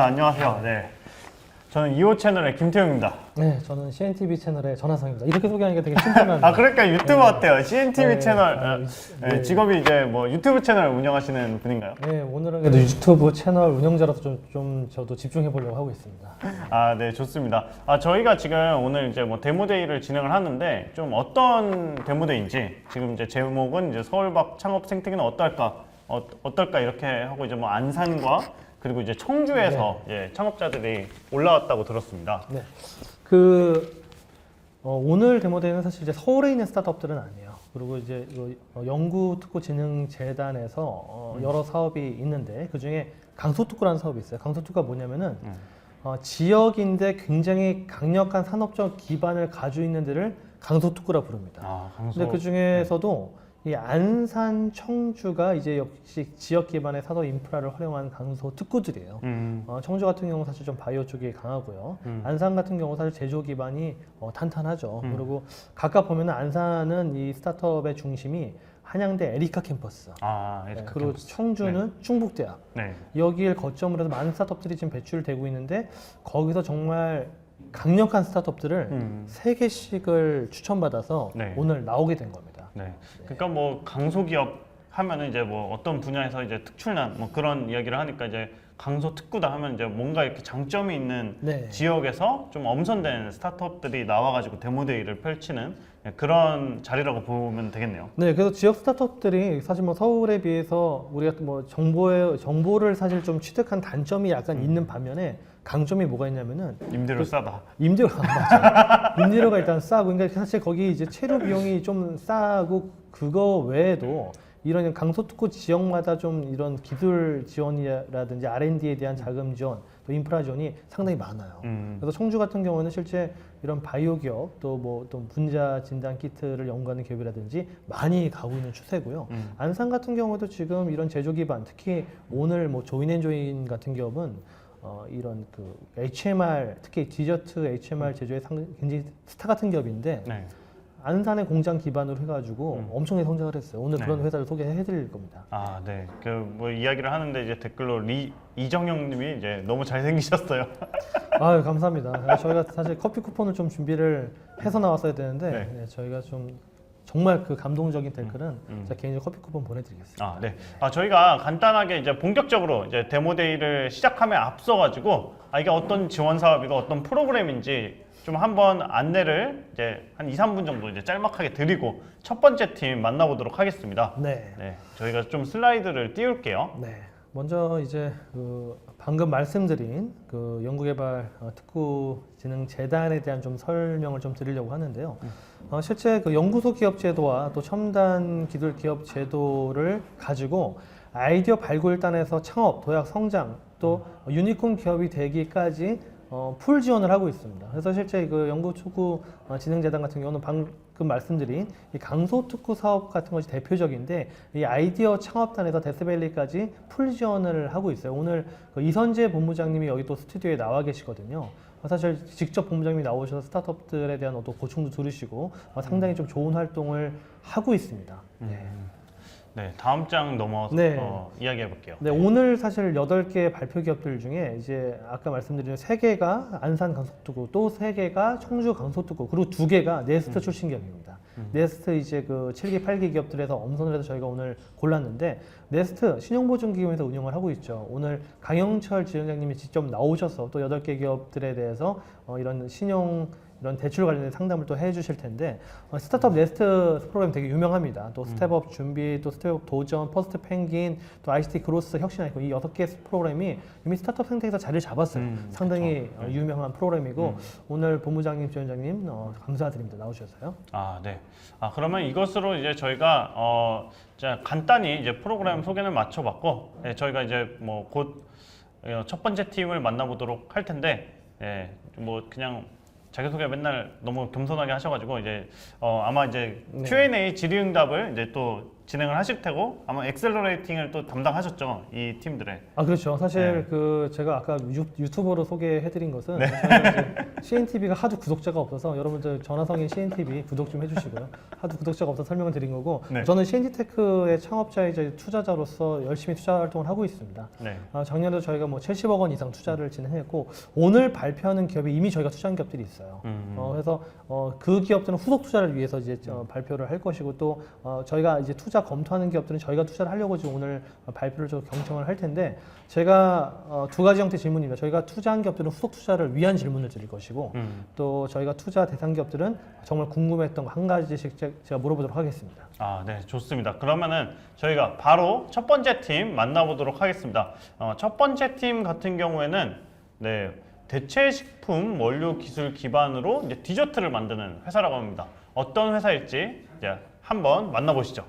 안녕하세요. 네. 저는 2호 채널의 김태웅입니다. 네, 저는 CNTV 채널의 전하성입니다. 이렇게 소개하니까 되게 심플하네요. 그러니까 유튜브 같아요. CNTV 네, 채널. 네. 직업이 이제 뭐 유튜브 채널 운영하시는 분인가요? 네, 오늘은 그래도 유튜브 채널 운영자로서 좀 저도 집중해 보려고 하고 있습니다. 네, 좋습니다. 저희가 지금 오늘 이제 뭐 데모데이를 진행을 하는데 좀 어떤 데모데이인지 지금 이제 제목은 이제 서울박 창업 생태계는 어떨까 이렇게 하고 이제 뭐 안산과 그리고 이제 청주에서 창업자들이 올라왔다고 들었습니다. 네, 오늘 데모데이는 사실 이제 서울에 있는 스타트업들은 아니에요. 그리고 이제 연구특구진흥재단에서 여러 사업이 있는데 그 중에 강소특구라는 사업이 있어요. 강소특구가 뭐냐면은 지역인데 굉장히 강력한 산업적 기반을 가지고 있는 데를 강소특구라 부릅니다. 근데 그 중에서도 이 안산, 청주가 이제 역시 지역 기반의 산업 인프라를 활용한 강소 특구들이에요. 청주 같은 경우 사실 좀 바이오 쪽이 강하고요. 안산 같은 경우 사실 제조 기반이 탄탄하죠. 그리고 각각 보면은 안산은 이 스타트업의 중심이 한양대 에리카 캠퍼스. 에리카 그리고 캠퍼스. 청주는 충북대학. 여기를 거점으로 해서 많은 스타트업들이 지금 배출되고 있는데 거기서 정말 강력한 스타트업들을 3개씩을 추천받아서 오늘 나오게 된 겁니다. 그러니까 뭐 강소기업 하면은 이제 뭐 어떤 분야에서 이제 특출난 뭐 그런 이야기를 하니까 이제 강소 특구다 하면 이제 뭔가 이렇게 장점이 있는 지역에서 좀 엄선된 스타트업들이 나와가지고 데모데이를 펼치는 그런 자리라고 보면 되겠네요. 네, 그래서 지역 스타트업들이 사실 뭐 서울에 비해서 우리가 뭐 정보를 사실 좀 취득한 단점이 약간 있는 반면에 강점이 뭐가 있냐면은 임대료 싸다. 임대료가 맞아. 임대료가 일단 싸고, 그러니까 사실 거기 이제 체류 비용이 좀 싸고 그거 외에도 이런 강소특구 지역마다 좀 이런 기술 지원이라든지 R&D에 대한 자금 지원, 또 인프라 지원이 상당히 많아요. 그래서 청주 같은 경우는 실제 이런 바이오 기업 또 분자 진단 키트를 연구하는 기업이라든지 많이 가고 있는 추세고요. 안산 같은 경우도 지금 이런 제조 기반, 특히 오늘 뭐 조인앤조인 같은 기업은 이런 그 HMR, 특히 디저트 HMR 제조에 굉장히 스타 같은 기업인데 안산의 공장 기반으로 해가지고 엄청나게 성장을 했어요. 오늘 그런 회사를 소개해드릴 겁니다. 네. 그 뭐 이야기를 하는데 이제 댓글로 이정영님이 이제 너무 잘생기셨어요. 감사합니다. 저희가 사실 커피 쿠폰을 좀 준비를 해서 나왔어야 되는데 저희가 좀 정말 그 감동적인 댓글은 제가 개인적으로 커피 쿠폰 보내드리겠습니다. 저희가 간단하게 이제 본격적으로 이제 데모데이를 시작함에 앞서가지고 이게 어떤 지원 사업이고 어떤 프로그램인지 좀 한번 안내를 이제 한 2-3분 정도 이제 짤막하게 드리고 첫 번째 팀 만나보도록 하겠습니다. 저희가 좀 슬라이드를 띄울게요. 먼저 이제 방금 말씀드린 그 연구개발 특구진흥재단에 대한 좀 설명을 좀 드리려고 하는데요. 실제 그 연구소 기업 제도와 또 첨단 기술 기업 제도를 가지고 아이디어 발굴단에서 창업, 도약, 성장, 또 유니콘 기업이 되기까지 풀 지원을 하고 있습니다. 그래서 실제 그 연구특구진흥재단 같은 경우는 방금 말씀드린 이 강소특구 사업 같은 것이 대표적인데 이 아이디어 창업단에서 데스밸리까지 풀 지원을 하고 있어요. 오늘 그 이선재 본부장님이 여기 또 스튜디오에 나와 계시거든요. 사실 직접 본부장님이 나오셔서 스타트업들에 대한 어떤 고충도 들으시고 상당히 좀 좋은 활동을 하고 있습니다. 다음 장 넘어서 이야기해 볼게요. 오늘 사실 8개 발표 기업들 중에 이제 아까 말씀드린 3개가 안산 강소특구, 또 3개가 청주 강소특구, 그리고 2개가 네스트 출신 기업입니다. 네스트 이제 그 7개, 8개 기업들에서 엄선을 해서 저희가 오늘 골랐는데 네스트 신용보증기금에서 운영을 하고 있죠. 오늘 강영철 지점장님이 직접 나오셔서 또 8개 기업들에 대해서 이런 이런 대출 관련된 상담을 또 해주실 텐데 스타트업 네스트 프로그램 되게 유명합니다. 또 스텝업 준비, 또 스텝업 도전, 퍼스트 펭귄, 또 ICT 그로스 혁신이 있고 이 6개 프로그램이 이미 스타트업 생태계에서 자리를 잡았어요. 상당히 유명한 프로그램이고 오늘 본부장님, 지원장님 감사드립니다. 나오셔서요. 그러면 이것으로 이제 저희가 간단히 이제 프로그램 소개를 마쳐봤고 저희가 이제 뭐 곧 첫 번째 팀을 만나보도록 할 텐데 뭐 그냥 자기소개 맨날 너무 겸손하게 하셔가지고 이제 아마 이제 Q&A 질의응답을 이제 또 진행을 하실 테고 아마 엑셀러레이팅을 또 담당하셨죠, 이 팀들의. 아 그렇죠. 사실 네. 그 제가 아까 유튜버로 소개해드린 것은 저희가 이제 CNTV가 하도 구독자가 없어서 여러분들 전화성인 CNTV 구독 좀 해주시고요. 하도 구독자가 없어서 설명을 드린 거고 네. 저는 CNT테크의 창업자이자 투자자로서 열심히 투자 활동을 하고 있습니다. 네. 작년에도 저희가 뭐 70억 원 이상 투자를 진행했고 오늘 발표하는 기업이 이미 저희가 투자한 기업들이 있어요. 그래서 그 기업들은 후속 투자를 위해서 이제 발표를 할 것이고 또 저희가 이제 투자 검토하는 기업들은 저희가 투자를 하려고 지금 오늘 발표를 좀 경청을 할 텐데 제가 두 가지 형태 질문입니다. 저희가 투자한 기업들은 후속 투자를 위한 질문을 드릴 것이고 또 저희가 투자 대상 기업들은 정말 궁금했던 거 한 가지씩 제가 물어보도록 하겠습니다. 아, 네, 좋습니다. 그러면은 저희가 바로 첫 번째 팀 만나보도록 하겠습니다. 첫 번째 팀 같은 경우에는 네, 대체 식품 원료 기술 기반으로 이제 디저트를 만드는 회사라고 합니다. 어떤 회사일지 이제 한번 만나보시죠.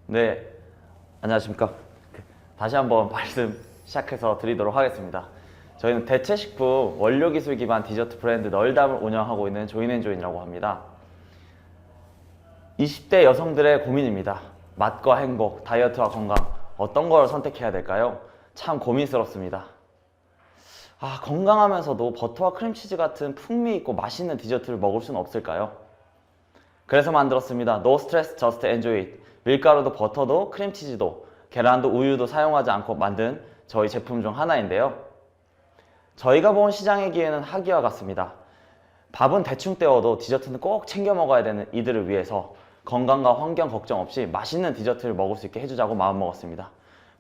네, 안녕하십니까. 다시 한번 말씀 시작해서 드리도록 하겠습니다. 저희는 대체식품 원료기술 기반 디저트 브랜드 널담을 운영하고 있는 조인앤조인이라고 합니다. 20대 여성들의 고민입니다. 맛과 행복, 다이어트와 건강, 어떤 걸 선택해야 될까요? 참 고민스럽습니다. 건강하면서도 버터와 크림치즈 같은 풍미 있고 맛있는 디저트를 먹을 수는 없을까요? 그래서 만들었습니다. No stress, just enjoy it. 밀가루도 버터도 크림치즈도 계란도 우유도 사용하지 않고 만든 저희 제품 중 하나인데요. 저희가 본 시장의 기회는 하기와 같습니다. 밥은 대충 때워도 디저트는 꼭 챙겨 먹어야 되는 이들을 위해서 건강과 환경 걱정 없이 맛있는 디저트를 먹을 수 있게 해주자고 마음먹었습니다.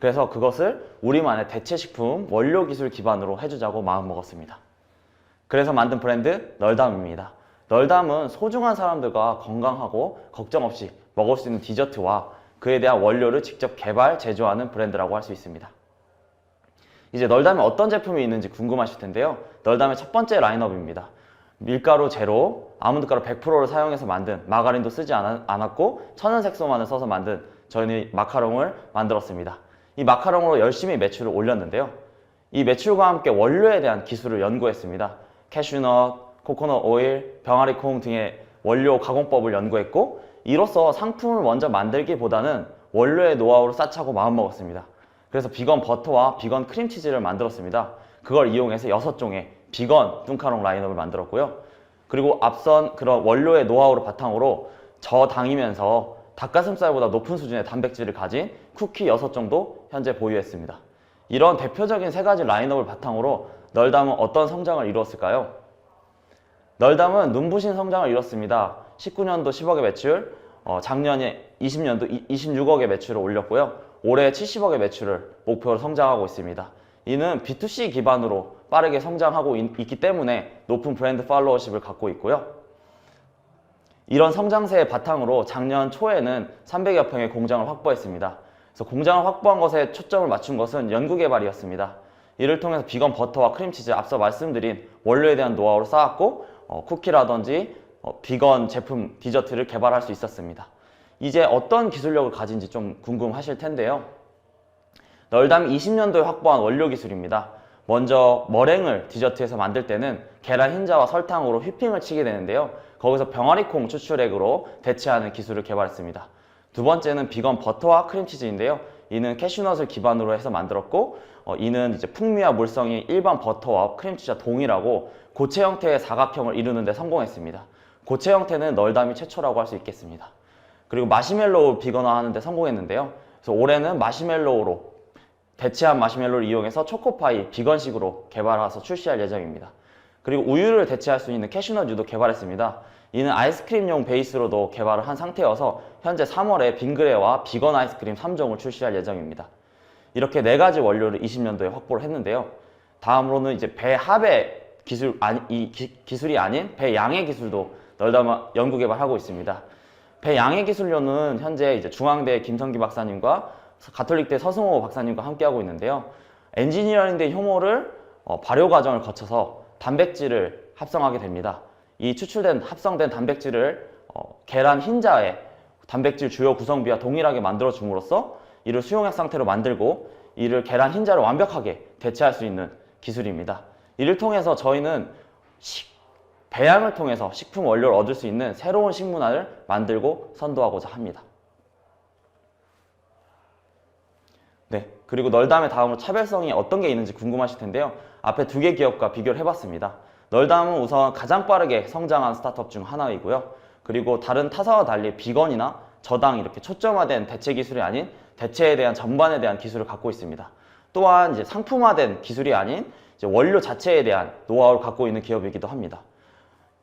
그래서 그것을 우리만의 대체식품 원료 기술 기반으로 해주자고 마음먹었습니다. 그래서 만든 브랜드 널담입니다. 널담은 소중한 사람들과 건강하고 걱정 없이 먹을 수 있는 디저트와 그에 대한 원료를 직접 개발, 제조하는 브랜드라고 할 수 있습니다. 이제 널담에 어떤 제품이 있는지 궁금하실 텐데요. 널담의 첫 번째 라인업입니다. 밀가루 제로, 아몬드가루 100%를 사용해서 만든 마가린도 쓰지 않았고 천연색소만을 써서 만든 저희는 마카롱을 만들었습니다. 이 마카롱으로 열심히 매출을 올렸는데요. 이 매출과 함께 원료에 대한 기술을 연구했습니다. 캐슈넛, 코코넛 오일, 병아리 콩 등의 원료 가공법을 연구했고 이로써 상품을 먼저 만들기보다는 원료의 노하우를 쌓자고 마음먹었습니다. 그래서 비건 버터와 비건 크림치즈를 만들었습니다. 그걸 이용해서 6종의 비건 뚱카롱 라인업을 만들었고요. 그리고 앞선 그런 원료의 노하우를 바탕으로 저당이면서 닭가슴살보다 높은 수준의 단백질을 가진 쿠키 6종도 현재 보유했습니다. 이런 대표적인 3가지 라인업을 바탕으로 널담은 어떤 성장을 이루었을까요? 널담은 눈부신 성장을 이뤘습니다. 19년도 10억의 매출, 작년에 20년도 26억의 매출을 올렸고요. 올해 70억의 매출을 목표로 성장하고 있습니다. 이는 B2C 기반으로 빠르게 성장하고 있기 때문에 높은 브랜드 팔로워십을 갖고 있고요. 이런 성장세의 바탕으로 작년 초에는 300여 평의 공장을 확보했습니다. 그래서 공장을 확보한 것에 초점을 맞춘 것은 연구개발이었습니다. 이를 통해서 비건 버터와 크림치즈, 앞서 말씀드린 원료에 대한 노하우를 쌓았고 쿠키라든지 비건 제품, 디저트를 개발할 수 있었습니다. 이제 어떤 기술력을 가진지 좀 궁금하실 텐데요. 널담이 20년도에 확보한 원료 기술입니다. 먼저 머랭을 디저트에서 만들 때는 계란 흰자와 설탕으로 휘핑을 치게 되는데요. 거기서 병아리콩 추출액으로 대체하는 기술을 개발했습니다. 두 번째는 비건 버터와 크림치즈인데요. 이는 캐슈넛을 기반으로 해서 만들었고 이는 이제 풍미와 물성이 일반 버터와 크림치즈와 동일하고 고체 형태의 사각형을 이루는 데 성공했습니다. 고체 형태는 널담이 최초라고 할 수 있겠습니다. 그리고 마시멜로우 비건화 하는 데 성공했는데요. 그래서 올해는 마시멜로우로 대체한 마시멜로를 이용해서 초코파이 비건식으로 개발해서 출시할 예정입니다. 그리고 우유를 대체할 수 있는 캐슈넛 유도 개발했습니다. 이는 아이스크림용 베이스로도 개발을 한 상태여서 현재 3월에 빙그레와 비건 아이스크림 3종을 출시할 예정입니다. 이렇게 4가지 원료를 20년도에 확보를 했는데요. 다음으로는 이제 배합의 기술이 아닌 배양의 기술도 널담 연구 개발하고 있습니다. 배양의 기술료는 현재 이제 중앙대 김성기 박사님과 가톨릭대 서승호 박사님과 함께하고 있는데요. 엔지니어링대 효모를 발효 과정을 거쳐서 단백질을 합성하게 됩니다. 이 합성된 단백질을 계란 흰자의 단백질 주요 구성비와 동일하게 만들어 줌으로써 이를 수용액 상태로 만들고 이를 계란 흰자를 완벽하게 대체할 수 있는 기술입니다. 이를 통해서 저희는 배양을 통해서 식품 원료를 얻을 수 있는 새로운 식문화를 만들고 선도하고자 합니다. 네, 그리고 널담의 다음으로 차별성이 어떤 게 있는지 궁금하실 텐데요. 앞에 두 개 기업과 비교를 해봤습니다. 널담은 우선 가장 빠르게 성장한 스타트업 중 하나이고요. 그리고 다른 타사와 달리 비건이나 저당 이렇게 초점화된 대체 기술이 아닌 대체에 대한 전반에 대한 기술을 갖고 있습니다. 또한 이제 상품화된 기술이 아닌 이제 원료 자체에 대한 노하우를 갖고 있는 기업이기도 합니다.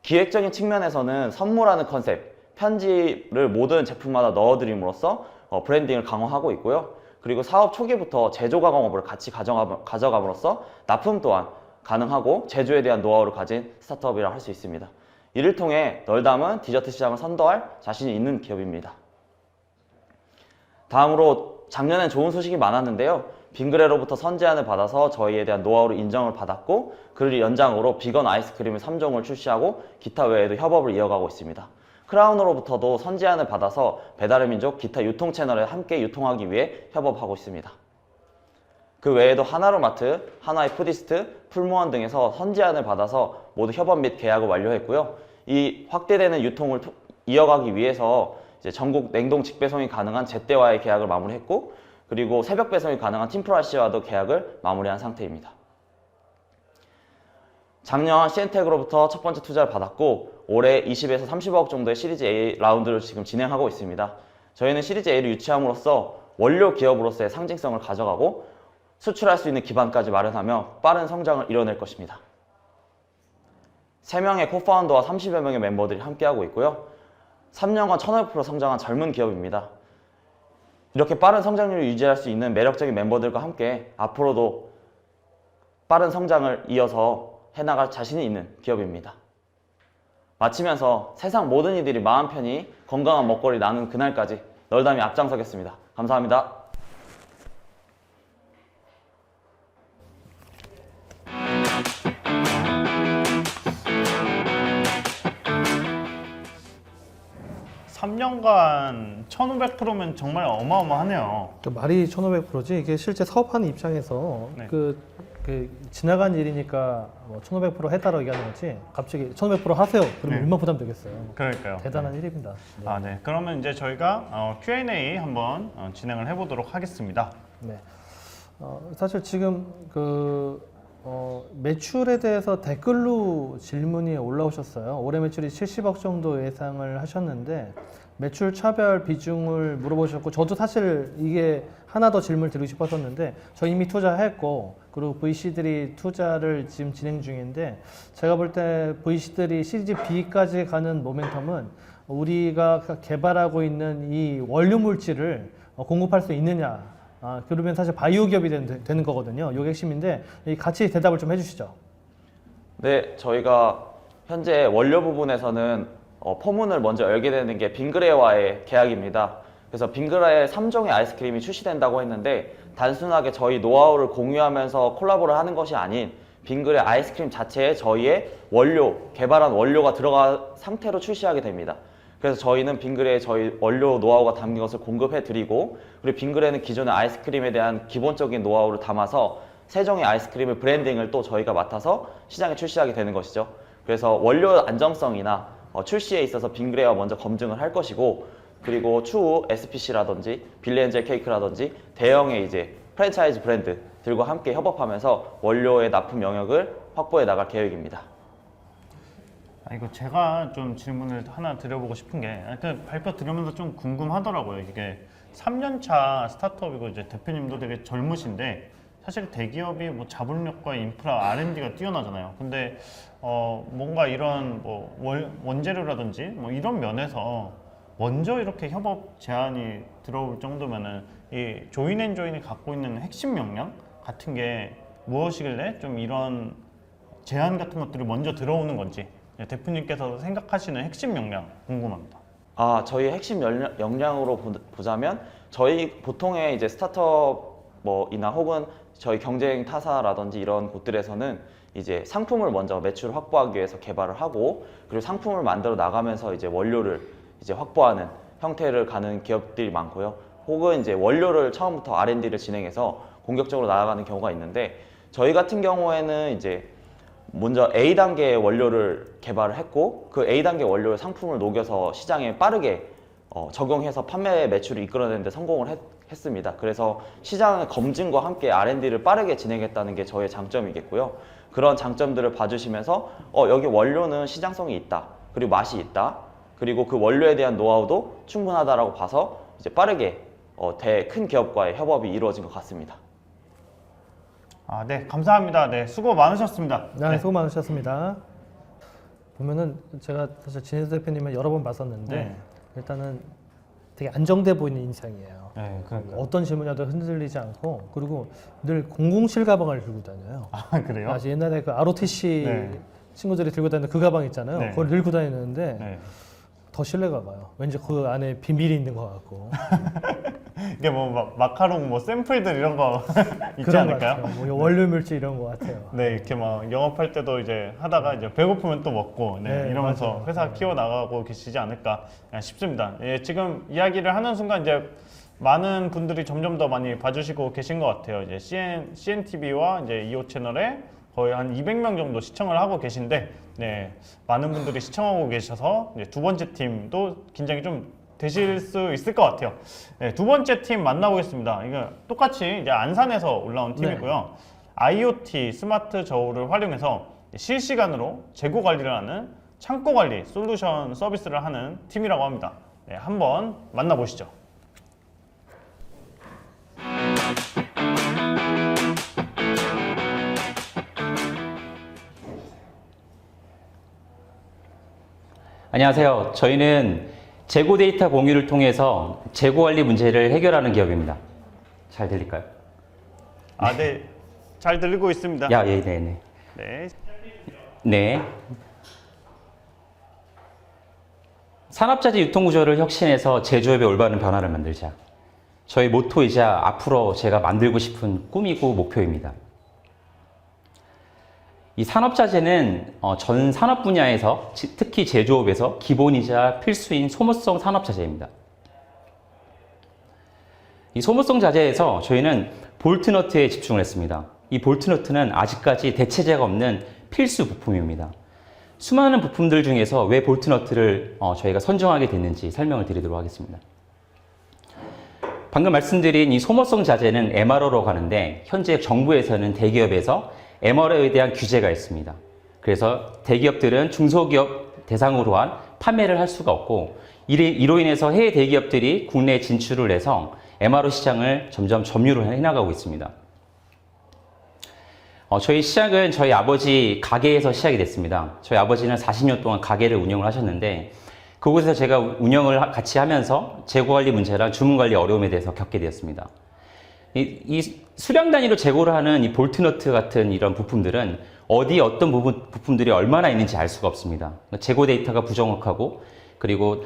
기획적인 측면에서는 선물하는 컨셉, 편지를 모든 제품마다 넣어드림으로써 브랜딩을 강화하고 있고요. 그리고 사업 초기부터 제조 가공업을 같이 가져감으로써 납품 또한 가능하고 제조에 대한 노하우를 가진 스타트업이라 할 수 있습니다. 이를 통해 널담은 디저트 시장을 선도할 자신이 있는 기업입니다. 다음으로 작년엔 좋은 소식이 많았는데요. 빙그레로부터 선제안을 받아서 저희에 대한 노하우를 인정을 받았고 그를 연장으로 비건 아이스크림을 3종을 출시하고 기타 외에도 협업을 이어가고 있습니다. 크라운으로부터도 선제안을 받아서 배달의 민족 기타 유통 채널에 함께 유통하기 위해 협업하고 있습니다. 그 외에도 하나로마트, 하나의 푸디스트, 풀무원 등에서 선제안을 받아서 모두 협업 및 계약을 완료했고요. 이 확대되는 유통을 이어가기 위해서 이제 전국 냉동 직배송이 가능한 제때와의 계약을 마무리했고 그리고 새벽 배송이 가능한 팀프라시와도 계약을 마무리한 상태입니다. 작년 시엔텍으로부터 첫 번째 투자를 받았고 올해 20에서 30억 정도의 시리즈 A 라운드를 지금 진행하고 있습니다. 저희는 시리즈 A를 유치함으로써 원료 기업으로서의 상징성을 가져가고 수출할 수 있는 기반까지 마련하며 빠른 성장을 이뤄낼 것입니다. 3명의 코파운더와 30여 명의 멤버들이 함께하고 있고요. 3년간 1500% 성장한 젊은 기업입니다. 이렇게 빠른 성장률을 유지할 수 있는 매력적인 멤버들과 함께 앞으로도 빠른 성장을 이어서 해나갈 자신이 있는 기업입니다. 마치면서 세상 모든 이들이 마음 편히 건강한 먹거리 나는 그날까지 널담이 앞장서겠습니다. 감사합니다. 삼 년간 1500%면 정말 어마어마하네요. 그 말이 1500%지 이게 실제 사업하는 입장에서 네. 그 지나간 일이니까 뭐 1500% 해달라고 얘기하는 거지 갑자기 1500% 하세요 그러면 네. 얼마나 부담되겠어요. 그러니까요. 대단한 일입니다. 네. 아, 네. 그러면 이제 저희가 Q&A 한번 진행을 해보도록 하겠습니다. 네. 사실 지금 매출에 대해서 댓글로 질문이 올라오셨어요. 올해 매출이 70억 정도 예상을 하셨는데 매출 차별 비중을 물어보셨고 저도 사실 이게 하나 더 질문을 드리고 싶었었는데 저 이미 투자했고 그리고 VC들이 투자를 지금 진행 중인데 제가 볼 때 VC들이 시리즈 B까지 가는 모멘텀은 우리가 개발하고 있는 이 원료 물질을 공급할 수 있느냐 그러면 사실 바이오 기업이 되는 거거든요. 이게 핵심인데 같이 대답을 좀 해주시죠. 네, 저희가 현재 원료 부분에서는 포문을 먼저 열게 되는 게 빙그레와의 계약입니다. 그래서 빙그레의 3종의 아이스크림이 출시된다고 했는데 단순하게 저희 노하우를 공유하면서 콜라보를 하는 것이 아닌 빙그레 아이스크림 자체에 저희의 개발한 원료가 들어간 상태로 출시하게 됩니다. 그래서 저희는 빙그레에 저희 원료 노하우가 담긴 것을 공급해 드리고 그리고 빙그레는 기존의 아이스크림에 대한 기본적인 노하우를 담아서 세 종의 아이스크림의 브랜딩을 또 저희가 맡아서 시장에 출시하게 되는 것이죠. 그래서 원료 안정성이나 출시에 있어서 빙그레와 먼저 검증을 할 것이고 그리고 추후 SPC라든지 빌리엔젤 케이크라든지 대형의 이제 프랜차이즈 브랜드들과 함께 협업하면서 원료의 납품 영역을 확보해 나갈 계획입니다. 이거 제가 좀 질문을 하나 드려보고 싶은 게 발표 들으면서 좀 궁금하더라고요. 이게 3년차 스타트업이고 이제 대표님도 되게 젊으신데 사실 대기업이 뭐 자본력과 인프라, R&D가 뛰어나잖아요. 근데 뭔가 이런 뭐 원재료라든지 뭐 이런 면에서 먼저 이렇게 협업 제안이 들어올 정도면은 이 조인앤조인이 갖고 있는 핵심 역량 같은 게 무엇이길래 좀 이런 제안 같은 것들이 먼저 들어오는 건지 대표님께서 생각하시는 핵심 역량 궁금합니다. 저희 핵심 역량으로 보자면 저희 보통의 이제 스타트업 이나 혹은 저희 경쟁 타사라든지 이런 곳들에서는 이제 상품을 먼저 매출을 확보하기 위해서 개발을 하고 그리고 상품을 만들어 나가면서 이제 원료를 이제 확보하는 형태를 가는 기업들이 많고요. 혹은 이제 원료를 처음부터 R&D를 진행해서 공격적으로 나아가는 경우가 있는데 저희 같은 경우에는 이제 먼저 A단계 원료를 개발을 했고 그 A단계 원료를 상품을 녹여서 시장에 빠르게 적용해서 판매 매출을 이끌어내는 데 성공을 했습니다. 그래서 시장의 검증과 함께 R&D를 빠르게 진행했다는 게 저의 장점이겠고요. 그런 장점들을 봐주시면서 여기 원료는 시장성이 있다. 그리고 맛이 있다. 그리고 그 원료에 대한 노하우도 충분하다라고 봐서 이제 빠르게 큰 기업과의 협업이 이루어진 것 같습니다. 아, 네, 감사합니다. 네, 수고 많으셨습니다. 네, 수고 많으셨습니다. 보면은 제가 사실 진혜수 대표님을 여러 번 봤었는데 네. 일단은 되게 안정돼 보이는 인상이에요. 네, 그러니까. 어떤 질문이라도 흔들리지 않고 그리고 늘 007 가방을 들고 다녀요. 아, 그래요? 아직 옛날에 그 ROTC 네. 친구들이 들고 다니는 그 가방 있잖아요. 네. 그걸 들고 다니는데 네. 더 신뢰가 가요. 왠지 그 안에 비밀이 있는 것 같고. 이게 뭐 마카롱 뭐 샘플들 이런 거 있지 그런 것 않을까요? 같아요. 뭐 원료 물질 이런 것 같아요. 네, 이렇게 막 영업할 때도 이제 하다가 이제 배고프면 또 먹고 네, 네, 이러면서 맞아요. 회사 키워 나가고 계시지 않을까 싶습니다. 예, 지금 이야기를 하는 순간 이제 많은 분들이 점점 더 많이 봐주시고 계신 것 같아요. 이제 CNTV와 이제 2호 채널에 거의 한 200명 정도 시청을 하고 계신데, 네, 많은 분들이 시청하고 계셔서 이제 두 번째 팀도 긴장이 좀 되실 수 있을 것 같아요. 네, 두 번째 팀 만나보겠습니다. 이거 똑같이 이제 안산에서 올라온 팀이고요. IoT 스마트 저울을 활용해서 실시간으로 재고 관리를 하는 창고 관리 솔루션 서비스를 하는 팀이라고 합니다. 네, 한번 만나보시죠. 안녕하세요. 저희는 재고 데이터 공유를 통해서 재고 관리 문제를 해결하는 기업입니다. 잘 들릴까요? 아, 네, 잘 들리고 있습니다. 예, 네. 네, 네. 산업자재 유통구조를 혁신해서 제조업의 올바른 변화를 만들자. 저희 모토이자 앞으로 제가 만들고 싶은 꿈이고 목표입니다. 이 산업자재는 전 산업 분야에서 특히 제조업에서 기본이자 필수인 소모성 산업자재입니다. 이 소모성 자재에서 저희는 볼트너트에 집중을 했습니다. 이 볼트너트는 아직까지 대체제가 없는 필수 부품입니다. 수많은 부품들 중에서 왜 볼트너트를 저희가 선정하게 됐는지 설명을 드리도록 하겠습니다. 방금 말씀드린 이 소모성 자재는 MRO로 가는데 현재 정부에서는 대기업에서 MRO에 대한 규제가 있습니다. 그래서 대기업들은 중소기업 대상으로 한 판매를 할 수가 없고 이로 인해서 해외 대기업들이 국내 진출을 해서 MRO 시장을 점점 점유를 해나가고 있습니다. 저희 시작은 저희 아버지 가게에서 시작이 됐습니다. 저희 아버지는 40년 동안 가게를 운영을 하셨는데 그곳에서 제가 운영을 같이 하면서 재고 관리 문제랑 주문 관리 어려움에 대해서 겪게 되었습니다. 이 수량 단위로 재고를 하는 이 볼트너트 같은 이런 부품들은 어떤 부품들이 얼마나 있는지 알 수가 없습니다. 재고 데이터가 부정확하고 그리고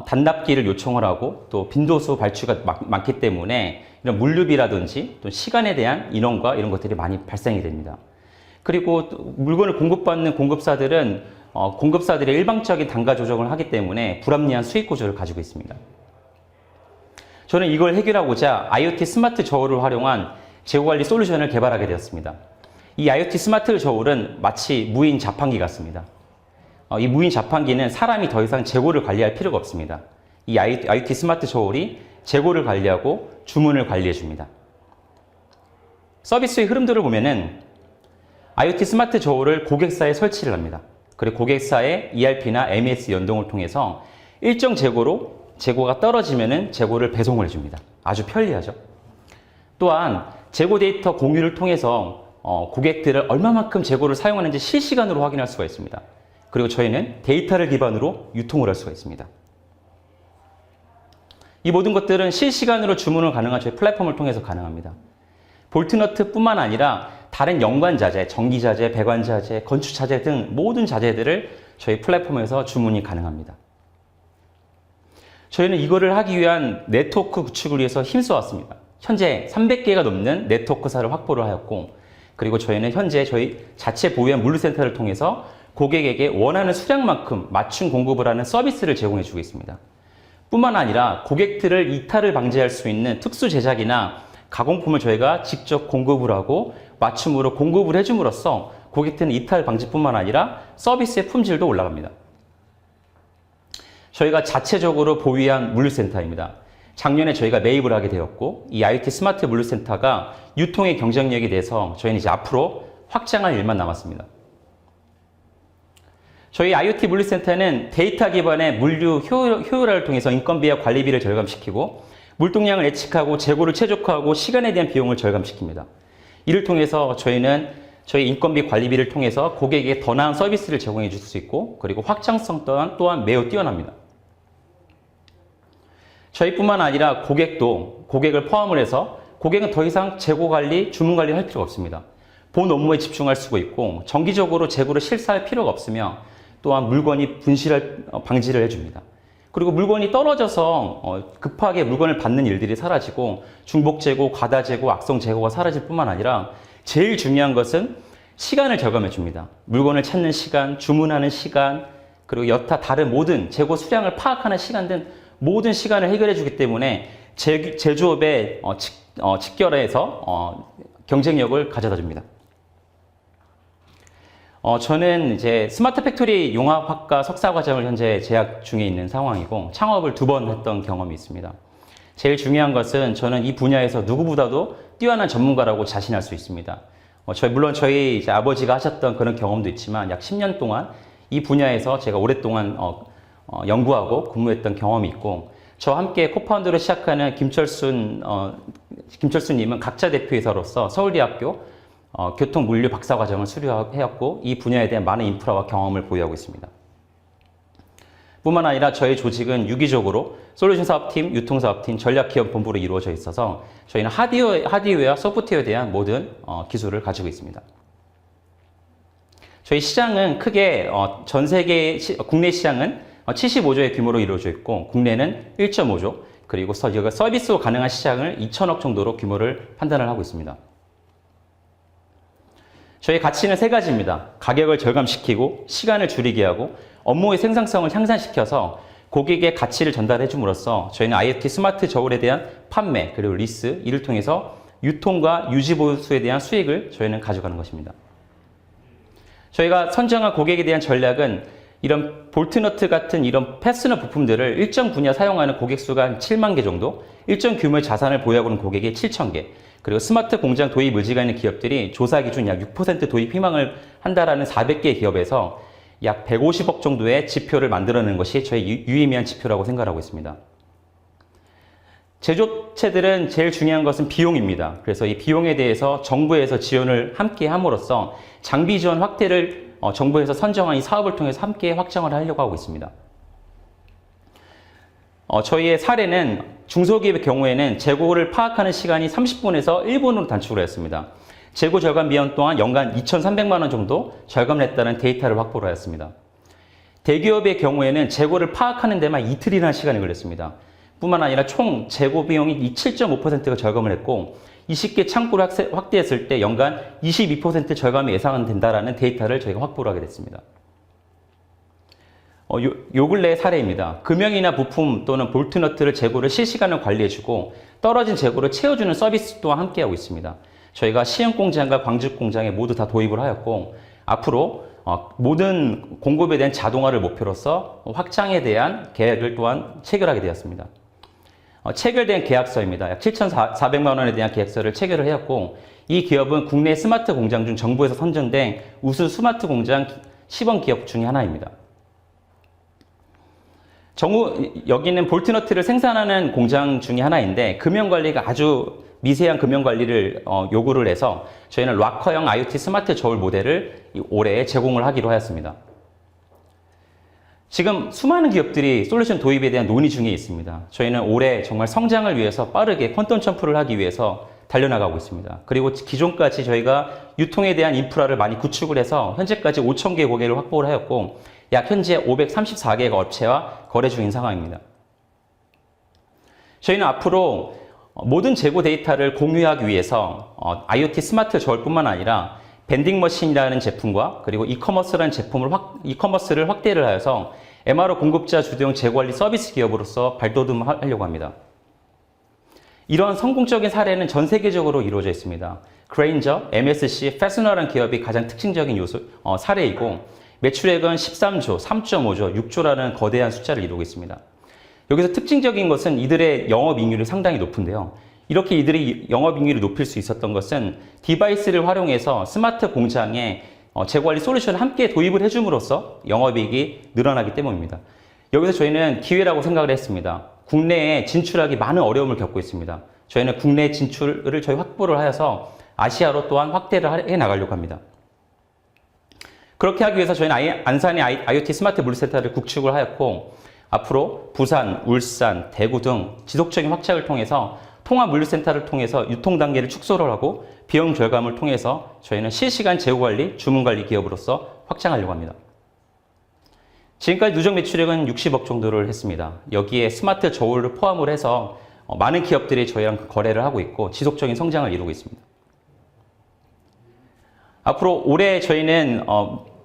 단납기를 요청을 하고 또 빈도수 발주가 많기 때문에 이런 물류비라든지 또 시간에 대한 인원과 이런 것들이 많이 발생이 됩니다. 그리고 또 물건을 공급받는 공급사들은 공급사들의 일방적인 단가 조정을 하기 때문에 불합리한 수익 구조를 가지고 있습니다. 저는 이걸 해결하고자 IoT 스마트 저울을 활용한 재고관리 솔루션을 개발하게 되었습니다. 이 IoT 스마트 저울은 마치 무인 자판기 같습니다. 이 무인 자판기는 사람이 더 이상 재고를 관리할 필요가 없습니다. 이 IoT 스마트 저울이 재고를 관리하고 주문을 관리해 줍니다. 서비스의 흐름들을 보면은 IoT 스마트 저울을 고객사에 설치를 합니다. 그리고 고객사의 ERP나 MES 연동을 통해서 일정 재고가 떨어지면은 재고를 배송을 해줍니다. 아주 편리하죠. 또한 재고 데이터 공유를 통해서 고객들을 얼마만큼 재고를 사용하는지 실시간으로 확인할 수가 있습니다. 그리고 저희는 데이터를 기반으로 유통을 할 수가 있습니다. 이 모든 것들은 실시간으로 주문을 가능한 저희 플랫폼을 통해서 가능합니다. 볼트너트뿐만 아니라 다른 연관자재, 전기자재, 배관자재, 건축자재 등 모든 자재들을 저희 플랫폼에서 주문이 가능합니다. 저희는 이거를 하기 위한 네트워크 구축을 위해서 힘써왔습니다. 현재 300개가 넘는 네트워크사를 확보를 하였고 그리고 저희는 현재 저희 자체 보유한 물류센터를 통해서 고객에게 원하는 수량만큼 맞춤 공급을 하는 서비스를 제공해 주고 있습니다. 뿐만 아니라 고객들을 이탈을 방지할 수 있는 특수 제작이나 가공품을 저희가 직접 공급을 하고 맞춤으로 공급을 해줌으로써 고객들은 이탈 방지뿐만 아니라 서비스의 품질도 올라갑니다. 저희가 자체적으로 보유한 물류센터입니다. 작년에 저희가 매입을 하게 되었고 이 IoT 스마트 물류센터가 유통의 경쟁력이 돼서 저희는 이제 앞으로 확장할 일만 남았습니다. 저희 IoT 물류센터는 데이터 기반의 물류 효율화를 통해서 인건비와 관리비를 절감시키고 물동량을 예측하고 재고를 최적화하고 시간에 대한 비용을 절감시킵니다. 이를 통해서 저희는 저희 인건비 관리비를 통해서 고객에게 더 나은 서비스를 제공해 줄 수 있고 그리고 확장성 또한 매우 뛰어납니다. 저희뿐만 아니라 고객을 포함을 해서 고객은 더 이상 재고 관리, 주문 관리를 할 필요가 없습니다. 본 업무에 집중할 수가 있고 정기적으로 재고를 실사할 필요가 없으며 또한 물건이 분실할 방지를 해줍니다. 그리고 물건이 떨어져서 급하게 물건을 받는 일들이 사라지고 중복 재고, 과다 재고, 악성 재고가 사라질 뿐만 아니라 제일 중요한 것은 시간을 절감해 줍니다. 물건을 찾는 시간, 주문하는 시간, 그리고 여타 다른 모든 재고 수량을 파악하는 시간 등 모든 시간을 해결해 주기 때문에 제조업의 직결해서 경쟁력을 가져다 줍니다. 저는 이제 스마트 팩토리 융합학과 석사 과정을 현재 재학 중에 있는 상황이고 창업을 2번 했던 경험이 있습니다. 제일 중요한 것은 저는 이 분야에서 누구보다도 뛰어난 전문가라고 자신할 수 있습니다. 물론 저희 이제 아버지가 하셨던 그런 경험도 있지만 약 10년 동안 이 분야에서 제가 오랫동안 연구하고 근무했던 경험이 있고 저와 함께 코파운더로 시작하는 김철순님은 각자 대표이사로서 서울대학교 교통물류 박사과정을 수료하였고 이 분야에 대한 많은 인프라와 경험을 보유하고 있습니다. 뿐만 아니라 저희 조직은 유기적으로 솔루션 사업팀, 유통사업팀, 전략기업본부로 이루어져 있어서 저희는 하드웨어와 소프트웨어에 대한 모든 기술을 가지고 있습니다. 저희 시장은 크게 전 세계 국내 시장은 75조의 규모로 이루어져 있고 국내는 1.5조 그리고 서비스로 가능한 시장을 2천억 정도로 규모를 판단을 하고 있습니다. 저희 가치는 3가지입니다. 가격을 절감시키고 시간을 줄이게 하고 업무의 생산성을 향상시켜서 고객의 가치를 전달해 줌으로써 저희는 IoT 스마트 저울에 대한 판매 그리고 리스 이를 통해서 유통과 유지 보수에 대한 수익을 저희는 가져가는 것입니다. 저희가 선정한 고객에 대한 전략은 이런 볼트너트 같은 이런 패스너 부품들을 일정 분야 사용하는 고객 수가 한 7만 개 정도, 일정 규모의 자산을 보유하고 있는 고객이 7천 개, 그리고 스마트 공장 도입 의지가 있는 기업들이 조사 기준 약 6% 도입 희망을 한다라는 400개 기업에서 약 150억 정도의 지표를 만들어내는 것이 저희 유의미한 지표라고 생각하고 있습니다. 제조업체들은 제일 중요한 것은 비용입니다. 그래서 이 비용에 대해서 정부에서 지원을 함께 함으로써 장비 지원 확대를 정부에서 선정한 이 사업을 통해서 함께 확장을 하려고 하고 있습니다. 저희의 사례는 중소기업의 경우에는 재고를 파악하는 시간이 30분에서 1분으로 단축을 했습니다. 재고 절감 비용 또한 연간 2,300만 원 정도 절감을 했다는 데이터를 확보를 하였습니다. 대기업의 경우에는 재고를 파악하는 데만 이틀이나 시간이 걸렸습니다. 뿐만 아니라 총 재고 비용이 7.5%가 절감을 했고 20개 창구를 확대했을 때 연간 22% 절감이 예상된다라는 데이터를 저희가 확보를 하게 됐습니다. 요 근래의 사례입니다. 금형이나 부품 또는 볼트너트를 재고를 실시간으로 관리해주고 떨어진 재고를 채워주는 서비스 또한 함께하고 있습니다. 저희가 시흥공장과 광주공장에 모두 다 도입을 하였고 앞으로 모든 공급에 대한 자동화를 목표로서 확장에 대한 계획을 또한 체결하게 되었습니다. 체결된 계약서입니다. 약 7,400만 원에 대한 계약서를 체결을 하였고 이 기업은 국내 스마트 공장 중 정부에서 선정된 우수 스마트 공장 시범 기업 중에 하나입니다. 여기는 볼트너트를 생산하는 공장 중에 하나인데 금형관리가 아주 미세한 금형관리를 요구를 해서 저희는 락커형 IoT 스마트 저울 모델을 올해 제공을 하기로 하였습니다. 지금 수많은 기업들이 솔루션 도입에 대한 논의 중에 있습니다. 저희는 올해 정말 성장을 위해서 빠르게 퀀텀 점프를 하기 위해서 달려나가고 있습니다. 그리고 기존까지 저희가 유통에 대한 인프라를 많이 구축을 해서 현재까지 5,000개 고객을 확보를 하였고 약 현재 534개의 업체와 거래 중인 상황입니다. 저희는 앞으로 모든 재고 데이터를 공유하기 위해서 IoT 스마트 저울뿐만 아니라 밴딩머신이라는 제품과 그리고 이커머스라는 이커머스를 확대를 하여서 MRO 공급자 주도형 재고관리 서비스 기업으로서 발돋움하려고 합니다. 이러한 성공적인 사례는 전 세계적으로 이루어져 있습니다. 그레인저, MSC, 페스너라는 기업이 가장 특징적인 사례이고 매출액은 13조, 3.5조, 6조라는 거대한 숫자를 이루고 있습니다. 여기서 특징적인 것은 이들의 영업이익률이 상당히 높은데요. 이렇게 이들이 영업이익률이 높일 수 있었던 것은 디바이스를 활용해서 스마트 공장에 재고관리 솔루션을 함께 도입을 해줌으로써 영업이익이 늘어나기 때문입니다. 여기서 저희는 기회라고 생각을 했습니다. 국내에 진출하기 많은 어려움을 겪고 있습니다. 저희는 국내 진출을 저희 확보를 하여서 아시아로 또한 확대를 해 나가려고 합니다. 그렇게 하기 위해서 저희는 안산의 IoT 스마트 물류센터를 구축을 하였고 앞으로 부산, 울산, 대구 등 지속적인 확장을 통해서 통합 물류센터를 통해서 유통 단계를 축소를 하고 비용 절감을 통해서 저희는 실시간 재고관리, 주문관리 기업으로서 확장하려고 합니다. 지금까지 누적 매출액은 60억 정도를 했습니다. 여기에 스마트 저울을 포함을 해서 많은 기업들이 저희랑 거래를 하고 있고 지속적인 성장을 이루고 있습니다. 앞으로 올해 저희는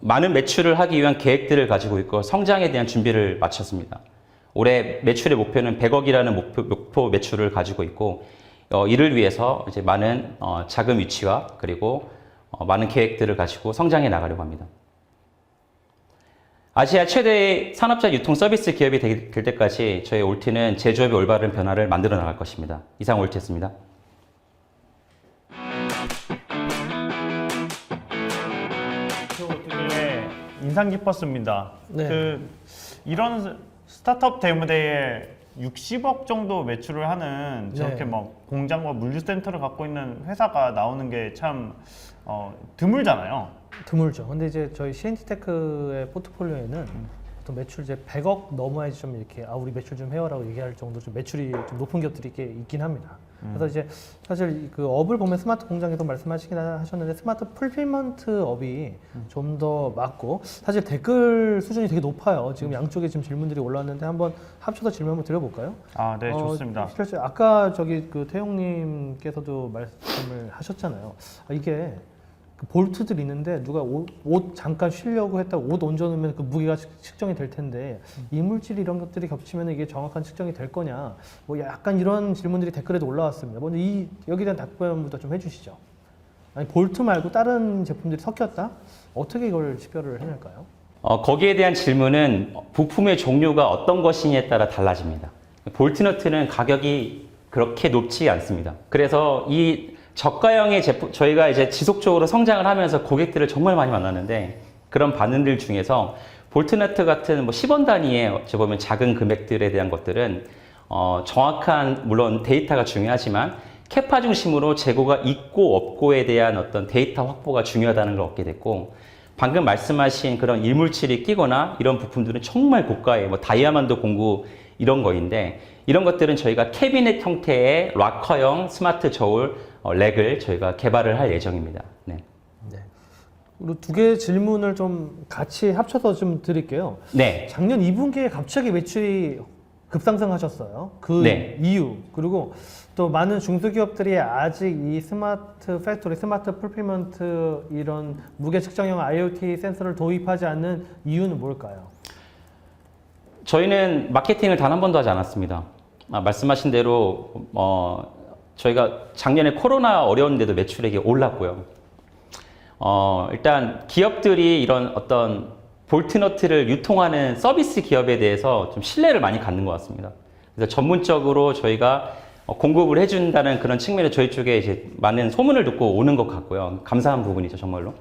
많은 매출을 하기 위한 계획들을 가지고 있고 성장에 대한 준비를 마쳤습니다. 올해 매출의 목표는 100억이라는 목표 매출을 가지고 있고 이를 위해서 이제 많은 자금 유치와 그리고 많은 계획들을 가지고 성장해 나가려고 합니다. 아시아 최대의 산업자 유통 서비스 기업이 될 때까지 저희 올티는 제조업의 올바른 변화를 만들어 나갈 것입니다. 이상 올티였습니다. 되게 인상 깊었습니다. 네. 이런 스타트업 데모데이에 60억 정도 매출을 하는 저렇게 네. 막 공장과 물류센터를 갖고 있는 회사가 나오는 게 참 드물잖아요. 드물죠. 근데 이제 저희 CNT테크의 포트폴리오에는 보통 매출 이제 100억 넘어야지 좀 이렇게 우리 매출 좀 해요라고 얘기할 정도 좀 매출이 좀 높은 기업들이 이렇게 있긴 합니다. 그래서 이제 사실 그 업을 보면 스마트 공장에서 말씀하시긴 하셨는데 스마트 풀필먼트 업이 좀 더 맞고 사실 댓글 수준이 되게 높아요. 지금 양쪽에 지금 질문들이 올라왔는데 한번 합쳐서 질문 한번 드려볼까요? 아, 네, 좋습니다. 실제 아까 저기 그 태용님께서도 말씀을 하셨잖아요. 이게 그 볼트들 있는데 누가 옷 잠깐 쉬려고 했다가 옷 얹어놓으면 그 무게가 측정이 될 텐데 이물질 이런 것들이 겹치면 이게 정확한 측정이 될 거냐 뭐 약간 이런 질문들이 댓글에도 올라왔습니다. 먼저 여기에 대한 답변부터 좀 해주시죠. 아니 볼트 말고 다른 제품들이 섞였다? 어떻게 이걸 식별을 해낼까요? 거기에 대한 질문은 부품의 종류가 어떤 것이냐에 따라 달라집니다. 볼트너트는 가격이 그렇게 높지 않습니다. 그래서 이 저가형의 제품, 저희가 이제 지속적으로 성장을 하면서 고객들을 정말 많이 만났는데 그런 반응들 중에서 볼트너트 같은 뭐 10원 단위의 어찌 보면 작은 금액들에 대한 것들은 정확한 물론 데이터가 중요하지만 캐파 중심으로 재고가 있고 없고에 대한 어떤 데이터 확보가 중요하다는 걸 얻게 됐고 방금 말씀하신 그런 이물질이 끼거나 이런 부품들은 정말 고가의 뭐 다이아몬드 공구 이런 거인데 이런 것들은 저희가 캐비넷 형태의 락커형 스마트 저울 렉을 저희가 개발을 할 예정입니다. 네. 네. 그리고 두 개의 질문을 좀 같이 합쳐서 좀 드릴게요. 네. 작년 2분기에 갑자기 매출이 급상승하셨어요. 그 네. 이유 그리고 또 많은 중소기업들이 아직 이 스마트 팩토리, 스마트 풀필먼트 이런 무게 측정형 IoT 센서를 도입하지 않는 이유는 뭘까요? 저희는 마케팅을 단 한 번도 하지 않았습니다. 말씀하신 대로 저희가 작년에 코로나 어려운데도 매출액이 올랐고요. 일단 기업들이 이런 어떤 볼트너트를 유통하는 서비스 기업에 대해서 좀 신뢰를 많이 갖는 것 같습니다. 그래서 전문적으로 저희가 공급을 해준다는 그런 측면에 저희 쪽에 이제 많은 소문을 듣고 오는 것 같고요. 감사한 부분이죠, 정말로.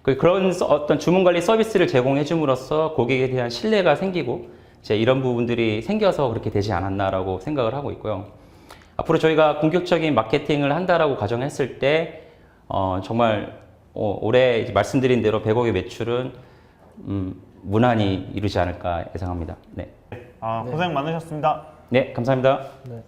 그런 어떤 주문관리 서비스를 제공해 줌으로써 고객에 대한 신뢰가 생기고 이제 이런 부분들이 생겨서 그렇게 되지 않았나라고 생각을 하고 있고요. 앞으로 저희가 본격적인 마케팅을 한다라고 가정했을 때 정말 올해 이제 말씀드린 대로 100억의 매출은 무난히 이루지 않을까 예상합니다. 네. 고생 많으셨습니다. 네, 감사합니다. 네.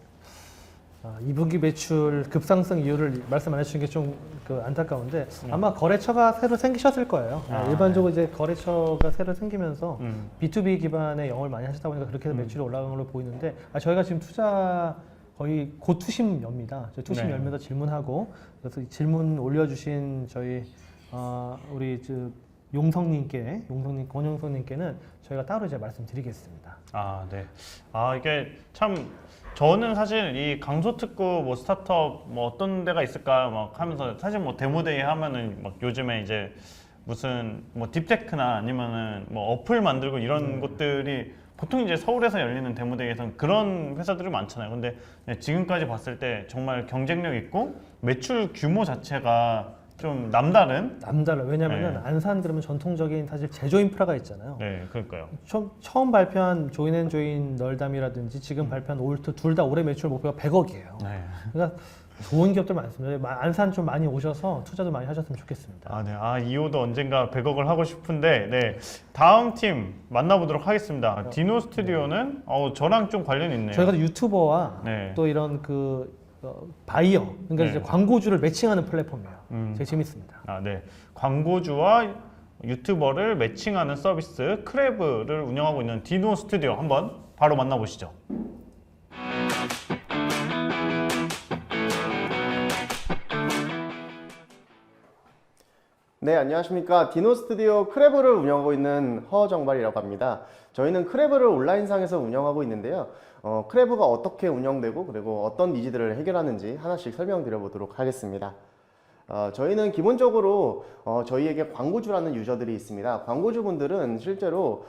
2분기 매출 급상승 이유를 말씀 안 해주신 게 좀 안타까운데 아마 거래처가 새로 생기셨을 거예요. 일반적으로 이제 거래처가 새로 생기면서 B2B 기반의 영업을 많이 하시다 보니까 그렇게 해서 매출이 올라간 걸로 보이는데 저희가 지금 투자 거의 곧 투심 엽니다. 투심 네. 열면서 질문하고 그래서 이 질문 올려주신 저희 우리 권용성님께는 저희가 따로 이제 말씀드리겠습니다. 네. 이게 참 저는 사실 이 강소특구 뭐 스타트업 뭐 어떤 데가 있을까 막 하면서 사실 뭐 데모데이 하면은 막 요즘에 이제 무슨 뭐 딥테크나 아니면은 뭐 어플 만들고 이런 곳들이 보통 이제 서울에서 열리는 데모데이에서는 그런 회사들이 많잖아요. 근데 지금까지 봤을 때 정말 경쟁력 있고 매출 규모 자체가 좀 남다른. 남달라요. 왜냐면은 네. 안산 그러면 전통적인 사실 제조 인프라가 있잖아요. 네, 그러니까요. 처음 발표한 조인앤조인 널담이라든지 지금 발표한 올트 둘 다 올해 매출 목표가 100억이에요. 네. 그러니까 좋은 기업들 많습니다. 안산 좀 많이 오셔서 투자도 많이 하셨으면 좋겠습니다. 아, 네. 아, 이호도 언젠가 100억을 하고 싶은데, 네. 다음 팀 만나보도록 하겠습니다. 디노 스튜디오는 저랑 좀 관련이 있네요. 저희가 유튜버와 네. 또 이런 바이어, 그러니까 네. 이제 광고주를 매칭하는 플랫폼이에요. 음. 되게 재밌습니다. 아, 네. 광고주와 유튜버를 매칭하는 서비스 크래브를 운영하고 있는 디노 스튜디오 한번 바로 만나보시죠. 네, 안녕하십니까. 디노 스튜디오 크래브를 운영하고 있는 허정발이라고 합니다. 저희는 크래브를 온라인상에서 운영하고 있는데요. 크래브가 어떻게 운영되고 그리고 어떤 니즈들을 해결하는지 하나씩 설명드려 보도록 하겠습니다. 저희는 기본적으로 저희에게 광고주라는 유저들이 있습니다. 광고주분들은 실제로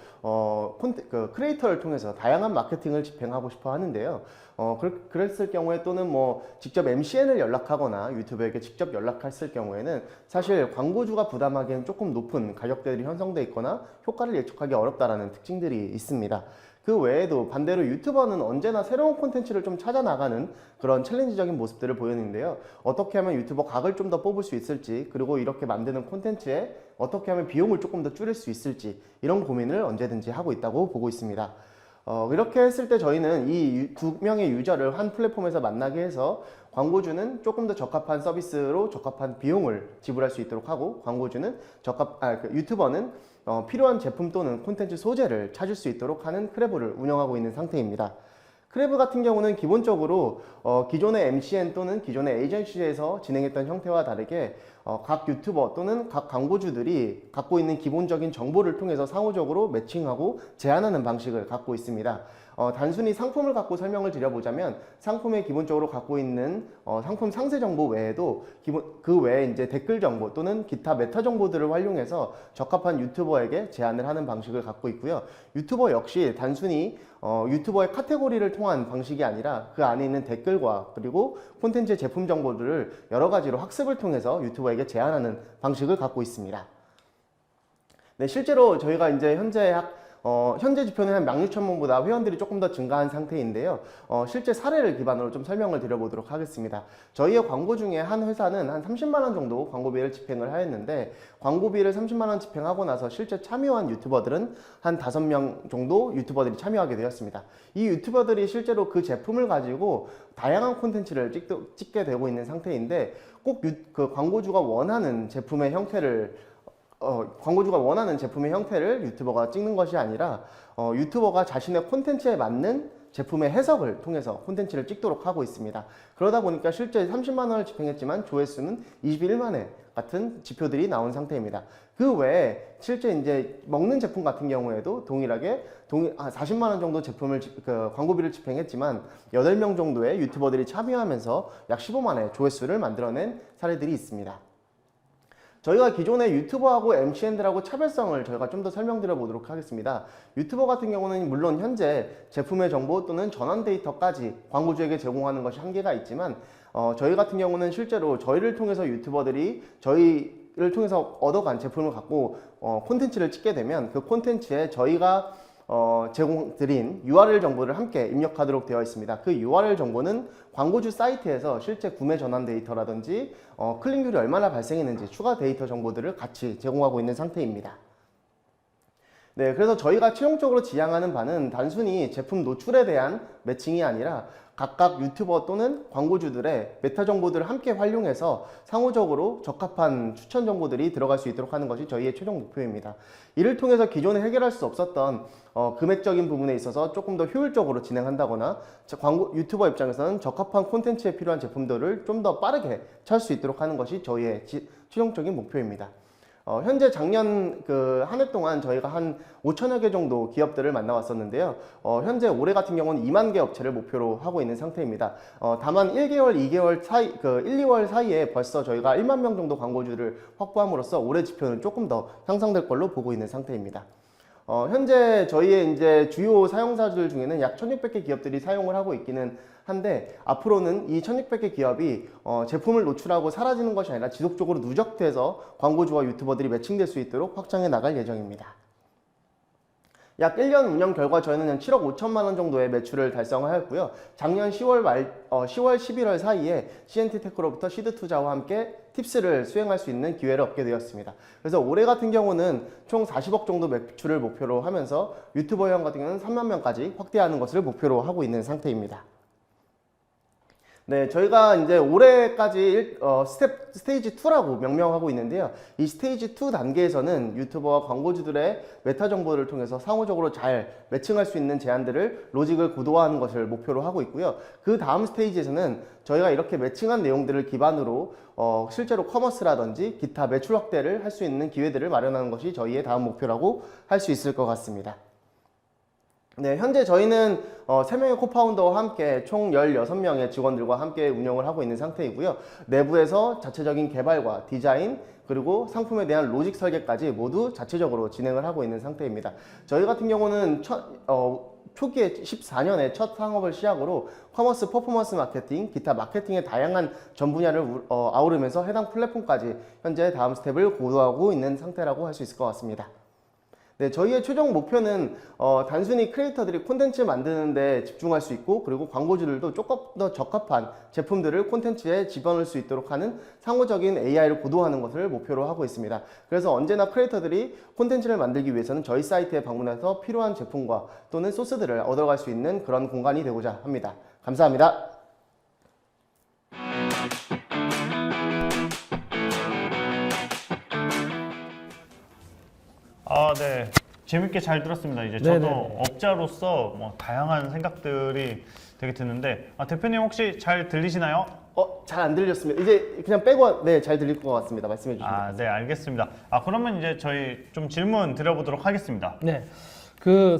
크리에이터를 통해서 다양한 마케팅을 집행하고 싶어 하는데요. 그랬을 경우에 또는 뭐 직접 MCN을 연락하거나 유튜브에게 직접 연락했을 경우에는 사실 광고주가 부담하기엔 조금 높은 가격대들이 형성돼 있거나 효과를 예측하기 어렵다라는 특징들이 있습니다. 그 외에도 반대로 유튜버는 언제나 새로운 콘텐츠를 좀 찾아 나가는 그런 챌린지적인 모습들을 보였는데요. 어떻게 하면 유튜버 각을 좀 더 뽑을 수 있을지, 그리고 이렇게 만드는 콘텐츠에 어떻게 하면 비용을 조금 더 줄일 수 있을지, 이런 고민을 언제든지 하고 있다고 보고 있습니다. 이렇게 했을 때 저희는 이 두 명의 유저를 한 플랫폼에서 만나게 해서 광고주는 조금 더 적합한 서비스로 적합한 비용을 지불할 수 있도록 하고, 광고주는 유튜버는 필요한 제품 또는 콘텐츠 소재를 찾을 수 있도록 하는 크래브를 운영하고 있는 상태입니다. 크래브 같은 경우는 기본적으로 기존의 MCN 또는 기존의 에이전시에서 진행했던 형태와 다르게 각 유튜버 또는 각 광고주들이 갖고 있는 기본적인 정보를 통해서 상호적으로 매칭하고 제안하는 방식을 갖고 있습니다. 단순히 상품을 갖고 설명을 드려보자면 상품에 기본적으로 갖고 있는 상품 상세 정보 외에도 그 외에 이제 댓글 정보 또는 기타 메타 정보들을 활용해서 적합한 유튜버에게 제안을 하는 방식을 갖고 있고요. 유튜버 역시 단순히 유튜버의 카테고리를 통한 방식이 아니라 그 안에 있는 댓글과 그리고 콘텐츠의 제품 정보들을 여러 가지로 학습을 통해서 유튜버에게 제안하는 방식을 갖고 있습니다. 네, 실제로 저희가 이제 현재 지표는 한 16,000명보다 회원들이 조금 더 증가한 상태인데요. 실제 사례를 기반으로 좀 설명을 드려보도록 하겠습니다. 저희의 광고 중에 한 회사는 한 30만 원 정도 광고비를 집행을 하였는데, 광고비를 30만 원 집행하고 나서 실제 참여한 유튜버들은 한 5명 정도 유튜버들이 참여하게 되었습니다. 이 유튜버들이 실제로 그 제품을 가지고 다양한 콘텐츠를 찍게 되고 있는 상태인데, 꼭 그 광고주가 원하는 제품의 형태를 유튜버가 찍는 것이 아니라 유튜버가 자신의 콘텐츠에 맞는 제품의 해석을 통해서 콘텐츠를 찍도록 하고 있습니다. 그러다 보니까 실제 30만 원을 집행했지만 조회수는 21만 회 같은 지표들이 나온 상태입니다. 그 외에 실제 이제 먹는 제품 같은 경우에도 동일하게 40만 원 정도 광고비를 집행했지만 8명 정도의 유튜버들이 참여하면서 약 15만 회 조회수를 만들어낸 사례들이 있습니다. 저희가 기존의 유튜버하고 MCN들하고 차별성을 저희가 좀 더 설명드려 보도록 하겠습니다. 유튜버 같은 경우는 물론 현재 제품의 정보 또는 전환 데이터까지 광고주에게 제공하는 것이 한계가 있지만, 저희 같은 경우는 실제로 저희를 통해서 유튜버들이 저희를 통해서 얻어간 제품을 갖고 콘텐츠를 찍게 되면 그 콘텐츠에 저희가 제공드린 URL 정보를 함께 입력하도록 되어 있습니다. 그 URL 정보는 광고주 사이트에서 실제 구매 전환 데이터라든지 클릭률이 얼마나 발생했는지 추가 데이터 정보들을 같이 제공하고 있는 상태입니다. 네, 그래서 저희가 최종적으로 지향하는 바는 단순히 제품 노출에 대한 매칭이 아니라 각각 유튜버 또는 광고주들의 메타 정보들을 함께 활용해서 상호적으로 적합한 추천 정보들이 들어갈 수 있도록 하는 것이 저희의 최종 목표입니다. 이를 통해서 기존에 해결할 수 없었던 금액적인 부분에 있어서 조금 더 효율적으로 진행한다거나 유튜버 입장에서는 적합한 콘텐츠에 필요한 제품들을 좀 더 빠르게 찾을 수 있도록 하는 것이 저희의 최종적인 목표입니다. 현재 작년 그 한 해 동안 저희가 한 5천여 개 정도 기업들을 만나왔었는데요. 현재 올해 같은 경우는 2만 개 업체를 목표로 하고 있는 상태입니다. 다만 1개월, 2개월 사이, 1, 2월 사이에 벌써 저희가 1만 명 정도 광고주를 확보함으로써 올해 지표는 조금 더 향상될 걸로 보고 있는 상태입니다. 현재 저희의 이제 주요 사용사들 중에는 약 1,600개 기업들이 사용을 하고 있기는 한데, 앞으로는 이 1,600개 기업이 제품을 노출하고 사라지는 것이 아니라 지속적으로 누적돼서 광고주와 유튜버들이 매칭될 수 있도록 확장해 나갈 예정입니다. 약 1년 운영 결과 저희는 한 7억 5천만 원 정도의 매출을 달성하였고요. 작년 10월 11월 사이에 CNT테크로부터 시드 투자와 함께 팁스를 수행할 수 있는 기회를 얻게 되었습니다. 그래서 올해 같은 경우는 총 40억 정도 매출을 목표로 하면서 유튜버 형 같은 경우는 3만 명까지 확대하는 것을 목표로 하고 있는 상태입니다. 네, 저희가 이제 올해까지 스테이지 2라고 명명하고 있는데요. 이 스테이지 2 단계에서는 유튜버와 광고주들의 메타 정보를 통해서 상호적으로 잘 매칭할 수 있는 제안들을 로직을 고도화하는 것을 목표로 하고 있고요. 그 다음 스테이지에서는 저희가 이렇게 매칭한 내용들을 기반으로 실제로 커머스라든지 기타 매출 확대를 할 수 있는 기회들을 마련하는 것이 저희의 다음 목표라고 할 수 있을 것 같습니다. 네, 현재 저희는 3명의 코파운더와 함께 총 16명의 직원들과 함께 운영을 하고 있는 상태이고요. 내부에서 자체적인 개발과 디자인, 그리고 상품에 대한 로직 설계까지 모두 자체적으로 진행을 하고 있는 상태입니다. 저희 같은 경우는 초기에 14년에 첫 상업을 시작으로 커머스, 퍼포먼스 마케팅, 기타 마케팅의 다양한 전 분야를 아우르면서 해당 플랫폼까지 현재 다음 스텝을 고도하고 있는 상태라고 할 수 있을 것 같습니다. 네, 저희의 최종 목표는 단순히 크리에이터들이 콘텐츠 만드는 데 집중할 수 있고, 그리고 광고주들도 조금 더 적합한 제품들을 콘텐츠에 집어넣을 수 있도록 하는 상호적인 AI를 고도화하는 것을 목표로 하고 있습니다. 그래서 언제나 크리에이터들이 콘텐츠를 만들기 위해서는 저희 사이트에 방문해서 필요한 제품과 또는 소스들을 얻어갈 수 있는 그런 공간이 되고자 합니다. 감사합니다. 네. 재밌게 잘 들었습니다. 이제 네네. 저도 업자로서 뭐 다양한 생각들이 되게 드는데, 대표님 혹시 잘 들리시나요? 잘 안 들렸습니다. 이제 그냥 빼고, 네, 잘 들릴 것 같습니다. 말씀해 주시면. 네, 알겠습니다. 그러면 이제 저희 좀 질문 드려보도록 하겠습니다. 네.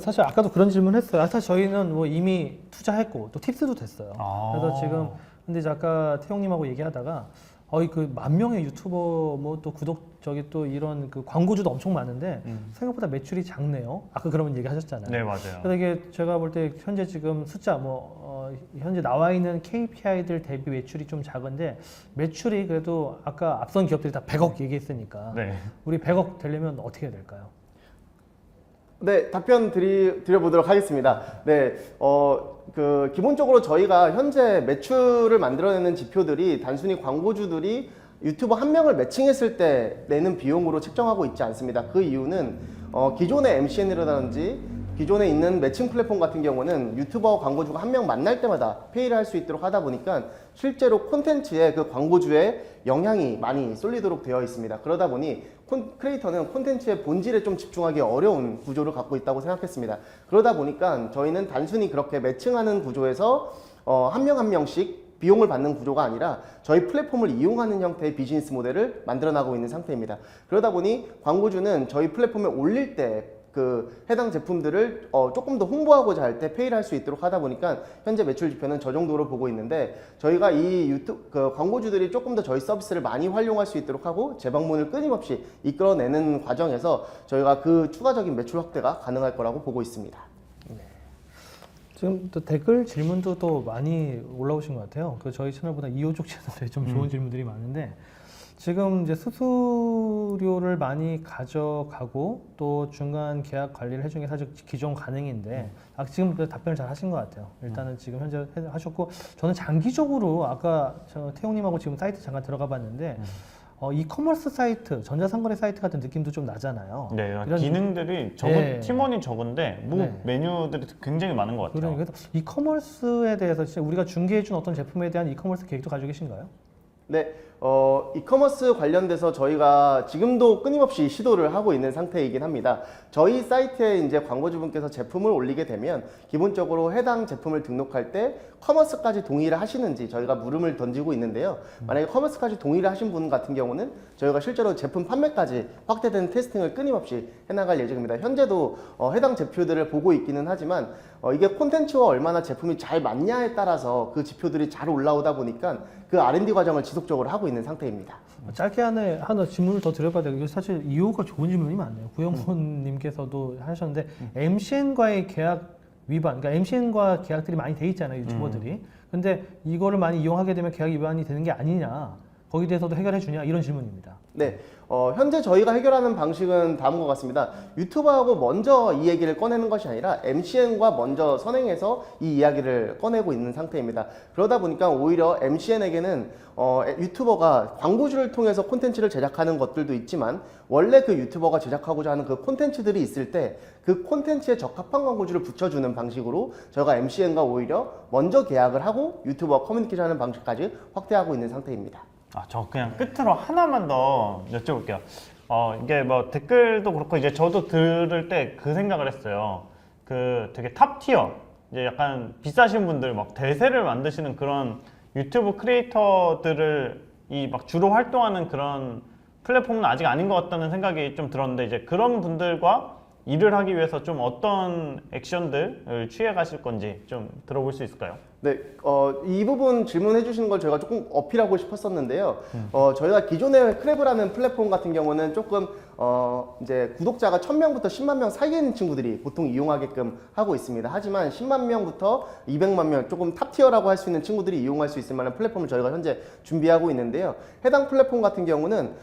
사실 아까도 그런 질문 했어요. 사실 저희는 뭐 이미 투자했고 또 팁스도 됐어요. 그래서 지금 근데 이제 아까 태용님하고 얘기하다가 그 10,000명의 유튜버 뭐 또 구독 또 이런 그 광고주도 엄청 많은데 생각보다 매출이 작네요. 아까 그런 얘기 하셨잖아요. 네, 맞아요. 그래서 이게 제가 볼 때 현재 지금 숫자 현재 나와 있는 KPI들 대비 매출이 좀 작은데, 매출이 그래도 아까 앞선 기업들이 다 100억 얘기했으니까 네. 우리 100억 되려면 어떻게 해야 될까요? 네, 답변 드려보도록 하겠습니다. 네, 기본적으로 저희가 현재 매출을 만들어내는 지표들이 단순히 광고주들이 유튜버 한 명을 매칭했을 때 내는 비용으로 책정하고 있지 않습니다. 그 이유는 기존의 MCN이라든지 기존에 있는 매칭 플랫폼 같은 경우는 유튜버와 광고주가 한 명 만날 때마다 페이를 할 수 있도록 하다 보니까 실제로 콘텐츠에 그 광고주의 영향이 많이 쏠리도록 되어 있습니다. 그러다 보니 크리에이터는 콘텐츠의 본질에 좀 집중하기 어려운 구조를 갖고 있다고 생각했습니다. 그러다 보니까 저희는 단순히 그렇게 매칭하는 구조에서 한 명 한 명씩 비용을 받는 구조가 아니라 저희 플랫폼을 이용하는 형태의 비즈니스 모델을 만들어 나가고 있는 상태입니다. 그러다 보니 광고주는 저희 플랫폼에 올릴 때 그 해당 제품들을 조금 더 홍보하고자 할 때 페이를 할 수 있도록 하다 보니까 현재 매출 지표는 저 정도로 보고 있는데, 저희가 이 광고주들이 조금 더 저희 서비스를 많이 활용할 수 있도록 하고 재방문을 끊임없이 이끌어내는 과정에서 저희가 그 추가적인 매출 확대가 가능할 거라고 보고 있습니다. 지금 또 댓글 질문도 또 많이 올라오신 것 같아요. 저희 채널보다 이호족 채널에 좀 좋은 질문들이 많은데, 지금 이제 수수료를 많이 가져가고 또 중간 계약 관리를 해주는 게 사실 기존 가능인데, 지금 답변을 잘 하신 것 같아요. 일단은 지금 현재 하셨고, 저는 장기적으로 아까 태용님하고 지금 사이트 잠깐 들어가 봤는데 이커머스 사이트, 전자상거래 사이트 같은 느낌도 좀 나잖아요. 네, 이런 기능들이 팀원이 적은데 메뉴들이 굉장히 많은 것 같아요. 그래서 이커머스에 대해서 진짜 우리가 중개해준 어떤 제품에 대한 이커머스 계획도 가지고 계신가요? 네, 이커머스 관련돼서 저희가 지금도 끊임없이 시도를 하고 있는 상태이긴 합니다. 저희 사이트에 이제 광고주분께서 제품을 올리게 되면 기본적으로 해당 제품을 등록할 때 커머스까지 동의를 하시는지 저희가 물음을 던지고 있는데요. 만약에 커머스까지 동의를 하신 분 같은 경우는 저희가 실제로 제품 판매까지 확대되는 테스팅을 끊임없이 해나갈 예정입니다. 현재도 해당 제표들을 보고 있기는 하지만 이게 콘텐츠와 얼마나 제품이 잘 맞냐에 따라서 그 지표들이 잘 올라오다 보니까 그 R&D 과정을 지속적으로 하고 있는 상태입니다. 짧게 하나 질문을 더 드려봐야 되고 이게 사실 이유가 좋은 질문이 많네요. 구영훈님께서도 하셨는데 MCN과의 계약 위반, 그러니까 MCN과 계약들이 많이 돼 있잖아요, 유튜버들이. 근데 이거를 많이 이용하게 되면 계약 위반이 되는 게 아니냐, 거기에 대해서도 해결해 주냐, 이런 질문입니다. 네, 현재 저희가 해결하는 방식은 다음과 같습니다. 유튜버하고 먼저 이 얘기를 꺼내는 것이 아니라 MCN과 먼저 선행해서 이 이야기를 꺼내고 있는 상태입니다. 그러다 보니까 오히려 MCN에게는 유튜버가 광고주를 통해서 콘텐츠를 제작하는 것들도 있지만 원래 그 유튜버가 제작하고자 하는 그 콘텐츠들이 있을 때 그 콘텐츠에 적합한 광고주를 붙여주는 방식으로 저희가 MCN과 오히려 먼저 계약을 하고 유튜버와 커뮤니케이션하는 방식까지 확대하고 있는 상태입니다. 저 그냥 끝으로 하나만 더 여쭤볼게요. 이게 뭐 댓글도 그렇고 이제 저도 들을 때 그 생각을 했어요. 그 되게 탑 티어, 이제 약간 비싸신 분들 막 대세를 만드시는 그런 유튜브 크리에이터들을 막 주로 활동하는 그런 플랫폼은 아직 아닌 것 같다는 생각이 좀 들었는데 이제 그런 분들과 일을 하기 위해서 좀 어떤 액션들을 취해 가실 건지 좀 들어볼 수 있을까요? 네, 이 부분 질문해 주시는 걸 저희가 조금 어필하고 싶었었는데요. 저희가 기존의 크래브라는 플랫폼 같은 경우는 조금 이제 구독자가 1000명부터 10만 명 사이에 있는 친구들이 보통 이용하게끔 하고 있습니다. 하지만 10만 명부터 200만 명, 조금 탑티어라고 할 수 있는 친구들이 이용할 수 있을 만한 플랫폼을 저희가 현재 준비하고 있는데요. 해당 플랫폼 같은 경우는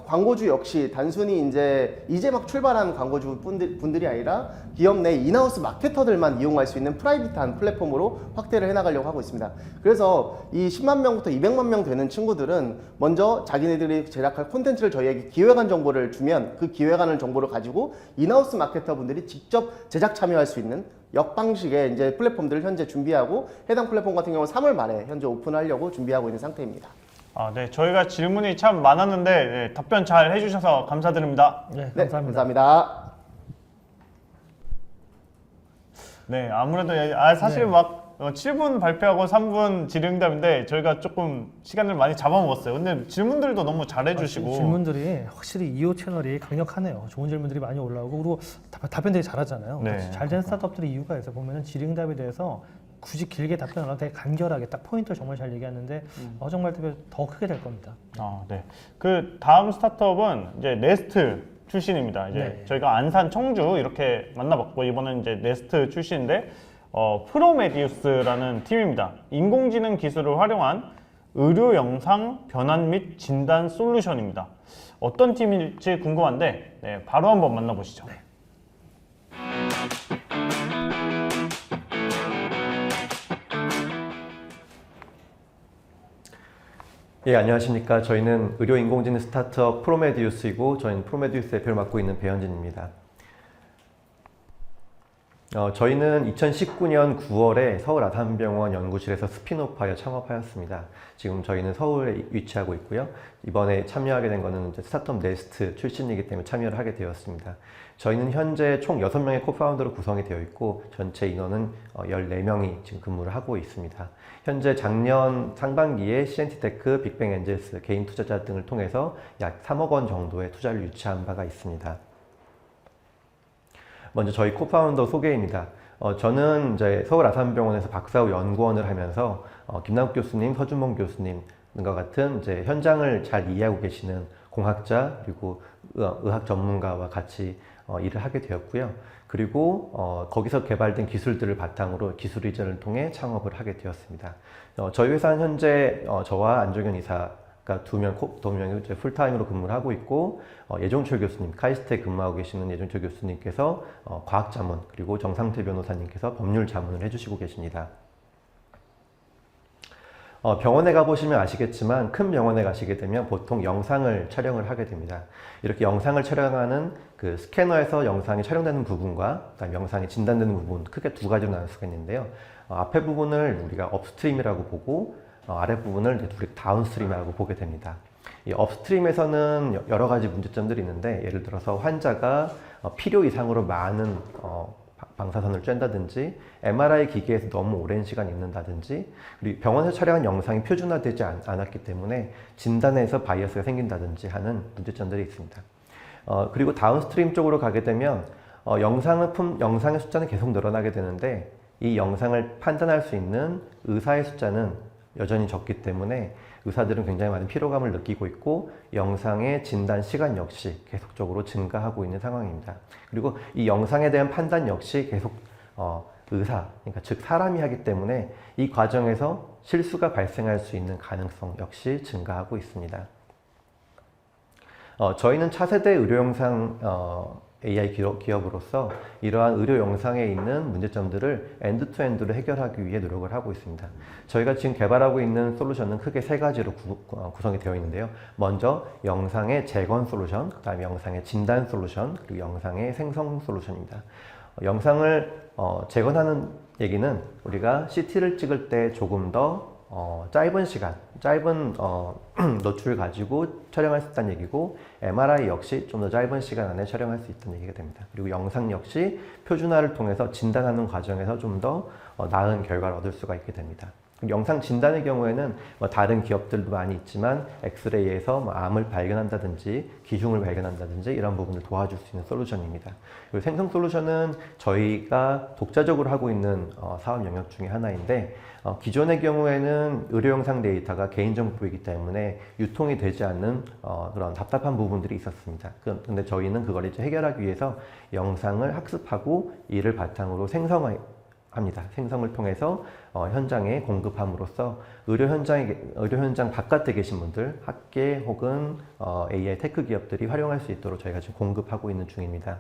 광고주 역시 단순히 이제 막 출발한 광고주 분들이 아니라 기업 내 인하우스 마케터들만 이용할 수 있는 프라이빗한 플랫폼으로 확대를 해나가려고 하고 있습니다. 그래서 이 10만 명부터 200만 명 되는 친구들은 먼저 자기네들이 제작할 콘텐츠를 저희에게 기획안 정보를 주면 그 기획안을 정보를 가지고 인하우스 마케터 분들이 직접 제작 참여할 수 있는 역방식의 이제 플랫폼들을 현재 준비하고 해당 플랫폼 같은 경우는 3월 말에 현재 오픈하려고 준비하고 있는 상태입니다. 네, 저희가 질문이 참 많았는데 네, 답변 잘 해주셔서 감사드립니다. 네, 네, 감사합니다. 감사합니다. 네, 아무래도 사실 네. 막 7분 발표하고 3분 질의응답인데 저희가 조금 시간을 많이 잡아먹었어요. 근데 질문들도 너무 잘해주시고 질문들이 확실히 2호 채널이 강력하네요. 좋은 질문들이 많이 올라오고 그리고 답변 되게 잘하잖아요. 네, 잘된 스타트업들의 이유가 있어요. 보면은 질의응답에 대해서 굳이 길게 답변 안 하고 되게 간결하게 딱 포인트를 정말 잘 얘기하는데 정말 더 크게 될 겁니다. 네. 그 다음 스타트업은 이제 네스트 출신입니다. 이제 네. 저희가 안산, 청주 이렇게 만나봤고 이번엔 이제 네스트 출신인데 프로메디우스라는 팀입니다. 인공지능 기술을 활용한 의료 영상 변환 및 진단 솔루션입니다. 어떤 팀일지 궁금한데 네, 바로 한번 만나보시죠. 네. 예, 안녕하십니까. 저희는 의료 인공지능 스타트업 프로메디우스이고 저희는 프로메디우스 대표를 맡고 있는 배현진입니다. 저희는 2019년 9월에 서울 아산병원 연구실에서 스핀오프하여 창업하였습니다. 지금 저희는 서울에 위치하고 있고요. 이번에 참여하게 된 거는 이제 스타트업 네스트 출신이기 때문에 참여를 하게 되었습니다. 저희는 현재 총 6명의 코파운더로 구성이 되어 있고 전체 인원은 14명이 지금 근무를 하고 있습니다. 현재 작년 상반기에 시엔티테크, 빅뱅 엔젤스, 개인 투자자 등을 통해서 약 3억 원 정도의 투자를 유치한 바가 있습니다. 먼저 저희 코파운더 소개입니다. 저는 이제 서울 아산병원에서 박사 후 연구원을 하면서 김남국 교수님, 서준봉 교수님 등과 같은 이제 현장을 잘 이해하고 계시는 공학자 그리고 의학 전문가와 같이 일을 하게 되었고요. 그리고 거기서 개발된 기술들을 바탕으로 기술 이전을 통해 창업을 하게 되었습니다. 저희 회사는 현재 저와 안종현 이사가 두 명이 이제 풀타임으로 근무를 하고 있고 예종철 교수님, 카이스트에 근무하고 계시는 예종철 교수님께서 과학자문 그리고 정상태 변호사님께서 법률 자문을 해주시고 계십니다. 병원에 가보시면 아시겠지만 큰 병원에 가시게 되면 보통 영상을 촬영을 하게 됩니다. 이렇게 영상을 촬영하는 그 스캐너에서 영상이 촬영되는 부분과 그다음에 영상이 진단되는 부분 크게 두 가지로 나눌 수가 있는데요. 앞에 부분을 우리가 업스트림이라고 보고 아랫부분을 이제 우리 다운스트림이라고 보게 됩니다. 이 업스트림에서는 여러 가지 문제점들이 있는데, 예를 들어서 환자가 필요 이상으로 많은 방사선을 쬐다든지, MRI 기계에서 너무 오랜 시간 있는다든지, 그리고 병원에서 촬영한 영상이 표준화되지 않았기 때문에 진단에서 바이어스가 생긴다든지 하는 문제점들이 있습니다. 그리고 다운스트림 쪽으로 가게 되면 영상의 숫자는 계속 늘어나게 되는데, 이 영상을 판단할 수 있는 의사의 숫자는 여전히 적기 때문에 의사들은 굉장히 많은 피로감을 느끼고 있고, 영상의 진단 시간 역시 계속적으로 증가하고 있는 상황입니다. 그리고 이 영상에 대한 판단 역시 계속 의사, 그러니까 즉 사람이 하기 때문에 이 과정에서 실수가 발생할 수 있는 가능성 역시 증가하고 있습니다. 저희는 차세대 의료영상 AI 기업으로서 이러한 의료 영상에 있는 문제점들을 엔드투엔드로 해결하기 위해 노력을 하고 있습니다. 저희가 지금 개발하고 있는 솔루션은 크게 세 가지로 구성이 되어 있는데요. 먼저 영상의 재건 솔루션, 그 다음에 영상의 진단 솔루션, 그리고 영상의 생성 솔루션입니다. 영상을 재건하는 얘기는 우리가 CT를 찍을 때 조금 더 짧은 시간, 짧은 노출을 가지고 촬영할 수 있다는 얘기고, MRI 역시 좀 더 짧은 시간 안에 촬영할 수 있다는 얘기가 됩니다. 그리고 영상 역시 표준화를 통해서 진단하는 과정에서 좀 더 나은 결과를 얻을 수가 있게 됩니다. 영상 진단의 경우에는 다른 기업들도 많이 있지만, 엑스레이에서 암을 발견한다든지 기흉을 발견한다든지 이런 부분을 도와줄 수 있는 솔루션입니다. 그리고 생성 솔루션은 저희가 독자적으로 하고 있는 사업 영역 중에 하나인데, 기존의 경우에는 의료 영상 데이터가 개인정보이기 때문에 유통이 되지 않는 그런 답답한 부분들이 있었습니다. 근데 저희는 그걸 이제 해결하기 위해서 영상을 학습하고 이를 바탕으로 합니다. 생성을 통해서 현장에 공급함으로써 의료 현장 바깥에 계신 분들, 학계 혹은 AI 테크 기업들이 활용할 수 있도록 저희가 지금 공급하고 있는 중입니다.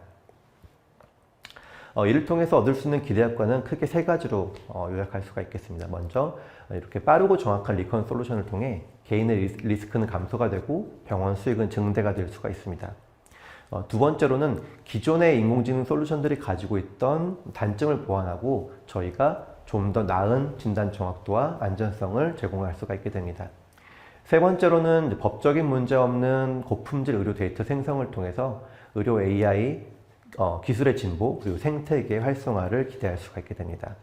이를 통해서 얻을 수 있는 기대효과는 크게 세 가지로 요약할 수가 있겠습니다. 먼저 이렇게 빠르고 정확한 리컨 솔루션을 통해 개인의 리스크는 감소가 되고 병원 수익은 증대가 될 수가 있습니다. 두 번째로는 기존의 인공지능 솔루션들이 가지고 있던 단점을 보완하고 저희가 좀 더 나은 진단 정확도와 안전성을 제공할 수가 있게 됩니다. 세 번째로는 법적인 문제 없는 고품질 의료 데이터 생성을 통해서 의료 AI 기술의 진보 그리고 생태계의 활성화를 기대할 수가 있게 됩니다.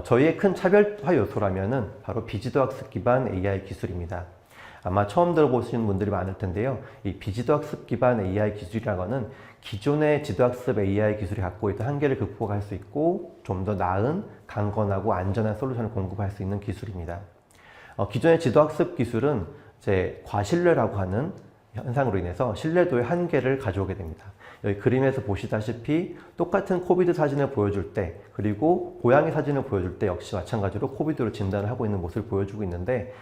저희의 큰 차별화 요소라면은 바로 비지도학습 기반 AI 기술입니다. 아마 처음 들어보시는 분들이 많을 텐데요. 이 비지도학습 기반 AI 기술이라고는 기존의 지도학습 AI 기술이 갖고 있던 한계를 극복할 수 있고 좀 더 나은, 강건하고 안전한 솔루션을 공급할 수 있는 기술입니다. 기존의 지도학습 기술은 이제 과신뢰라고 하는 현상으로 인해서 신뢰도의 한계를 가져오게 됩니다. 여기 그림에서 보시다시피 똑같은 코비드 사진을 보여줄 때 그리고 고양이 사진을 보여줄 때 역시 마찬가지로 코비드로 진단을 하고 있는 모습을 보여주고 있는데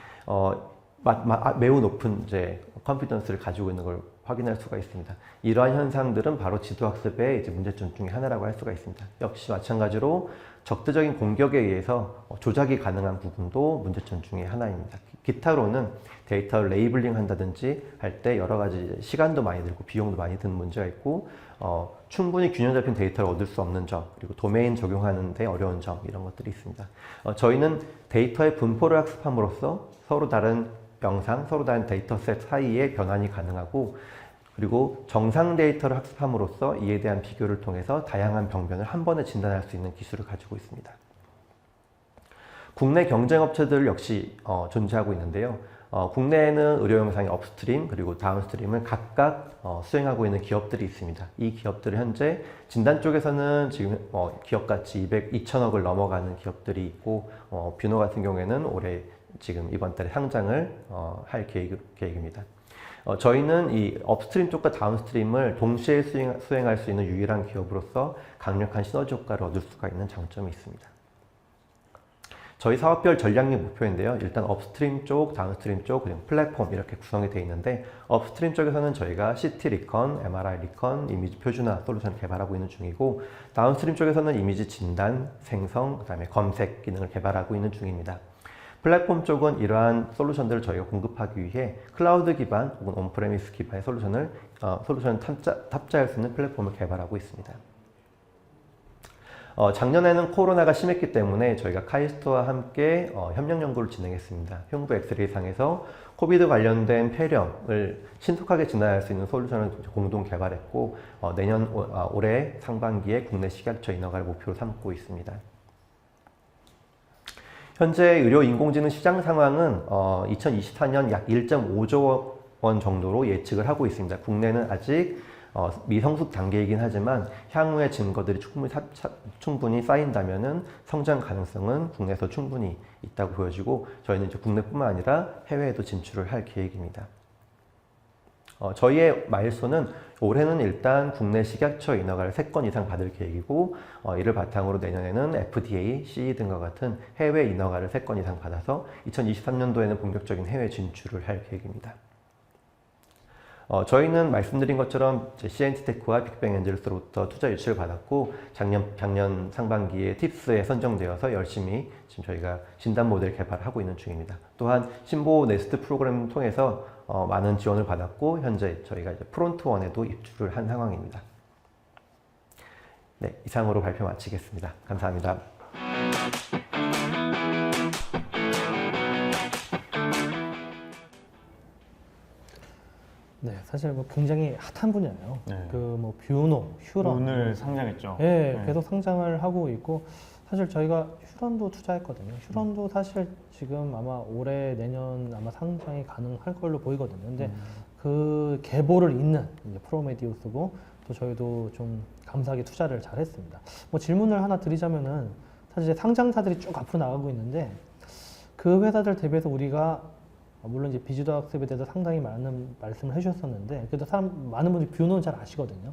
매우 높은 이제 컨피던스를 가지고 있는 걸 확인할 수가 있습니다. 이러한 현상들은 바로 지도학습의 이제 문제점 중에 하나라고 할 수가 있습니다. 역시 마찬가지로 적대적인 공격에 의해서 조작이 가능한 부분도 문제점 중에 하나입니다. 기타로는 데이터를 레이블링 한다든지 할 때 여러 가지 시간도 많이 들고 비용도 많이 드는 문제가 있고 충분히 균형 잡힌 데이터를 얻을 수 없는 점 그리고 도메인 적용하는 데 어려운 점 이런 것들이 있습니다. 저희는 데이터의 분포를 학습함으로써 서로 다른 영상, 서로 다른 데이터셋 사이에 변환이 가능하고 그리고 정상 데이터를 학습함으로써 이에 대한 비교를 통해서 다양한 병변을 한 번에 진단할 수 있는 기술을 가지고 있습니다. 국내 경쟁업체들 역시 존재하고 있는데요. 국내에는 의료 영상의 업스트림 그리고 다운스트림을 각각 수행하고 있는 기업들이 있습니다. 이 기업들은 현재 진단 쪽에서는 지금 기업가치 2,000억을 넘어가는 기업들이 있고 뷰노 같은 경우에는 올해 지금 이번 달에 상장을 할 계획입니다. 저희는 이 업스트림 쪽과 다운스트림을 동시에 수행할 수 있는 유일한 기업으로서 강력한 시너지 효과를 얻을 수가 있는 장점이 있습니다. 저희 사업별 전략력 목표인데요. 일단 업스트림 쪽, 다운스트림 쪽, 그리고 플랫폼 이렇게 구성이 되어 있는데 업스트림 쪽에서는 저희가 CT 리컨, MRI 리컨, 이미지 표준화 솔루션을 개발하고 있는 중이고 다운스트림 쪽에서는 이미지 진단, 생성, 그다음에 검색 기능을 개발하고 있는 중입니다. 플랫폼 쪽은 이러한 솔루션들을 저희가 공급하기 위해 클라우드 기반 혹은 온프레미스 기반의 솔루션을 탑재할 수 있는 플랫폼을 개발하고 있습니다. 작년에는 코로나가 심했기 때문에 저희가 카이스트와 함께 협력 연구를 진행했습니다. 흉부 엑스레이상에서 코비드 관련된 폐렴을 신속하게 진단할 수 있는 솔루션을 공동 개발했고 올해 상반기에 국내 식약처 인허가를 목표로 삼고 있습니다. 현재 의료 인공지능 시장 상황은 2024년 약 1.5조 원 정도로 예측을 하고 있습니다. 국내는 아직 미성숙 단계이긴 하지만 향후의 증거들이 충분히 쌓인다면은 성장 가능성은 국내에서 충분히 있다고 보여지고 저희는 이제 국내뿐만 아니라 해외에도 진출을 할 계획입니다. 저희의 마일스톤은 올해는 일단 국내 식약처 인허가를 3건 이상 받을 계획이고 이를 바탕으로 내년에는 FDA, CE 등과 같은 해외 인허가를 3건 이상 받아서 2023년도에는 본격적인 해외 진출을 할 계획입니다. 저희는 말씀드린 것처럼 CNT테크와 빅뱅 엔젤스로부터 투자 유치를 받았고 작년 상반기에 팁스에 선정되어서 열심히 지금 저희가 진단 모델 개발하고 있는 중입니다. 또한 신보 네스트 프로그램을 통해서 많은 지원을 받았고 현재 저희가 이제 프론트원에도 입주를 한 상황입니다. 네, 이상으로 발표 마치겠습니다. 감사합니다. 네, 사실 뭐 굉장히 핫한 분야예요. 네. 그 뭐 뷰노, 휴런 오늘 상장했죠. 예, 네. 계속 상장을 하고 있고 사실 저희가 휴런도 투자했거든요. 휴런도 사실 지금 아마 올해 내년 아마 상장이 가능할 걸로 보이거든요. 근데 그 계보를 잇는 이제 프로메디우스고 또 저희도 좀 감사하게 투자를 잘 했습니다. 뭐 질문을 하나 드리자면은 사실 이제 상장사들이 쭉 앞으로 나가고 있는데 그 회사들 대비해서 우리가 물론 이제 비지도 학습에 대해서 상당히 많은 말씀을 해주셨었는데 그래도 많은 분들이 뷰노는 잘 아시거든요.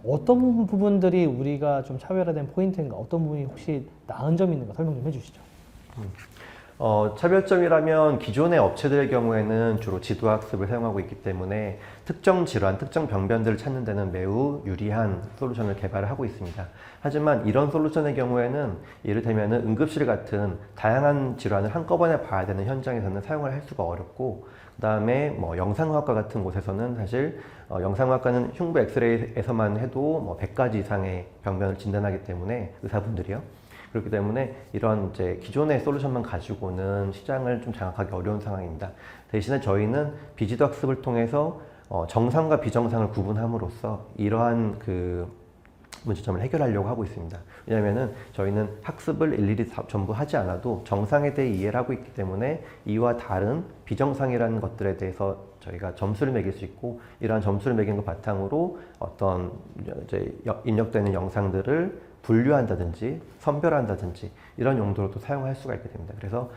어떤 부분들이 우리가 좀 차별화된 포인트인가, 어떤 부분이 혹시 나은 점이 있는가 설명 좀 해주시죠. 차별점이라면 기존의 업체들의 경우에는 주로 지도학습을 사용하고 있기 때문에 특정 질환, 특정 병변들을 찾는 데는 매우 유리한 솔루션을 개발을 하고 있습니다. 하지만 이런 솔루션의 경우에는 이를테면 응급실 같은 다양한 질환을 한꺼번에 봐야 되는 현장에서는 사용을 할 수가 어렵고 그 다음에 뭐 영상의학과 같은 곳에서는 사실 영상의학과는 흉부 엑스레이에서만 해도 뭐 100가지 이상의 병변을 진단하기 때문에 의사분들이요. 그렇기 때문에 이런 이제 기존의 솔루션만 가지고는 시장을 좀 장악하기 어려운 상황입니다. 대신에 저희는 비지도 학습을 통해서 정상과 비정상을 구분함으로써 이러한 그 문제점을 해결하려고 하고 있습니다. 왜냐하면은 저희는 학습을 일일이 전부 하지 않아도 정상에 대해 이해를 하고 있기 때문에 이와 다른 비정상이라는 것들에 대해서 저희가 점수를 매길 수 있고 이러한 점수를 매긴 것 바탕으로 어떤 이제 입력되는 영상들을 분류한다든지 선별한다든지 이런 용도로도 사용할 수가 있게 됩니다. 그래서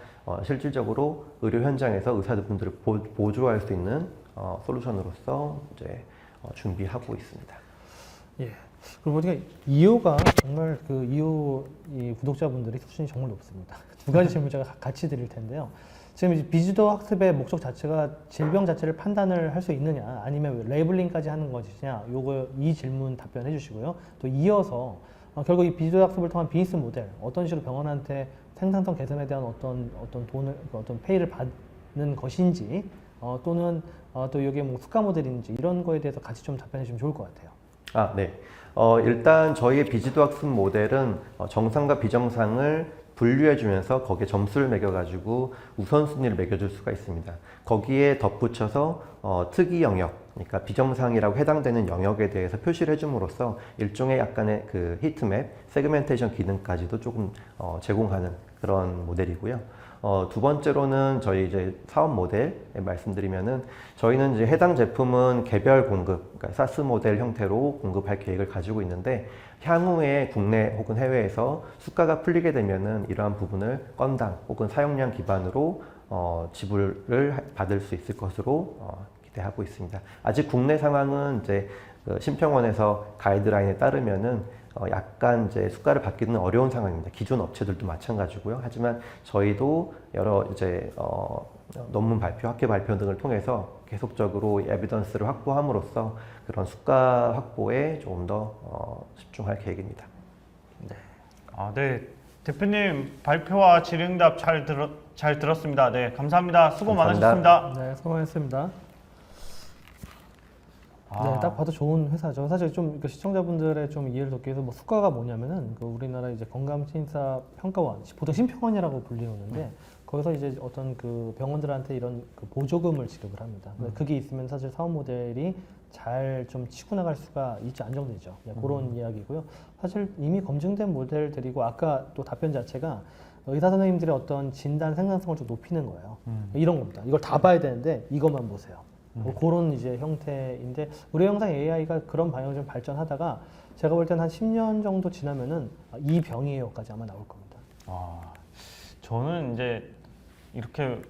실질적으로 의료 현장에서 의사분들을 보조할 수 있는 솔루션으로서 이제 준비하고 있습니다. 예. 그리고 보니까 이호가 정말 그 이호 이 구독자분들의 수준이 정말 높습니다. 두 가지 질문 제가 같이 드릴 텐데요. 지금 이제 비지도 학습의 목적 자체가 질병 자체를 판단을 할 수 있느냐, 아니면 레이블링까지 하는 것이냐, 이 질문 답변해 주시고요. 또 이어서 결국 이 비지도 학습을 통한 비즈니스 모델, 어떤 식으로 병원한테 생산성 개선에 대한 어떤 돈을, 어떤 페이를 받는 것인지, 또는 또 이게 뭐 수가 모델인지 이런 거에 대해서 같이 좀 답변해 주시면 좋을 것 같아요. 네. 일단 저희의 비지도 학습 모델은 정상과 비정상을 분류해주면서 거기에 점수를 매겨가지고 우선순위를 매겨줄 수가 있습니다. 거기에 덧붙여서 특이 영역, 그러니까 비정상이라고 해당되는 영역에 대해서 표시를 해줌으로써 일종의 약간의 그 히트맵, 세그멘테이션 기능까지도 조금 제공하는 그런 모델이고요. 두 번째로는 저희 이제 사업 모델에 말씀드리면은 저희는 이제 해당 제품은 개별 공급, 그러니까 사스 모델 형태로 공급할 계획을 가지고 있는데 향후에 국내 혹은 해외에서 수가가 풀리게 되면은 이러한 부분을 건당 혹은 사용량 기반으로 지불을 받을 수 있을 것으로 기대하고 있습니다. 아직 국내 상황은 이제 그 심평원에서 가이드라인에 따르면은 약간 이제 수가를 받기는 어려운 상황입니다. 기존 업체들도 마찬가지고요. 하지만 저희도 여러 이제 논문 발표, 학회 발표 등을 통해서 계속적으로 에비던스를 확보함으로써 그런 수가 확보에 조금 더 집중할 계획입니다. 네. 대표님 발표와 질의응답 잘 들었습니다. 네, 감사합니다. 수고 감사합니다. 많으셨습니다. 네, 수고하셨습니다. 네, 딱 봐도 좋은 회사죠. 사실 좀 시청자분들의 좀 이해를 돕기 위해서 뭐 수가가 뭐냐면은 그 우리나라 이제 건강심사 평가원, 보통 심평원이라고 불리우는데 거기서 이제 어떤 그 병원들한테 이런 그 보조금을 지급을 합니다. 근데 그게 있으면 사실 사업 모델이 잘 좀 치고 나갈 수가 있지 안정되죠. 네, 그런 이야기고요. 사실 이미 검증된 모델들이고 아까 또 답변 자체가 의사 선생님들의 어떤 진단 생산성을 좀 높이는 거예요. 이런 겁니다. 이걸 다 봐야 되는데 이것만 보세요. 뭐 그런 이제 형태인데 우리 영상 AI가 그런 방향을 좀 발전하다가 제가 볼 때는 한 10년 정도 지나면은 이 병이에요까지 아마 나올 겁니다. 저는 이제 이렇게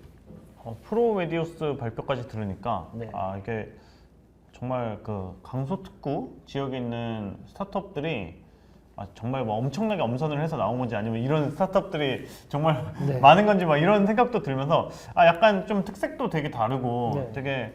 프로메디우스 발표까지 들으니까 네. 이게 정말 그 강서특구 지역에 있는 스타트업들이 정말 뭐 엄청나게 엄선을 해서 나온 건지 아니면 이런 스타트업들이 정말 네. 많은 건지 막 이런 생각도 들면서 약간 좀 특색도 되게 다르고 네. 되게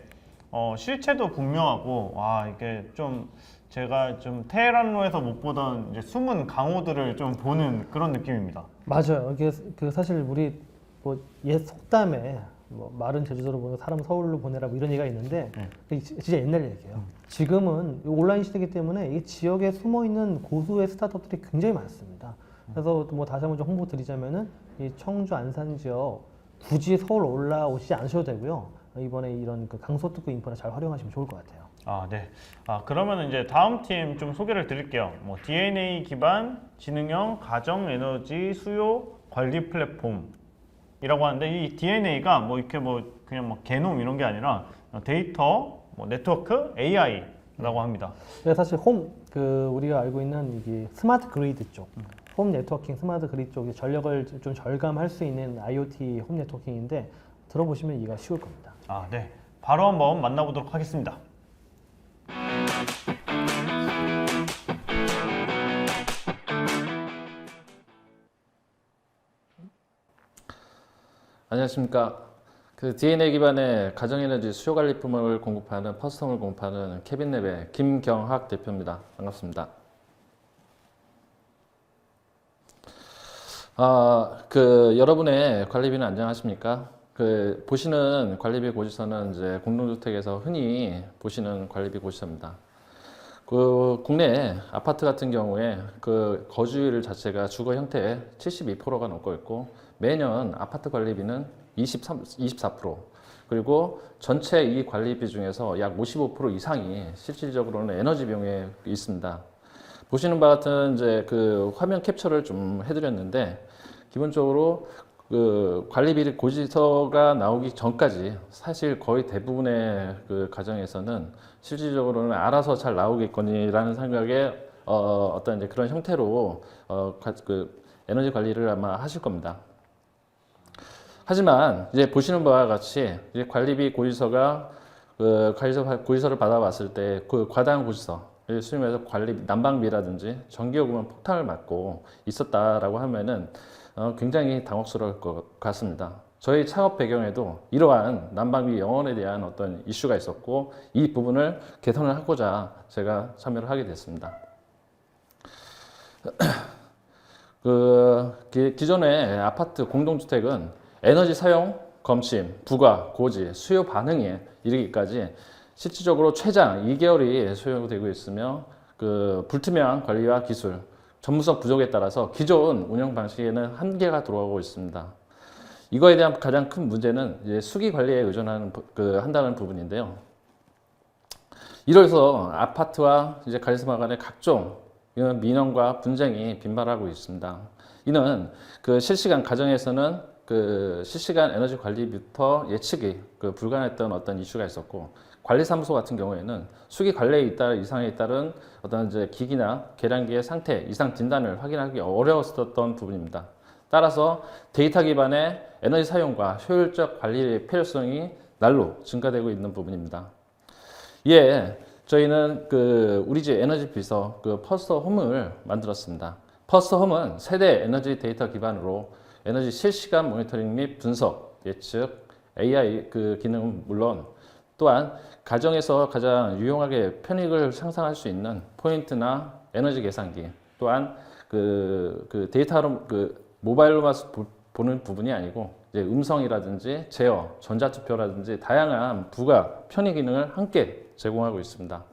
실체도 분명하고 이게 좀 제가 좀 테헤란로에서 못 보던 이제 숨은 강호들을 좀 보는 그런 느낌입니다. 맞아요. 이게 그 사실 우리 뭐 옛 속담에 뭐 말은 제주도로 보내 사람 서울로 보내라 뭐 이런 얘기가 있는데 그게 진짜 옛날 얘기예요. 지금은 온라인 시대이기 때문에 이 지역에 숨어 있는 고수의 스타트업들이 굉장히 많습니다. 그래서 뭐 다시 한번 좀 홍보 드리자면은 이 청주 안산 지역 굳이 서울 올라오시지 않으셔도 되고요. 이번에 이런 그 강서특구 인프라 잘 활용하시면 좋을 것 같아요. 네. 그러면 이제 다음 팀 좀 소개를 드릴게요. 뭐 DNA 기반 지능형 가정 에너지 수요 관리 플랫폼이라고 하는데 이 DNA가 뭐 이렇게 뭐 그냥 뭐 게놈 이런 게 아니라 데이터, 뭐 네트워크, AI라고 합니다. 사실 우리가 알고 있는 이게 스마트 그리드 쪽, 홈 네트워킹 스마트 그리드 쪽이 전력을 좀 절감할 수 있는 IoT 홈 네트워킹인데 들어보시면 이해가 쉬울 겁니다. 네. 바로 한번 만나보도록 하겠습니다. 안녕하십니까. 그 DNA 기반의 가정에너지 수요관리품을 공급하는 퍼스텀을 공급하는 케빈랩의 김경학 대표입니다. 반갑습니다. 여러분의 관리비는 안정하십니까? 보시는 관리비 고지서는 이제 공동주택에서 흔히 보시는 관리비 고지서입니다. 국내 아파트 같은 경우에 거주율 자체가 주거 형태의 72%가 넘고 있고 매년 아파트 관리비는 24% 그리고 전체 이 관리비 중에서 약 55% 이상이 실질적으로는 에너지 비용에 있습니다. 보시는 바와 같은 이제 화면 캡처를 좀 해드렸는데 기본적으로 관리비 고지서가 나오기 전까지 사실 거의 대부분의 가정에서는 실질적으로는 알아서 잘 나오겠거니라는 생각에 어떤 이제 그런 형태로 에너지 관리를 아마 하실 겁니다. 하지만 이제 보시는 바와 같이 이제 관리비 고지서가 고지서를 받아봤을 때 과다한 고지서, 소위 말해서 관리비 난방비라든지 전기요금은 폭탄을 맞고 있었다라고 하면은 굉장히 당혹스러울 것 같습니다. 저희 창업 배경에도 이러한 난방비 영원에 대한 어떤 이슈가 있었고 이 부분을 개선을 하고자 제가 참여를 하게 됐습니다. 기존의 아파트 공동주택은 에너지 사용, 검침, 부가, 고지, 수요 반응에 이르기까지 실질적으로 최장 2개월이 소요되고 있으며 불투명한 관리와 기술, 전문성 부족에 따라서 기존 운영 방식에는 한계가 들어오고 있습니다. 이거에 대한 가장 큰 문제는 이제 수기 관리에 의존하는 한다는 부분인데요. 이로써 아파트와 이제 카리스마 간의 각종 민원과 분쟁이 빈발하고 있습니다. 이는 실시간 가정에서는 실시간 에너지 관리부터 예측이 불가능했던 어떤 이슈가 있었고 관리사무소 같은 경우에는 수기 관리에 이상에 따른 어떤 이제 기기나 계량기의 상태, 이상 진단을 확인하기 어려웠었던 부분입니다. 따라서 데이터 기반의 에너지 사용과 효율적 관리의 필요성이 날로 증가되고 있는 부분입니다. 이에 저희는 우리 집 에너지 비서 퍼스트홈을 만들었습니다. 퍼스트홈은 세대 에너지 데이터 기반으로 에너지 실시간 모니터링 및 분석, 예측, AI 기능은 물론 또한 가정에서 가장 유용하게 편익을 상상할 수 있는 포인트나 에너지 계산기 또한 데이터로 모바일로만 보는 부분이 아니고 이제 음성이라든지 제어, 전자투표라든지 다양한 부가 편의 기능을 함께 제공하고 있습니다.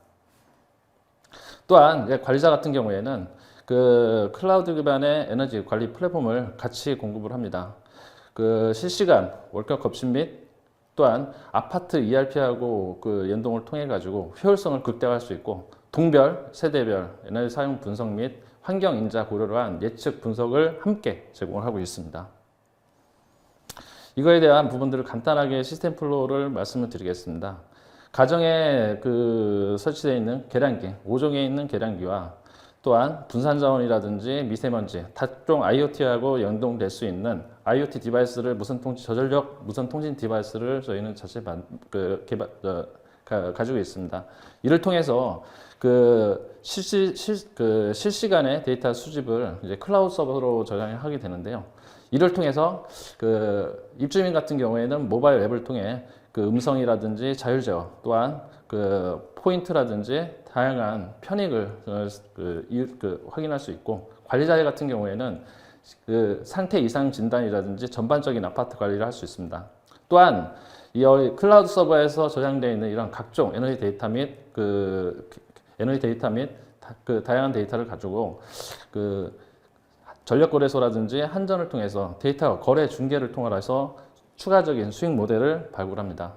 또한 이제 관리자 같은 경우에는 그 클라우드 기반의 에너지 관리 플랫폼을 같이 공급을 합니다. 그 실시간 월가 kop신 및 또한 아파트 ERP하고 그 연동을 통해 가지고 효율성을 극대화할 수 있고 동별, 세대별 에너지 사용 분석 및 환경 인자 고려를 한 예측 분석을 함께 제공을 하고 있습니다. 이거에 대한 부분들을 간단하게 시스템 플로우를 말씀을 드리겠습니다. 가정에 그 설치되어 있는 계량기, 5종에 있는 계량기와 또한 분산 자원이라든지 미세먼지, 각종 IoT하고 연동될 수 있는 IoT 디바이스를 저전력 무선 통신 디바이스를 저희는 가지고 있습니다. 이를 통해서 그 실시간의 데이터 수집을 이제 클라우드 서버로 저장을 하게 되는데요. 이를 통해서 그 입주민 같은 경우에는 모바일 앱을 통해 그 음성이라든지 자율제어 또한 그 포인트라든지 다양한 편익을 확인할 수 있고 관리자 같은 경우에는 그 상태 이상 진단이라든지 전반적인 아파트 관리를 할 수 있습니다. 또한 이 클라우드 서버에서 저장되어 있는 이런 각종 에너지 데이터 및 그 다양한 데이터를 가지고 그 전력거래소라든지 한전을 통해서 데이터 거래 중개를 통해서 추가적인 수익 모델을 발굴합니다.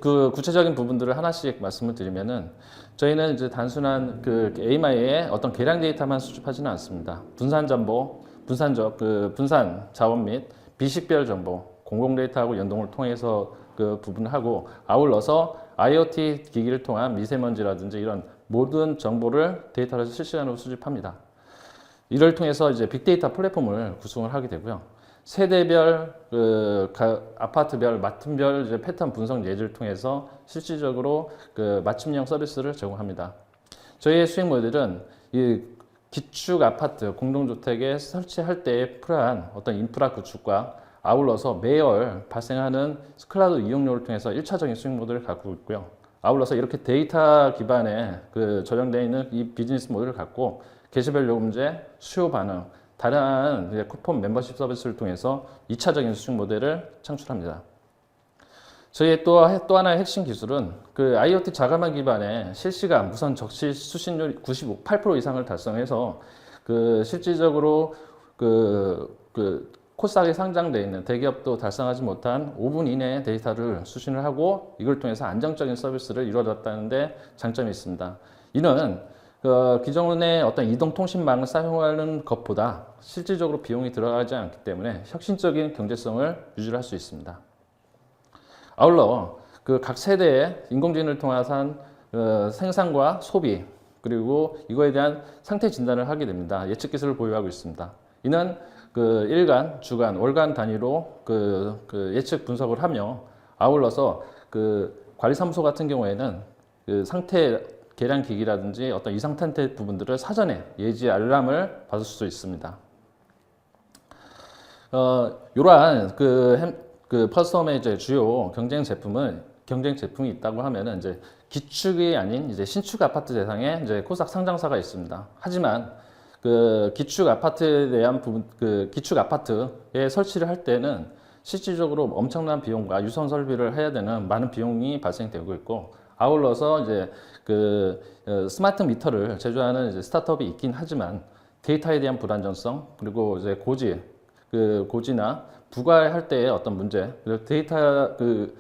그 구체적인 부분들을 하나씩 말씀을 드리면은 저희는 이제 단순한 그 AMI의 어떤 계량 데이터만 수집하지는 않습니다. 분산 정보, 분산 자원 및 비식별 정보, 공공 데이터하고 연동을 통해서 그 부분을 하고 아울러서 IoT 기기를 통한 미세먼지라든지 이런 모든 정보를 데이터를 실시간으로 수집합니다. 이를 통해서 이제 빅데이터 플랫폼을 구성을 하게 되고요. 세대별, 아파트별, 맡음별 이제 패턴 분석 예제를 통해서 실질적으로 그 맞춤형 서비스를 제공합니다. 저희의 수익 모델은 이 기축 아파트, 공동주택에 설치할 때에 필요한 어떤 인프라 구축과 아울러서 매월 발생하는 클라우드 이용료를 통해서 1차적인 수익 모델을 갖고 있고요. 아울러서 이렇게 데이터 기반에 그 저장되어 있는 이 비즈니스 모델을 갖고 게시별 요금제, 수요 반응, 다양한 쿠폰 멤버십 서비스를 통해서 2차적인 수익 모델을 창출합니다. 저희의 또 하나의 핵심 기술은 그 IoT 자가만 기반의 실시간 무선 적시 수신율 98% 이상을 달성해서 그 실질적으로 코스닥에 상장되어 있는 대기업도 달성하지 못한 5분 이내에 데이터를 수신을 하고 이걸 통해서 안정적인 서비스를 이루어졌다는 데 장점이 있습니다. 이는 기존의 어떤 이동통신망을 사용하는 것보다 실질적으로 비용이 들어가지 않기 때문에 혁신적인 경제성을 유지할 수 있습니다. 아울러 그 각 세대의 인공지능을 통한 생산과 소비 그리고 이거에 대한 상태 진단을 하게 됩니다. 예측 기술을 보유하고 있습니다. 이는 그 일간, 주간, 월간 단위로 그 예측 분석을 하며 아울러서 그 관리사무소 같은 경우에는 그 상태 계량 기기라든지 어떤 이상 상태 부분들을 사전에 예지 알람을 받을 수 있습니다. 이러한 그 퍼스홈의 이제 주요 경쟁 제품이 있다고 하면은 이제 기축이 아닌 이제 신축 아파트 대상의 이제 코스닥 상장사가 있습니다. 하지만 그 기축 아파트에 대한 부분, 그 기축 아파트에 설치를 할 때는 실질적으로 엄청난 비용과 유선 설비를 해야 되는 많은 비용이 발생되고 있고 아울러서 이제 그 스마트 미터를 제조하는 이제 스타트업이 있긴 하지만 데이터에 대한 불안정성 그리고 이제 고지나 부과할 때의 어떤 문제 그리고 데이터 그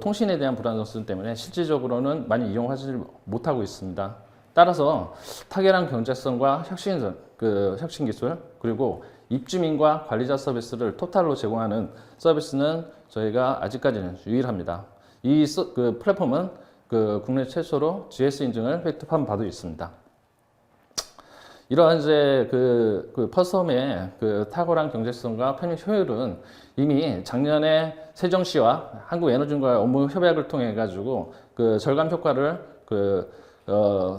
통신에 대한 불안정성 때문에 실질적으로는 많이 이용하지 못하고 있습니다. 따라서 타결한 경제성과 혁신 기술 그리고 입주민과 관리자 서비스를 토탈로 제공하는 서비스는 저희가 아직까지는 유일합니다. 이 플랫폼은 국내 최초로 GS 인증을 획득한 바도 있습니다. 이러한 이제 퍼스홈의 탁월한 경제성과 편익 효율은 이미 작년에 세종시와 한국에너지원과의 업무 협약을 통해 가지고 절감 효과를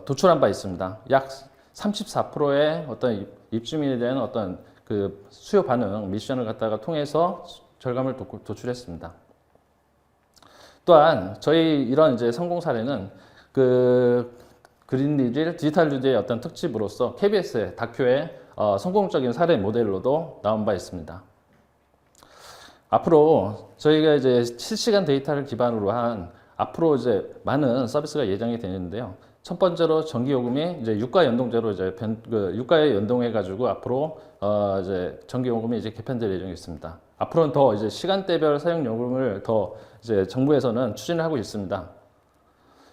도출한 바 있습니다. 약 34%의 어떤 입주민에 대한 어떤 수요 반응 미션을 갖다가 통해서 절감을 도출했습니다. 또한 저희 이런 이제 성공 사례는 그린디질 디지털 뉴데이의 어떤 특집으로서 KBS의 다큐의 성공적인 사례 모델로도 나온 바 있습니다. 앞으로 저희가 이제 실시간 데이터를 기반으로 한 앞으로 이제 많은 서비스가 예정이 되는데요. 첫 번째로 전기요금이 이제 유가 연동제로 이제 유가에 연동해 가지고 앞으로 이제 전기요금이 이제 개편될 예정이 있습니다. 앞으로는 더 이제 시간대별 사용요금을 더 이제 정부에서는 추진을 하고 있습니다.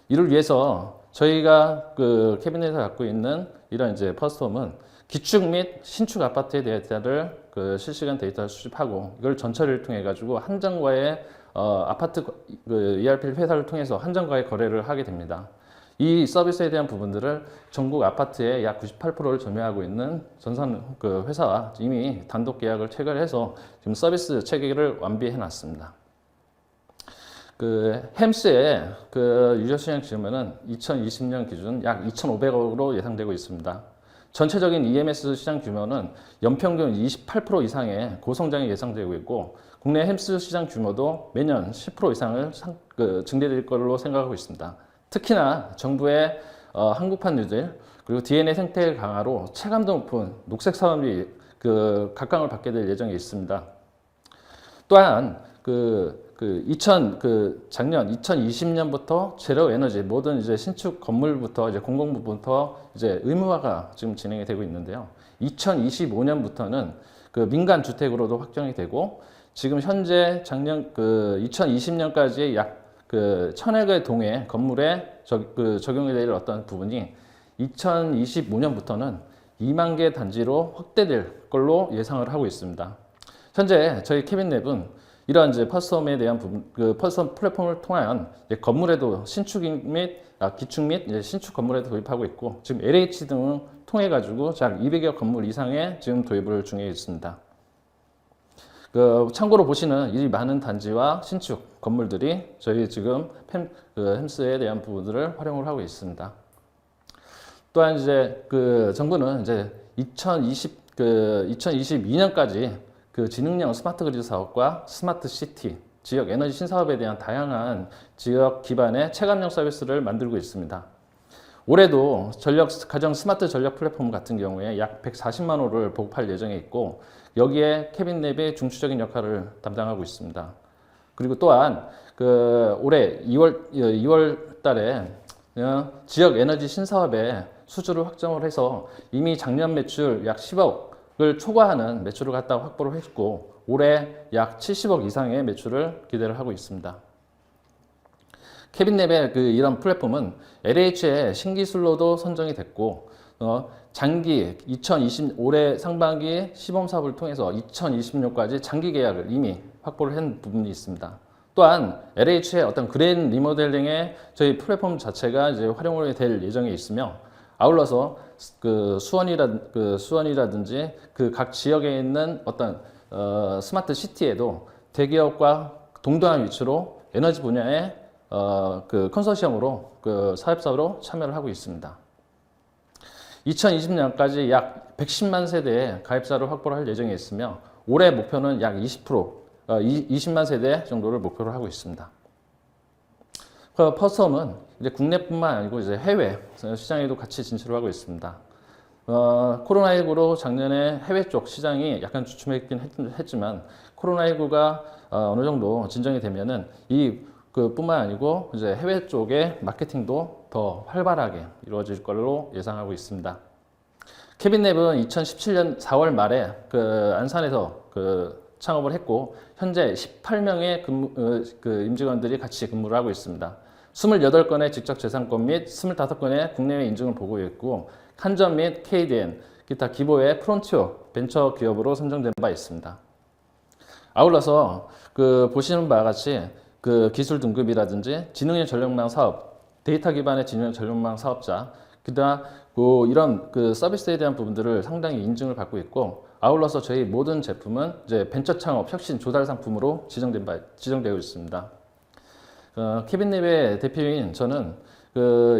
이를 위해서 저희가 그 캐비넷에서 갖고 있는 이런 이제 퍼스트홈은 기축 및 신축 아파트의 데이터를 그 실시간 데이터를 수집하고 이걸 전처리를 통해 가지고 한정과의 아파트 그 ERP 회사를 통해서 한정과의 거래를 하게 됩니다. 이 서비스에 대한 부분들을 전국 아파트의 약 98%를 점유하고 있는 전산 그 회사와 이미 단독 계약을 체결해서 지금 서비스 체계를 완비해 놨습니다. 그 햄스의 그 유저 시장 규모는 2020년 기준 약 2,500억으로 예상되고 있습니다. 전체적인 EMS 시장 규모는 연평균 28% 이상의 고성장이 예상되고 있고 국내 햄스 시장 규모도 매년 10% 이상을 증대될 것으로 생각하고 있습니다. 특히나 정부의 한국판 뉴딜 그리고 DNA 생태 강화로 체감도 높은 녹색 산업이 그 각광을 받게 될 예정이 있습니다. 또한 작년 2020년부터 제로 에너지 모든 이제 신축 건물부터 이제 공공부부터 이제 의무화가 지금 진행이 되고 있는데요. 2025년부터는 그 민간 주택으로도 확정이 되고 지금 현재 작년 2020년까지 약 1,000여 개 동의 건물에 적용이 될 어떤 부분이 2025년부터는 2만 개 단지로 확대될 걸로 예상을 하고 있습니다. 현재 저희 캐빈랩은 이러한 이제 퍼스홈에 대한 부분, 그 퍼스홈 플랫폼을 통한 건물에도 신축 및 기축 및 신축 건물에도 도입하고 있고 지금 LH 등을 통해 가지고 약 200여 건물 이상의 지금 도입을 중에 있습니다. 참고로 보시는 이 많은 단지와 신축 건물들이 저희 지금 햄스에 대한 부분들을 활용을 하고 있습니다. 또한 이제 정부는 이제 2022년까지 그 지능형 스마트 그리드 사업과 스마트 시티, 지역 에너지 신사업에 대한 다양한 지역 기반의 체감형 서비스를 만들고 있습니다. 올해도 가정 스마트 전력 플랫폼 같은 경우에 약 140만 호를 보급할 예정에 있고 여기에 캐빈랩의 중추적인 역할을 담당하고 있습니다. 그리고 또한 올해 2월 달에 지역 에너지 신사업에 수주를 확정을 해서 이미 작년 매출 약 10억을 초과하는 매출을 갖다 확보를 했고 올해 약 70억 이상의 매출을 기대를 하고 있습니다. 캐빈랩의 이런 플랫폼은 LH의 신기술로도 선정이 됐고 장기 2020 올해 상반기 시범 사업을 통해서 2026까지 장기 계약을 이미 확보를 한 부분이 있습니다. 또한 LH의 어떤 그랜 리모델링의 저희 플랫폼 자체가 이제 활용이 될 예정에 있으며 아울러서 수원이라든지 각 지역에 있는 어떤 스마트 시티에도 대기업과 동등한 위치로 에너지 분야의 컨소시엄으로 사업으로 참여를 하고 있습니다. 2020년까지 약 110만 세대의 가입자를 확보를 할 예정에 있으며 올해 목표는 약 20만 세대 정도를 목표로 하고 있습니다. 퍼스홈은 이제 국내뿐만 아니고 이제 해외 시장에도 같이 진출을 하고 있습니다. 코로나19로 작년에 해외 쪽 시장이 약간 주춤했긴 했지만 코로나19가 어느 정도 진정이 되면은 뿐만 아니고 이제 해외 쪽의 마케팅도 더 활발하게 이루어질 걸로 예상하고 있습니다. 캐빈랩은 2017년 4월 말에 안산에서 창업을 했고 현재 18명의 임직원들이 같이 근무를 하고 있습니다. 28건의 직접 재산권 및 25건의 국내외 인증을 보고 있고 한전 및 KDN, 기타 기보의 프론티어 벤처 기업으로 선정된 바 있습니다. 아울러서 보시는 바와 같이 기술 등급이라든지 지능형 전력망 사업, 데이터 기반의 지능형 전력망 사업자, 그다음 이런 서비스에 대한 부분들을 상당히 인증을 받고 있고 아울러서 저희 모든 제품은 이제 벤처 창업 혁신 조달 상품으로 지정되고 있습니다. 캐빈랩의 대표인 저는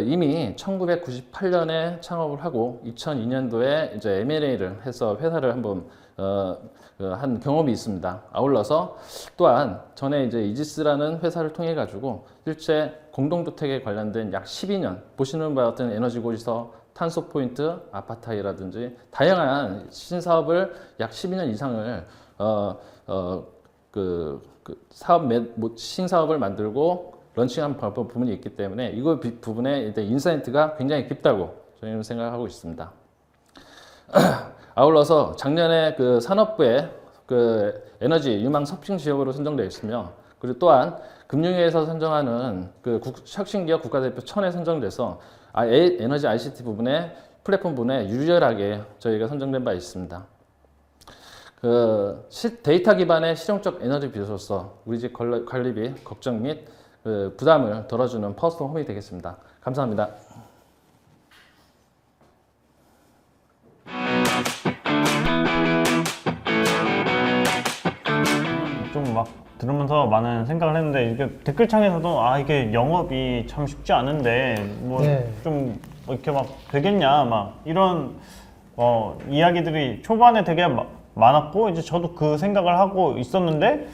이미 1998년에 창업을 하고 2002년도에 이제 M&A를 해서 회사를 한번 한 경험이 있습니다. 아울러서 또한 전에 이제 이지스라는 회사를 통해 가지고 실제 공동주택에 관련된 약 12년 보시는 바와 같은 에너지 고지서, 탄소 포인트, 아파트라든지 다양한 신사업을 약 12년 이상을 신사업을 만들고 런칭한 부분이 있기 때문에 이거 부분에 일단 인사이트가 굉장히 깊다고 저희는 생각하고 있습니다. 아울러서 작년에 그 산업부의 그 에너지 유망 섭취 지역으로 선정되어 있으며, 그리고 또한 금융위에서 선정하는 그 혁신기업 국가대표 1000에 선정돼서 에너지 ICT 부분에 플랫폼 부분에 유일하게 저희가 선정된 바 있습니다. 그 데이터 기반의 실용적 에너지 비로소 우리 집 관리비 걱정 및 그 부담을 덜어주는 퍼스트 홈이 되겠습니다. 감사합니다. 좀 막 들으면서 많은 생각을 했는데 이게 댓글창에서도 아 이게 영업이 참 쉽지 않은데 뭐 네. 좀 이렇게 막 되겠냐 막 이런 이야기들이 초반에 되게 많았고 이제 저도 그 생각을 하고 있었는데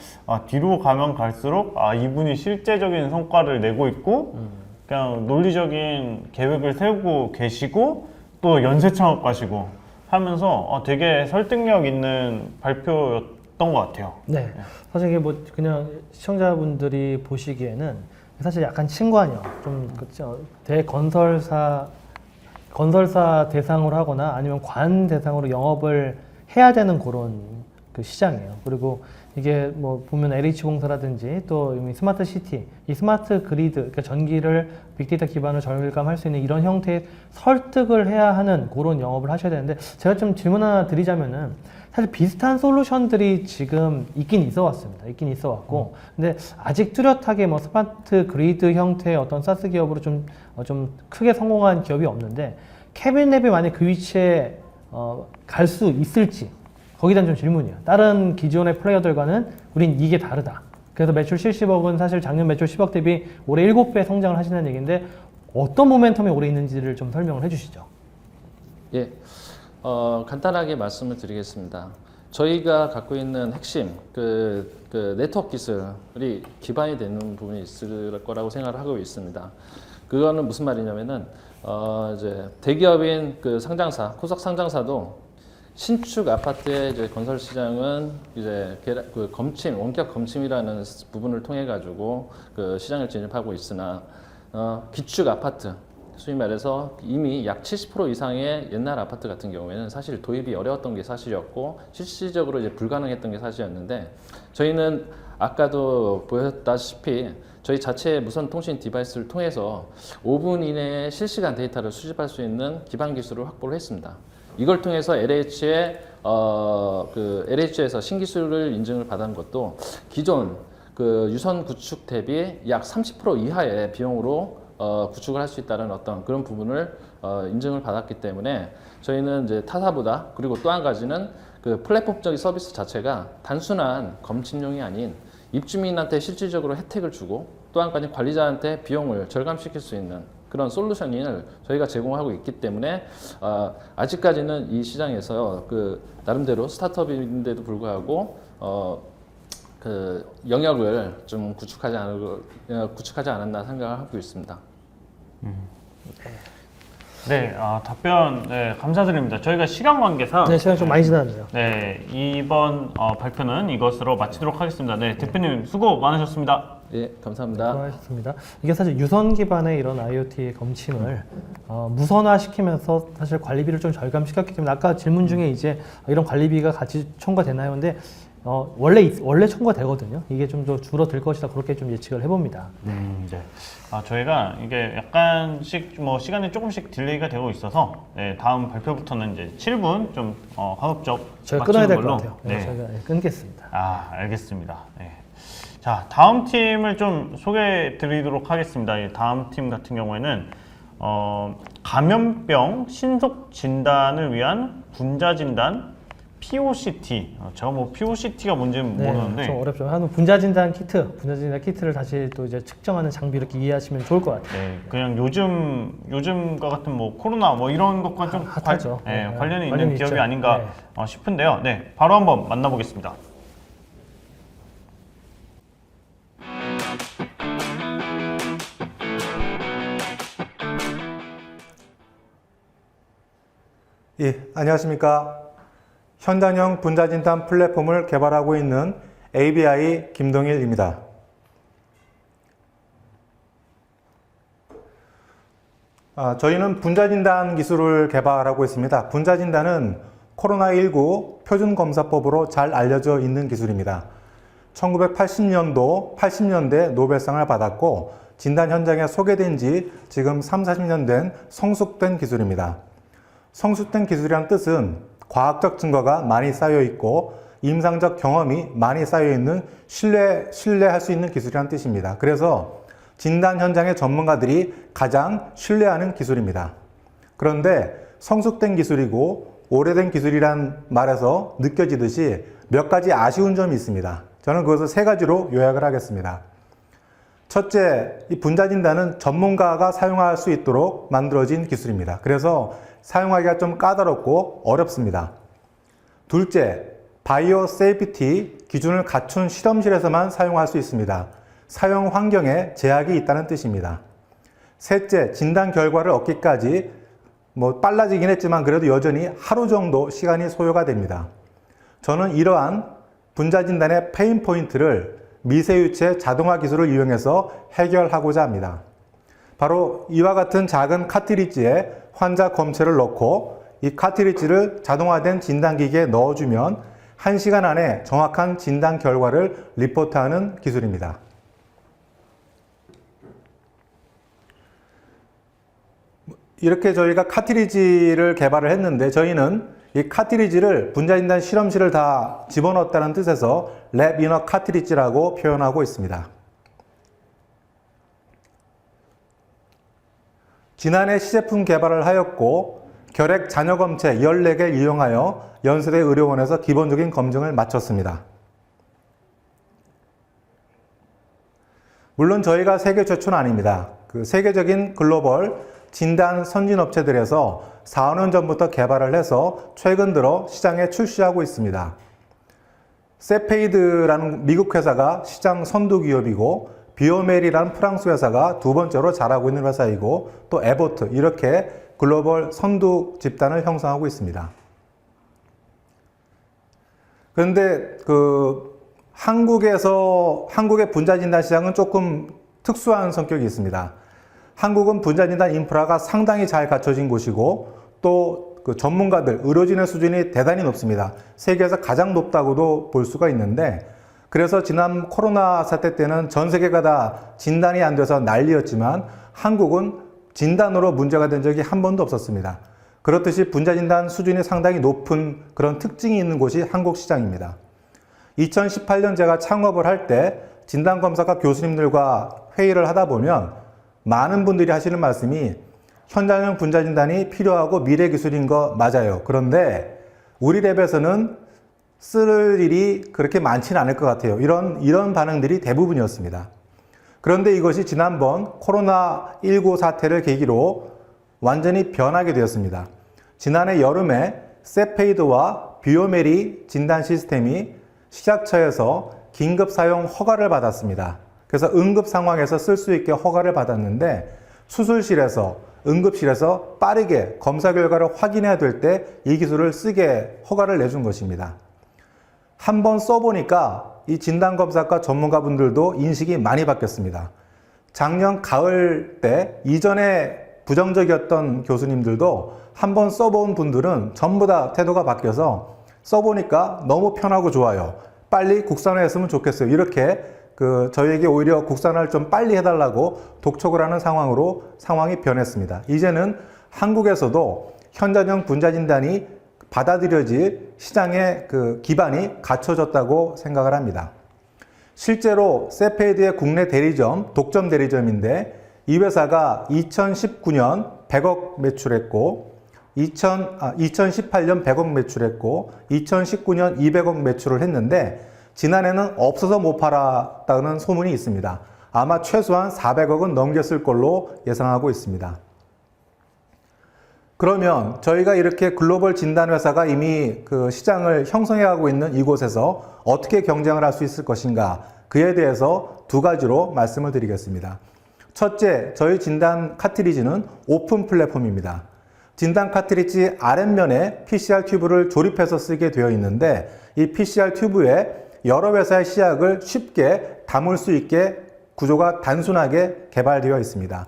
뒤로 가면 갈수록 이분이 실제적인 성과를 내고 있고 그냥 논리적인 계획을 세우고 계시고 또 연쇄 창업가시고 하면서 되게 설득력 있는 발표였던 것 같아요. 네. 사실 이게 뭐 그냥 시청자분들이 보시기에는 사실 약간 친관이요. 좀 그렇죠. 대건설사 대상으로 하거나 아니면 관 대상으로 영업을 해야 되는 그런 그 시장이에요. 그리고 이게 뭐 보면 LH공사라든지 또 스마트 시티, 이 스마트 그리드, 그러니까 전기를 빅데이터 기반으로 절감할 수 있는 이런 형태의 설득을 해야 하는 그런 영업을 하셔야 되는데, 제가 좀 질문 하나 드리자면은 사실 비슷한 솔루션들이 지금 있긴 있어 왔습니다. 있긴 있어 왔고, 근데 아직 뚜렷하게 뭐 스마트 그리드 형태의 어떤 사스 기업으로 좀 크게 성공한 기업이 없는데, 케빈랩이 만약 그 위치에 갈 수 있을지 거기에 대한 좀 질문이에요. 다른 기존의 플레이어들과는 우린 이게 다르다. 그래서 매출 70억은 사실 작년 매출 10억 대비 올해 7배 성장을 하시는 얘기인데, 어떤 모멘텀이 올해 있는지를 좀 설명을 해주시죠. 예, 간단하게 말씀을 드리겠습니다. 저희가 갖고 있는 핵심 그 네트워크 기술이 기반이 되는 부분이 있을 거라고 생각을 하고 있습니다. 그거는 무슨 말이냐면은 이제 대기업인 그 상장사, 코스닥 상장사도 신축 아파트의 이제 건설 시장은 이제 그 원격 검침이라는 부분을 통해 가지고 그 시장을 진입하고 있으나 기축 아파트, 소위 말해서 이미 약 70% 이상의 옛날 아파트 같은 경우에는 사실 도입이 어려웠던 게 사실이었고 실질적으로 이제 불가능했던 게 사실이었는데, 저희는 아까도 보였다시피 저희 자체의 무선 통신 디바이스를 통해서 5분 이내에 실시간 데이터를 수집할 수 있는 기반 기술을 확보를 했습니다. 이걸 통해서 LH에서 신기술을 인증을 받은 것도 기존 그 유선 구축 대비 약 30% 이하의 비용으로 구축을 할 수 있다는 어떤 그런 부분을 인증을 받았기 때문에 저희는 이제 타사보다, 그리고 또 한 가지는 그 플랫폼적인 서비스 자체가 단순한 검침용이 아닌 입주민한테 실질적으로 혜택을 주고 또 한 가지 관리자한테 비용을 절감시킬 수 있는 그런 솔루션을 저희가 제공하고 있기 때문에 아직까지는 이 시장에서 그 나름대로 스타트업인데도 불구하고 그 영역을 좀 구축하지 않았나 생각하고 있습니다. 네, 답변 감사드립니다. 저희가 시간 관계상 네, 시간이 좀 많이 지났네요. 네, 이번 발표는 이것으로 마치도록 하겠습니다. 네, 대표님 수고 많으셨습니다. 예, 감사합니다. 수고하셨습니다. 이게 사실 유선 기반의 이런 IoT 검침을 무선화시키면서 사실 관리비를 좀 절감시켰기 때문에, 아까 질문 중에 이제 이런 관리비가 같이 첨가되나요? 근데 원래 첨가되거든요. 이게 좀 더 줄어들 것이다, 그렇게 좀 예측을 해봅니다. 네. 저희가 이게 약간씩 뭐 시간이 조금씩 딜레이가 되고 있어서 다음 발표부터는 이제 7분 좀 가급적 저희가 끊어야 될 것 걸로. 같아요. 네, 저희가 끊겠습니다. 알겠습니다. 네. 자, 다음 팀을 좀 소개해 드리도록 하겠습니다. 이 다음 팀 같은 경우에는 감염병 신속 진단을 위한 분자 진단 POCT. 제가 뭐 POCT가 뭔지는 모르는데 좀 어렵죠. 한 분자 진단 키트를 다시 또 이제 측정하는 장비, 이렇게 이해하시면 좋을 것 같아요. 네, 그냥 요즘과 같은 뭐 코로나 뭐 이런 것과 좀 핫하죠. 관련이 있는 관련이 기업이 있죠. 아닌가 싶은데요. 네, 바로 한번 만나보겠습니다. 예, 안녕하십니까. 현단형 분자진단 플랫폼을 개발하고 있는 ABI 김동일입니다. 저희는 분자진단 기술을 개발하고 있습니다. 분자진단은 코로나19 표준검사법으로 잘 알려져 있는 기술입니다. 80년대 노벨상을 받았고 진단 현장에 소개된 지 지금 30-40년 된 성숙된 기술입니다. 성숙된 기술이란 뜻은 과학적 증거가 많이 쌓여 있고 임상적 경험이 많이 쌓여 있는 신뢰할 수 있는 기술이란 뜻입니다. 그래서 진단 현장의 전문가들이 가장 신뢰하는 기술입니다. 그런데 성숙된 기술이고 오래된 기술이란 말에서 느껴지듯이 몇 가지 아쉬운 점이 있습니다. 저는 그것을 3가지로 요약을 하겠습니다. 첫째, 이 분자진단은 전문가가 사용할 수 있도록 만들어진 기술입니다. 그래서 사용하기가 좀 까다롭고 어렵습니다. 둘째, 바이오 세이프티 기준을 갖춘 실험실에서만 사용할 수 있습니다. 사용 환경에 제약이 있다는 뜻입니다. 셋째, 진단 결과를 얻기까지 빨라지긴 했지만 그래도 여전히 하루 정도 시간이 소요가 됩니다. 저는 이러한 분자진단의 페인 포인트를 미세유체 자동화 기술을 이용해서 해결하고자 합니다. 바로 이와 같은 작은 카트리지에 환자 검체를 넣고 이 카트리지를 자동화된 진단기기에 넣어주면 1시간 안에 정확한 진단 결과를 리포트하는 기술입니다. 이렇게 저희가 카트리지를 개발을 했는데 저희는 이 카트리지를 분자진단 실험실을 다 집어넣었다는 뜻에서 랩 이너 카트리지라고 표현하고 있습니다. 지난해 시제품 개발을 하였고 결핵 잔여검체 14개를 이용하여 연세대 의료원에서 기본적인 검증을 마쳤습니다. 물론 저희가 세계 최초는 아닙니다. 그 세계적인 글로벌 진단 선진 업체들에서 4, 5년 전부터 개발을 해서 최근 들어 시장에 출시하고 있습니다. 세페이드라는 미국 회사가 시장 선두 기업이고 비오멜이라는 프랑스 회사가 2번째로 잘하고 있는 회사이고 또 에보트 이렇게 글로벌 선두 집단을 형성하고 있습니다. 그런데 한국의 분자진단 시장은 조금 특수한 성격이 있습니다. 한국은 분자진단 인프라가 상당히 잘 갖춰진 곳이고 또 그 전문가들, 의료진의 수준이 대단히 높습니다. 세계에서 가장 높다고도 볼 수가 있는데 그래서 지난 코로나 사태 때는 전 세계가 다 진단이 안 돼서 난리였지만 한국은 진단으로 문제가 된 적이 한 번도 없었습니다. 그렇듯이 분자진단 수준이 상당히 높은 그런 특징이 있는 곳이 한국 시장입니다. 2018년 제가 창업을 할 때 진단검사과 교수님들과 회의를 하다 보면 많은 분들이 하시는 말씀이 현장형 분자진단이 필요하고 미래 기술인 거 맞아요. 그런데 우리 랩에서는 쓸 일이 그렇게 많지는 않을 것 같아요. 이런 반응들이 대부분이었습니다. 그런데 이것이 지난번 코로나19 사태를 계기로 완전히 변하게 되었습니다. 지난해 여름에 세페이드와 비오메리 진단 시스템이 식약처에서 긴급 사용 허가를 받았습니다. 그래서 응급 상황에서 쓸 수 있게 허가를 받았는데 수술실에서 응급실에서 빠르게 검사 결과를 확인해야 될 때 이 기술을 쓰게 허가를 내준 것입니다. 한번 써보니까 이 진단검사과 전문가분들도 인식이 많이 바뀌었습니다. 작년 가을 때 이전에 부정적이었던 교수님들도 한번 써본 분들은 전부 다 태도가 바뀌어서 써보니까 너무 편하고 좋아요. 빨리 국산화했으면 좋겠어요. 이렇게 저희에게 오히려 국산화를 좀 빨리 해달라고 독촉을 하는 상황이 변했습니다. 이제는 한국에서도 현장형 분자진단이 받아들여질 시장의 기반이 갖춰졌다고 생각을 합니다. 실제로 세페이드의 국내 대리점, 독점 대리점인데 이 회사가 2019년 100억 매출했고 2018년 100억 매출했고 2019년 200억 매출을 했는데 지난해는 없어서 못 팔았다는 소문이 있습니다. 아마 최소한 400억은 넘겼을 걸로 예상하고 있습니다. 그러면 저희가 이렇게 글로벌 진단 회사가 이미 시장을 형성해가고 있는 이곳에서 어떻게 경쟁을 할 수 있을 것인가 그에 대해서 2가지로 말씀을 드리겠습니다. 첫째, 저희 진단 카트리지는 오픈 플랫폼입니다. 진단 카트리지 아랫면에 PCR 튜브를 조립해서 쓰게 되어 있는데 이 PCR 튜브에 여러 회사의 시약을 쉽게 담을 수 있게 구조가 단순하게 개발되어 있습니다.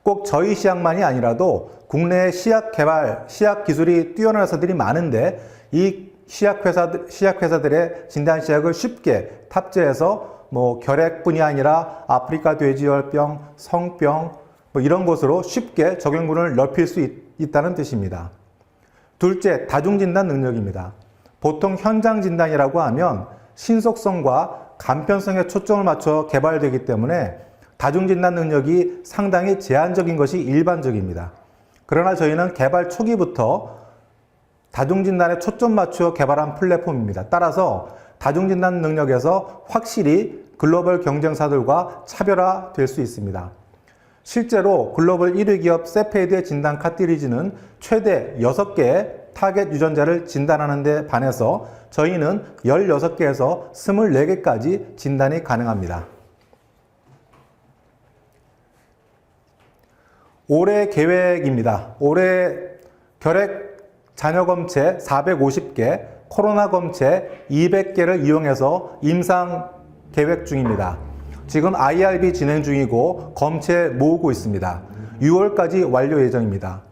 꼭 저희 시약만이 아니라도 국내 시약 개발, 시약 기술이 뛰어난 회사들이 많은데 이 시약 회사들의 진단 시약을 쉽게 탑재해서 뭐 결핵뿐이 아니라 아프리카 돼지열병, 성병 뭐 이런 것으로 쉽게 적용군을 넓힐 수 있다는 뜻입니다. 둘째, 다중진단 능력입니다. 보통 현장 진단이라고 하면 신속성과 간편성에 초점을 맞춰 개발되기 때문에 다중진단 능력이 상당히 제한적인 것이 일반적입니다. 그러나 저희는 개발 초기부터 다중진단에 초점 맞추어 개발한 플랫폼입니다. 따라서 다중진단 능력에서 확실히 글로벌 경쟁사들과 차별화될 수 있습니다. 실제로 글로벌 1위 기업 세페이드의 진단 카트리지는 최대 6개의 타겟 유전자를 진단하는 데 반해서 저희는 16개에서 24개까지 진단이 가능합니다. 올해 계획입니다. 올해 결핵 잔여 검체 450개, 코로나 검체 200개를 이용해서 임상 계획 중입니다. 지금 IRB 진행 중이고 검체 모으고 있습니다. 6월까지 완료 예정입니다.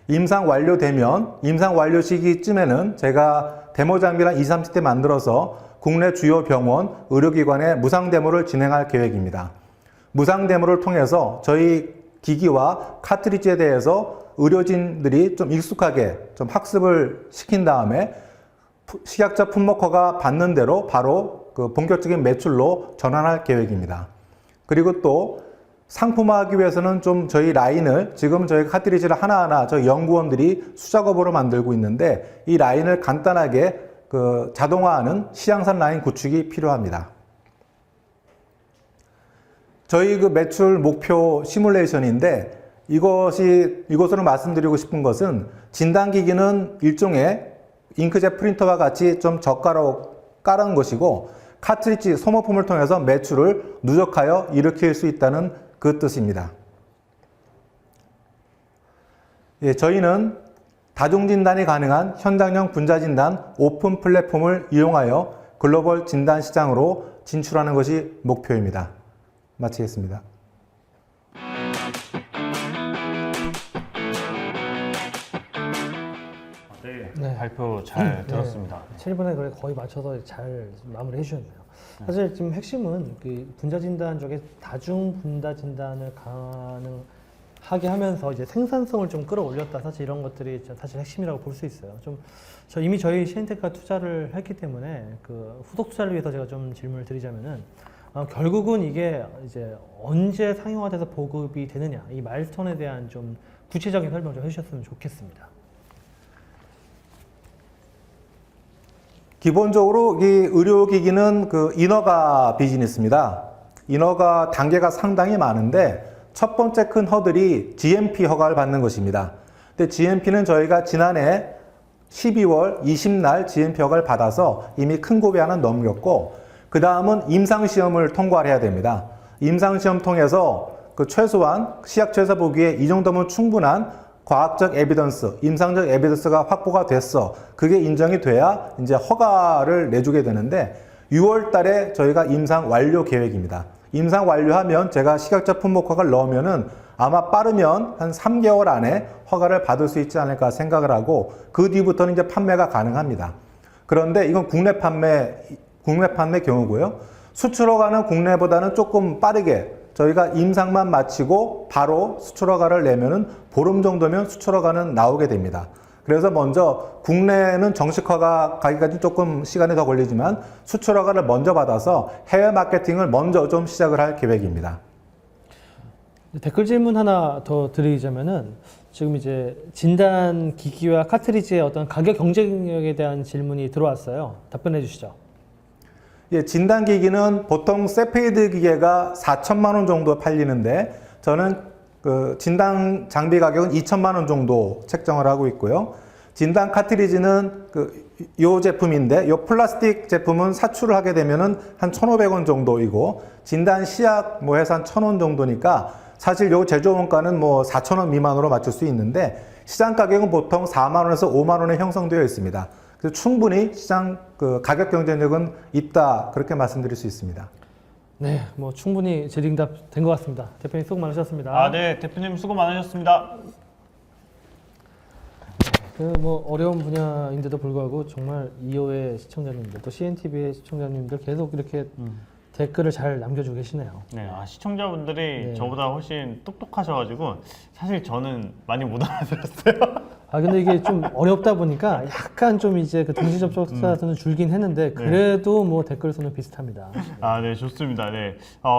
임상 완료되면 임상 완료 시기쯤에는 제가 데모 장비를 20, 30대 만들어서 국내 주요 병원, 의료기관에 무상 데모를 진행할 계획입니다. 무상 데모를 통해서 저희 기기와 카트리지에 대해서 의료진들이 좀 익숙하게 좀 학습을 시킨 다음에 식약처 품목허가 받는 대로 바로 그 본격적인 매출로 전환할 계획입니다. 그리고 또 상품화하기 위해서는 좀 저희 라인을 지금 저희 카트리지를 하나하나 저희 연구원들이 수작업으로 만들고 있는데 이 라인을 간단하게 그 자동화하는 시향산 라인 구축이 필요합니다. 저희 그 매출 목표 시뮬레이션인데 이것으로 말씀드리고 싶은 것은 진단기기는 일종의 잉크젯 프린터와 같이 좀 저가로 깔은 것이고 카트리지 소모품을 통해서 매출을 누적하여 일으킬 수 있다는 그 뜻입니다. 예, 저희는 다중진단이 가능한 현장형 분자진단 오픈 플랫폼을 이용하여 글로벌 진단 시장으로 진출하는 것이 목표입니다. 마치겠습니다. 네, 발표 잘 들었습니다. 7분에 거의 맞춰서 잘 마무리해 주셨네요. 사실 지금 핵심은 그 분자진단 쪽에 다중 분자진단을 가능하게 하면서 이제 생산성을 좀 끌어올렸다. 사실 이런 것들이 사실 핵심이라고 볼 수 있어요. 이미 저희 시엔테크가 투자를 했기 때문에 그 후속 투자를 위해서 제가 좀 질문을 드리자면은 결국은 이게 이제 언제 상용화돼서 보급이 되느냐 이 마일스톤에 대한 좀 구체적인 설명 좀 해주셨으면 좋겠습니다. 기본적으로 이 의료기기는 그 인허가 비즈니스입니다. 인허가 단계가 상당히 많은데 첫 번째 큰 허들이 GMP 허가를 받는 것입니다. 근데 GMP는 저희가 지난해 12월 20날 GMP 허가를 받아서 이미 큰 고비 하나 넘겼고 그 다음은 임상시험을 통과를 해야 됩니다. 임상시험 통해서 그 최소한 시약처에서 보기에 이 정도면 충분한 과학적 에비던스, 임상적 에비던스가 확보가 됐어. 그게 인정이 돼야 이제 허가를 내주게 되는데 6월 달에 저희가 임상 완료 계획입니다. 임상 완료하면 제가 식약처 품목 허가를 넣으면은 아마 빠르면 한 3개월 안에 허가를 받을 수 있지 않을까 생각을 하고 그 뒤부터는 이제 판매가 가능합니다. 그런데 이건 국내 판매 경우고요. 수출 허가는 국내보다는 조금 빠르게 저희가 임상만 마치고 바로 수출 허가를 내면은 보름 정도면 수출 허가는 나오게 됩니다. 그래서 먼저 국내는 정식 허가 가기까지 조금 시간이 더 걸리지만 수출 허가를 먼저 받아서 해외 마케팅을 먼저 좀 시작을 할 계획입니다. 댓글 질문 하나 더 드리자면은 지금 이제 진단 기기와 카트리지의 어떤 가격 경쟁력에 대한 질문이 들어왔어요. 답변해 주시죠. 예, 진단기기는 보통 세페이드 기계가 4천만 원 정도 팔리는데 저는 그 진단 장비 가격은 2천만 원 정도 책정을 하고 있고요. 진단 카트리지는 요 제품인데 요 플라스틱 제품은 사출을 하게 되면은 한 1,500원 정도이고 진단 시약 뭐 해서 한 1,000원 정도니까 사실 요 제조 원가는 뭐 4,000원 미만으로 맞출 수 있는데 시장 가격은 보통 4만 원에서 5만 원에 형성되어 있습니다. 그래서 충분히 시장 그 가격 경쟁력은 있다 그렇게 말씀드릴 수 있습니다. 네, 뭐 충분히 질의응답 된 것 같습니다. 대표님 수고 많으셨습니다. 아, 네, 대표님 수고 많으셨습니다. 그 뭐 어려운 분야인데도 불구하고 정말 이호의 시청자님들 또 CNTV의 시청자님들 계속 이렇게 댓글을 잘 남겨주고 계시네요. 네, 시청자분들이 네. 저보다 훨씬 똑똑하셔가지고 사실 저는 많이 못 알아들었어요. 아 근데 이게 좀 어렵다 보니까 약간 좀 이제 그 동시 접촉자 수는 줄긴 했는데 그래도 뭐 댓글 수는 비슷합니다. 아, 네, 좋습니다. 네,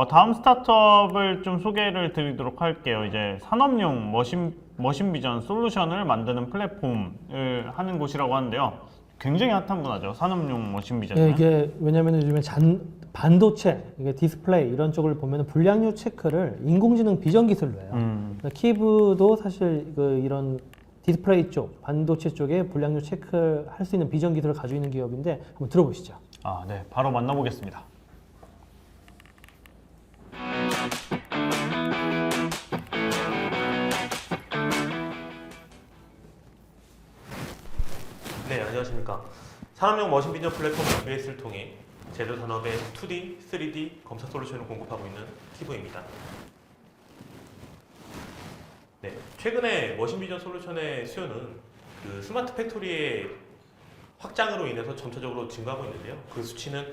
다음 스타트업을 좀 소개를 드리도록 할게요. 이제 산업용 머신 비전 솔루션을 만드는 플랫폼을 하는 곳이라고 하는데요. 굉장히 핫한 분야죠. 산업용 머신 비전은. 예, 이게 왜냐하면 요즘에 반도체, 이게 디스플레이 이런 쪽을 보면 불량률 체크를 인공지능 비전 기술로 해요. 그러니까 키브도 사실 이런 디스플레이 쪽, 반도체 쪽에 불량률 체크할 수 있는 비전 기술을 가지고 있는 기업인데 한번 들어보시죠. 아, 네, 바로 만나보겠습니다. 네, 안녕하십니까. 산업용 머신 비전 플랫폼 MBS를 통해 제조 산업의 2D, 3D 검사 솔루션을 공급하고 있는 키브입니다. 네, 최근에 머신 비전 솔루션의 수요는 그 스마트 팩토리의 확장으로 인해서 점차적으로 증가하고 있는데요. 그 수치는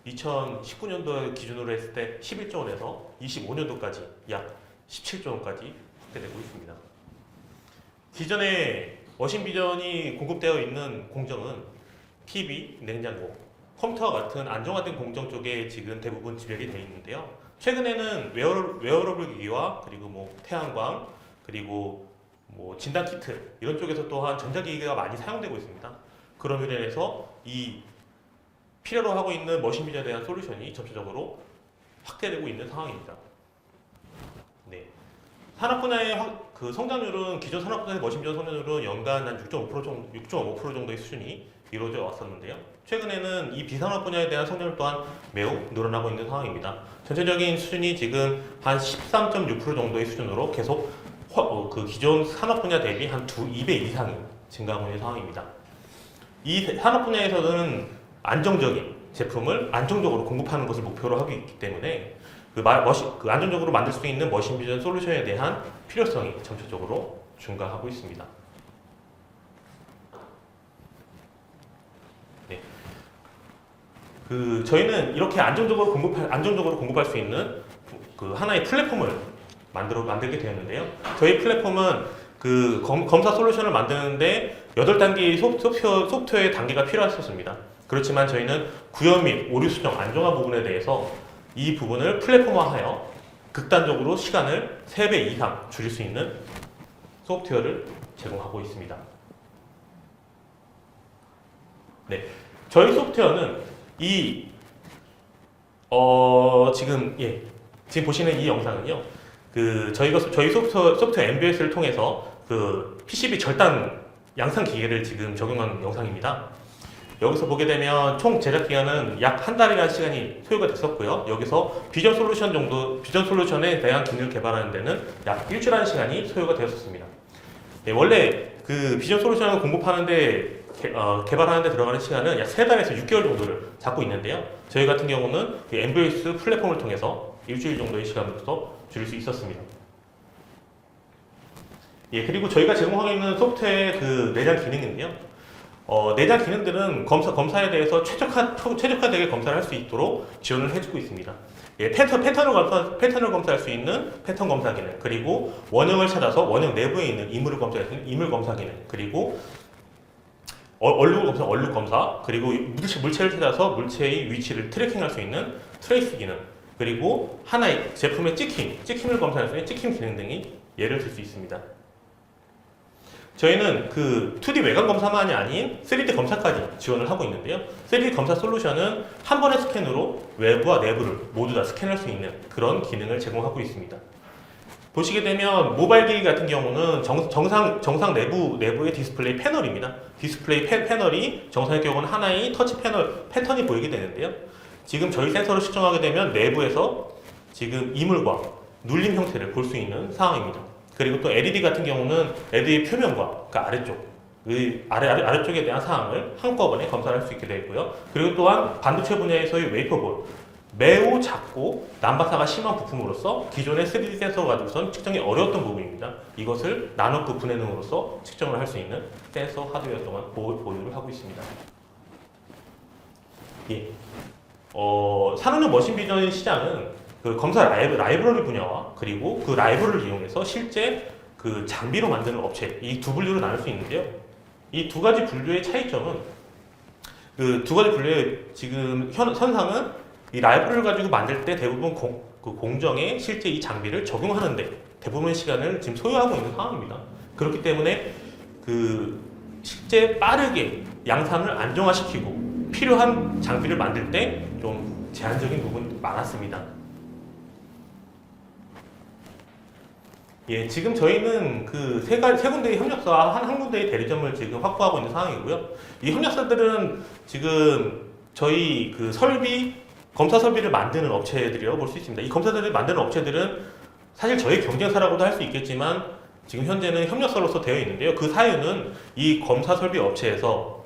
2019년도 기준으로 했을 때 11조 원에서 25년도까지 약 17조 원까지 확대되고 있습니다. 기존에 머신 비전이 공급되어 있는 공정은 TV, 냉장고, 컴퓨터와 같은 안정화된 공정 쪽에 지금 대부분 집약이 되어 있는데요. 최근에는 웨어러블 기기와 그리고 뭐 태양광, 그리고 뭐 진단 키트 이런 쪽에서 또한 전자기기가 많이 사용되고 있습니다. 그런 면에서 이 필요로 하고 있는 머신 비전에 대한 솔루션이 점차적으로 확대되고 있는 상황입니다. 네. 산업 분야의 그 성장률은 기존 산업 분야의 머신 비전 성장률은 연간 한 6.5% 정도의 수준이 이루어져 왔었는데요. 최근에는 이 비산업 분야에 대한 성장률 또한 매우 늘어나고 있는 상황입니다. 전체적인 수준이 지금 한 13.6% 정도의 수준으로 계속 그 기존 산업 분야 대비 한 2배 이상이 증가하고 있는 상황입니다. 이 산업 분야에서는 안정적인 제품을 안정적으로 공급하는 것을 목표로 하고 있기 때문에 그 안정적으로 만들 수 있는 머신 비전 솔루션에 대한 필요성이 점차적으로 증가하고 있습니다. 네. 저희는 이렇게 안정적으로 공급할 수 있는 그 하나의 플랫폼을 만들게 되었는데요. 저희 플랫폼은 그 검사 솔루션을 만드는데 8단계의 소프트웨어 단계가 필요했었습니다. 그렇지만 저희는 구현 및 오류 수정, 안정화 부분에 대해서 이 부분을 플랫폼화하여 극단적으로 시간을 3배 이상 줄일 수 있는 소프트웨어를 제공하고 있습니다. 네, 저희 소프트웨어는 지금 보시는 이 영상은요. 저희 소프트웨어 MBS를 통해서 그 PCB 절단 양산 기계를 지금 적용한 영상입니다. 여기서 보게 되면 총 제작 기간은 약 한 달이라는 시간이 소요가 됐었고요. 여기서 비전 솔루션에 대한 기능을 개발하는 데는 약 일주일이라는 시간이 소요가 되었습니다. 네, 원래 그 비전 솔루션을 공급하는데 개발하는 데 들어가는 시간은 약 3달에서 6개월 정도를 잡고 있는데요. 저희 같은 경우는 그 MBS 플랫폼을 통해서 일주일 정도의 시간부터 줄일 수 있었습니다. 예, 그리고 저희가 제공하고 있는 소프트웨어의 그 내장 기능인데요. 내장 기능들은 검사에 대해서 최적화되게 검사를 할 수 있도록 지원을 해주고 있습니다. 예, 패턴을 검사할 수 있는 패턴 검사 기능, 그리고 원형을 찾아서 원형 내부에 있는 이물을 검사할 수 있는 이물 검사 기능, 그리고 얼룩 검사, 그리고 물체를 찾아서 물체의 위치를 트래킹할 수 있는 트레이스 기능, 그리고 하나의 제품의 찍힘을 검사할 수 있는 찍힘 기능 등이 예를 들 수 있습니다. 저희는 그 2D 외관 검사만이 아닌 3D 검사까지 지원을 하고 있는데요. 3D 검사 솔루션은 한 번의 스캔으로 외부와 내부를 모두 다 스캔할 수 있는 그런 기능을 제공하고 있습니다. 보시게 되면 모바일 기기 같은 경우는 정상 내부의 디스플레이 패널입니다. 디스플레이 패널이 정상의 경우는 하나의 터치 패턴이 보이게 되는데요. 지금 저희 센서를 측정하게 되면 내부에서 지금 이물과 눌림 형태를 볼 수 있는 상황입니다. 그리고 또 LED 같은 경우는 LED 표면과 그 아래쪽에 대한 사항을 한꺼번에 검사할 수 있게 되어 있고요. 그리고 또한 반도체 분야에서의 웨이퍼볼, 매우 작고 난박사가 심한 부품으로서 기존의 3D 센서 가지고선 측정이 어려웠던 부분입니다. 이것을 나노급 분해능으로서 측정을 할 수 있는 센서 하드웨어 또한 보유를 하고 있습니다. 예. 산업용 머신 비전 시장은 그 검사 라이브러리 분야와 그리고 그 라이브러리를 이용해서 실제 그 장비로 만드는 업체, 이 두 분류로 나눌 수 있는데요. 이 두 가지 분류의 차이점은 그 두 가지 분류의 지금 현상은 이 라이브러리를 가지고 만들 때 대부분 그 공정에 실제 이 장비를 적용하는데 대부분의 시간을 지금 소요하고 있는 상황입니다. 그렇기 때문에 그 실제 빠르게 양산을 안정화시키고 필요한 장비를 만들 때 좀 제한적인 부분이 많았습니다. 예, 지금 저희는 그 세 군데의 협력사와 한 군데의 대리점을 지금 확보하고 있는 상황이고요. 이 협력사들은 지금 저희 그 검사 설비를 만드는 업체들이라고 볼 수 있습니다. 이 검사들을 만드는 업체들은 사실 저희 경쟁사라고도 할 수 있겠지만 지금 현재는 협력사로서 되어 있는데요. 그 사유는 이 검사 설비 업체에서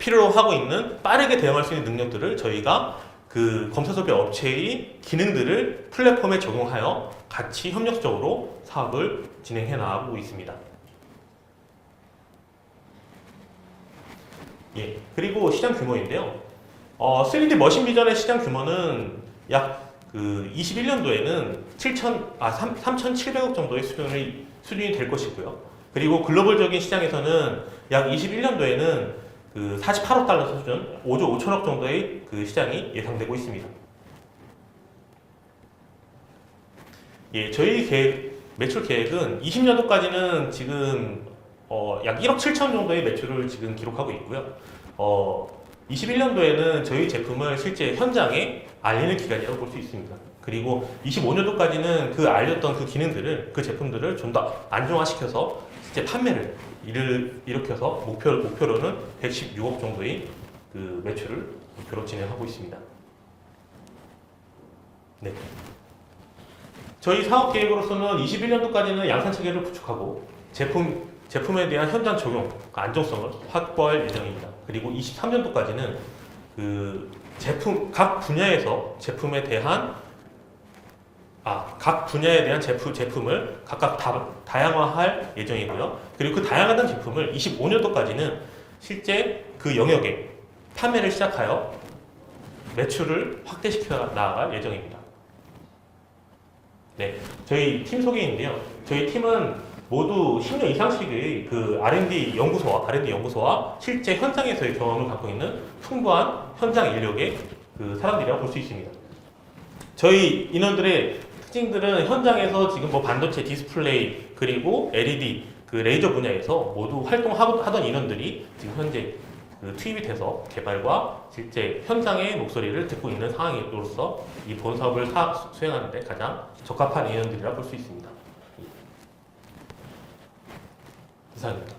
필요로 하고 있는 빠르게 대응할 수 있는 능력들을 저희가 그 검사 설비 업체의 기능들을 플랫폼에 적용하여 같이 협력적으로 사업을 진행해 나가고 있습니다. 예, 그리고 시장 규모인데요. 3D 머신 비전의 시장 규모는 약 그 21년도에는 3,700억 정도의 수준이 될 것이고요. 그리고 글로벌적인 시장에서는 약 21년도에는 그 48억 달러 수준, 5조 5천억 정도의 그 시장이 예상되고 있습니다. 예, 저희 매출 계획은 20년도까지는 지금 약 1억 7천 정도의 매출을 지금 기록하고 있고요. 21년도에는 저희 제품을 실제 현장에 알리는 기간이라고 볼 수 있습니다. 그리고 25년도까지는 그 알렸던 그 기능들을, 그 제품들을 좀 더 안정화시켜서 실제 판매를 일으켜서 목표로는 116억 정도의 그 매출을 목표로 진행하고 있습니다. 네. 저희 사업 계획으로서는 21년도까지는 양산 체계를 구축하고 제품에 대한 현장 적용, 그 안정성을 확보할 예정입니다. 그리고 23년도까지는 그 각 분야에서 제품에 대한 각 분야에 대한 제품을 각각 다양화할 예정이고요. 그리고 그 다양한 제품을 25년도까지는 실제 그 영역에 판매를 시작하여 매출을 확대시켜 나아갈 예정입니다. 네, 저희 팀 소개인데요. 저희 팀은 모두 10년 이상씩의 그 R&D 연구소와 실제 현장에서의 경험을 갖고 있는 풍부한 현장 인력의 그 사람들이라고 볼 수 있습니다. 저희 인원들의 특징들은 현장에서 지금 뭐 반도체 디스플레이 그리고 LED 그 레이저 분야에서 모두 활동하던 인원들이 지금 현재 그 투입이 돼서 개발과 실제 현장의 목소리를 듣고 있는 상황으로서 이 본 사업을 수행하는 데 가장 적합한 인원들이라 볼 수 있습니다. 이상입니다.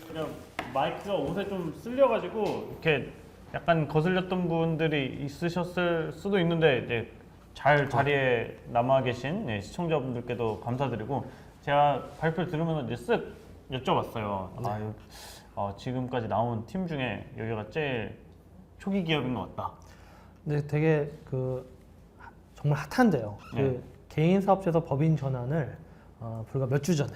그냥 마이크가 옷에 좀 쓸려가지고 이렇게 약간 거슬렸던 분들이 있으셨을 수도 있는데 이제 잘 자리에 남아 계신 시청자분들께도 감사드리고 제가 발표를 들으면서 이제 쓱 여쭤봤어요. 지금까지 나온 팀 중에 여기가 제일 초기 기업인 것 같다. 근데 되게 정말 핫한데요. 그 개인 사업체에서 법인 전환을 불과 몇 주 전에,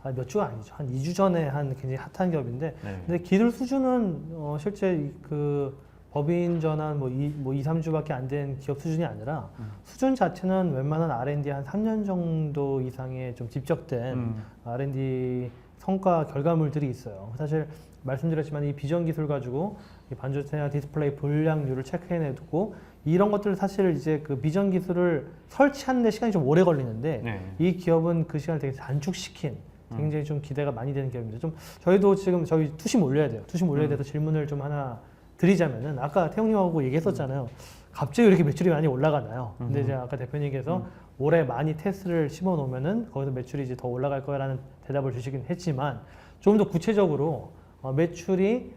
몇 주가 아니죠. 한 2주 전에 한 굉장히 핫한 기업인데, 근데 기술 수준은 실제 그 법인 전환 2, 3주밖에 안 된 기업 수준이 아니라 수준 자체는 웬만한 R&D 한 3년 정도 이상의 좀 집적된 R&D 성과 결과물들이 있어요. 사실 말씀드렸지만 이 비전 기술 가지고 이 반도체나 디스플레이 불량률을 체크해내두고 이런 것들 사실 이제 그 비전 기술을 설치하는 데 시간이 좀 오래 걸리는데 이 기업은 그 시간을 되게 단축시킨 굉장히 좀 기대가 많이 되는 기업입니다. 좀 저희도 지금 저희 투심 올려야 돼요. 투심 올려야 돼서 질문을 좀 하나 드리자면은 아까 태용님하고 얘기했었잖아요. 갑자기 왜 이렇게 매출이 많이 올라가나요? 근데 이제 아까 대표님께서 올해 많이 테스트를 심어 놓으면은 거기서 매출이 이제 더 올라갈 거라는 대답을 주시긴 했지만 좀 더 구체적으로 매출이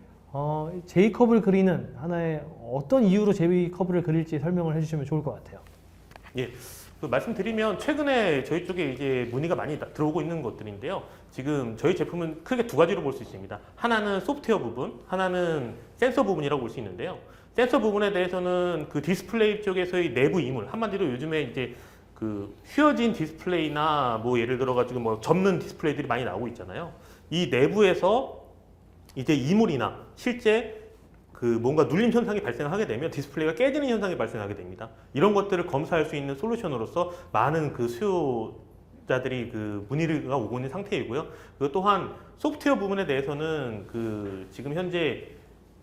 J커브를 그리는 하나의 어떤 이유로 J커브를 그릴지 설명을 해주시면 좋을 것 같아요. 예, 말씀드리면 최근에 저희 쪽에 이제 문의가 많이 들어오고 있는 것들인데요. 지금 저희 제품은 크게 두 가지로 볼 수 있습니다. 하나는 소프트웨어 부분, 하나는 센서 부분이라고 볼 수 있는데요. 센서 부분에 대해서는 그 디스플레이 쪽에서의 내부 이물, 한마디로 요즘에 이제 그 휘어진 디스플레이나 뭐 예를 들어 가지고 뭐 접는 디스플레이들이 많이 나오고 있잖아요. 이 내부에서 이제 이물이나 실제 그 뭔가 눌림 현상이 발생하게 되면 디스플레이가 깨지는 현상이 발생하게 됩니다. 이런 것들을 검사할 수 있는 솔루션으로서 많은 그 수요자들이 그 문의가 오고 있는 상태이고요. 그 또한 소프트웨어 부분에 대해서는 그 지금 현재